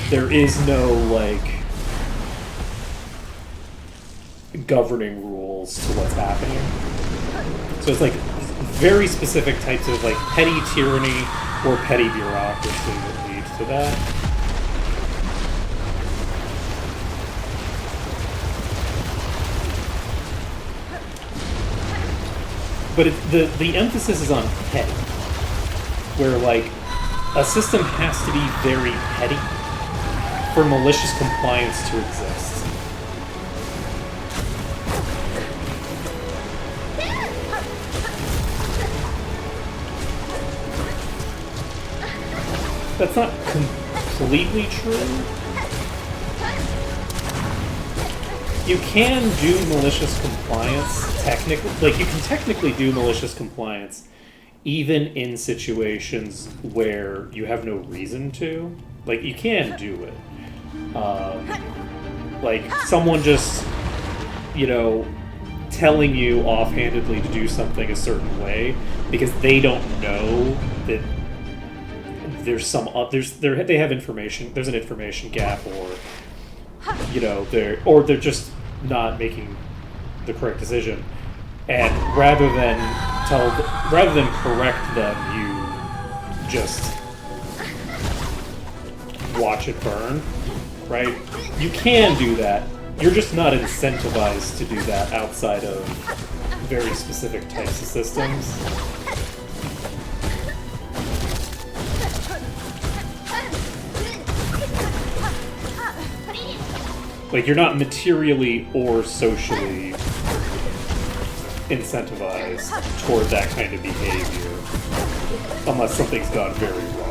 There is no, like, governing rules to what's happening. So it's like very specific types of like petty tyranny or petty bureaucracy that leads to that. But the emphasis is on petty, where like a system has to be very petty for malicious compliance to exist. That's not completely true. You can do malicious compliance, technically. Like, you can technically do malicious compliance even in situations where you have no reason to. Like, you can do it. Like, someone just, telling you offhandedly to do something a certain way because they don't know that there's they have information, there's an information gap, or they're just not making the correct decision, and rather than correct them, you just watch it burn, right? You can do that. You're just not incentivized to do that outside of very specific types of systems. Like, you're not materially or socially incentivized toward that kind of behavior unless something's gone very wrong.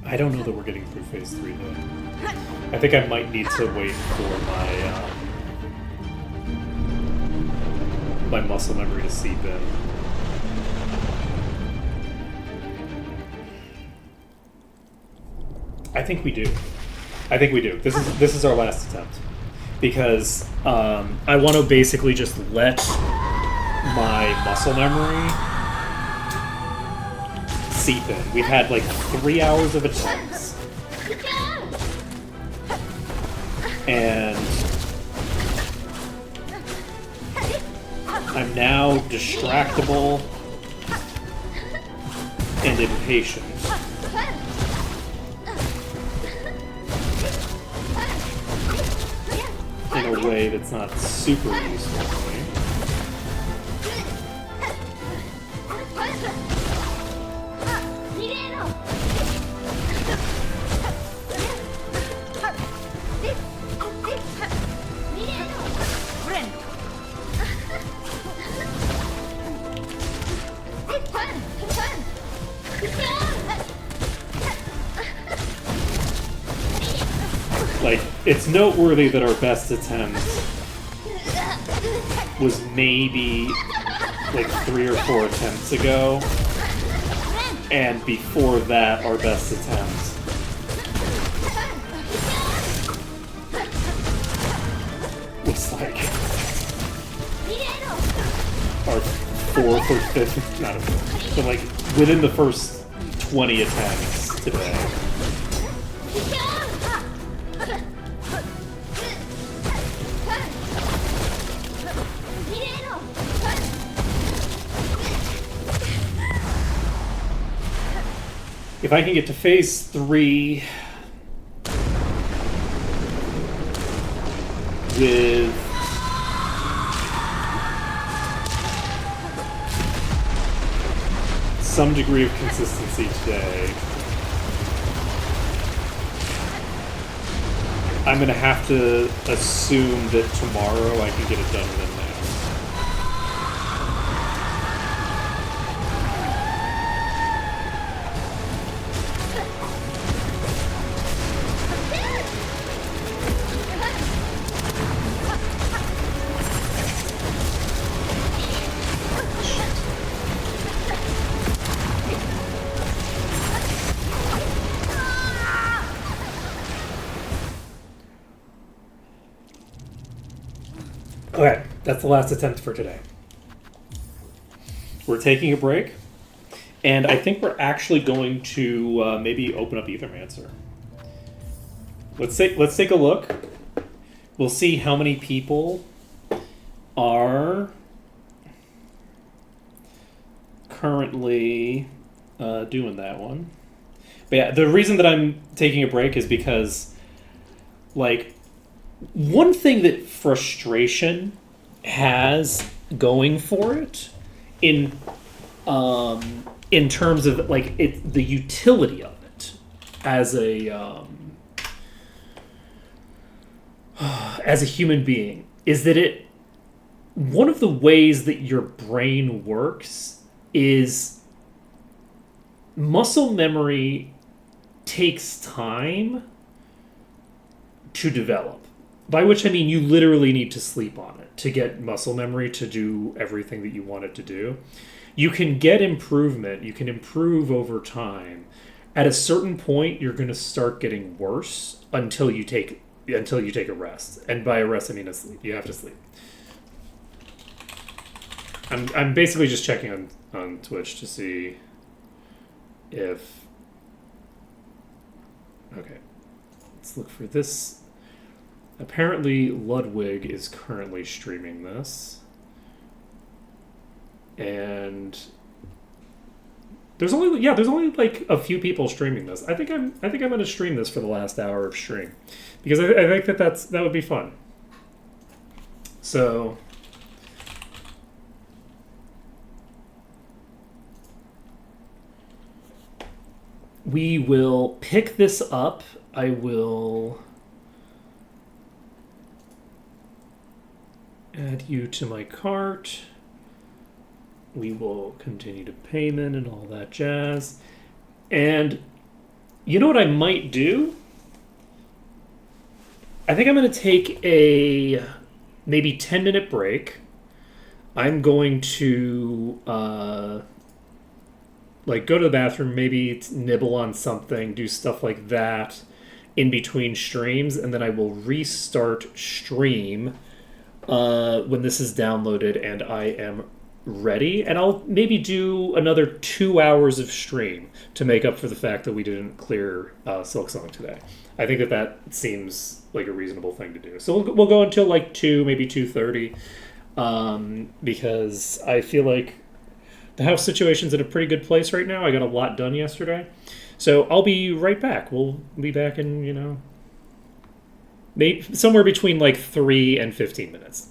I don't know that we're getting through phase 3 though. I think I might need to wait for my muscle memory to seep in. I think we do. This is our last attempt because I want to basically just let my muscle memory seep in. We've had like 3 hours of attempts, and I'm now distractible and impatient. In a way that's not super useful to me. Like, it's noteworthy that our best attempt was maybe like 3 or 4 attempts ago, and before that, our best attempt was like our 4th or 5th, not a 4th, but like within the first 20 attempts today. If I can get to phase 3 with some degree of consistency today, I'm going to have to assume that tomorrow I can get it done within that. Okay, that's the last attempt for today. We're taking a break, and I think we're actually going to maybe open up Ethermancer. Let's take a look. We'll see how many people are currently doing that one. But yeah, the reason that I'm taking a break is because, like, one thing that frustration has going for it in terms of like the utility of it as a human being is that one of the ways that your brain works is muscle memory takes time to develop. By which I mean you literally need to sleep on it to get muscle memory to do everything that you want it to do. You can get improvement, you can improve over time. At a certain point, you're going to start getting worse until you take a rest. And by a rest, I mean a sleep. You have to sleep. I'm basically just checking on Twitch to see if... Okay. Let's look for this. Apparently, Ludwig is currently streaming this. And... There's only like a few people streaming this. I think I'm going to stream this for the last hour of stream because I think that would be fun. So we will pick this up. I will add you to my cart. We will continue to payment and all that jazz. And you know what I might do? I think I'm going to take a maybe 10-minute break. I'm going to go to the bathroom, maybe nibble on something, do stuff like that in between streams, and then I will restart stream when this is downloaded and I am ready, and I'll maybe do another 2 hours of stream to make up for the fact that we didn't clear Silksong today. I think that seems like a reasonable thing to do. So we'll go until like 2, maybe 2:30, because I feel like the house situation's in a pretty good place right now. I got a lot done yesterday. So I'll be right back. We'll be back in, maybe somewhere between like 3 and 15 minutes.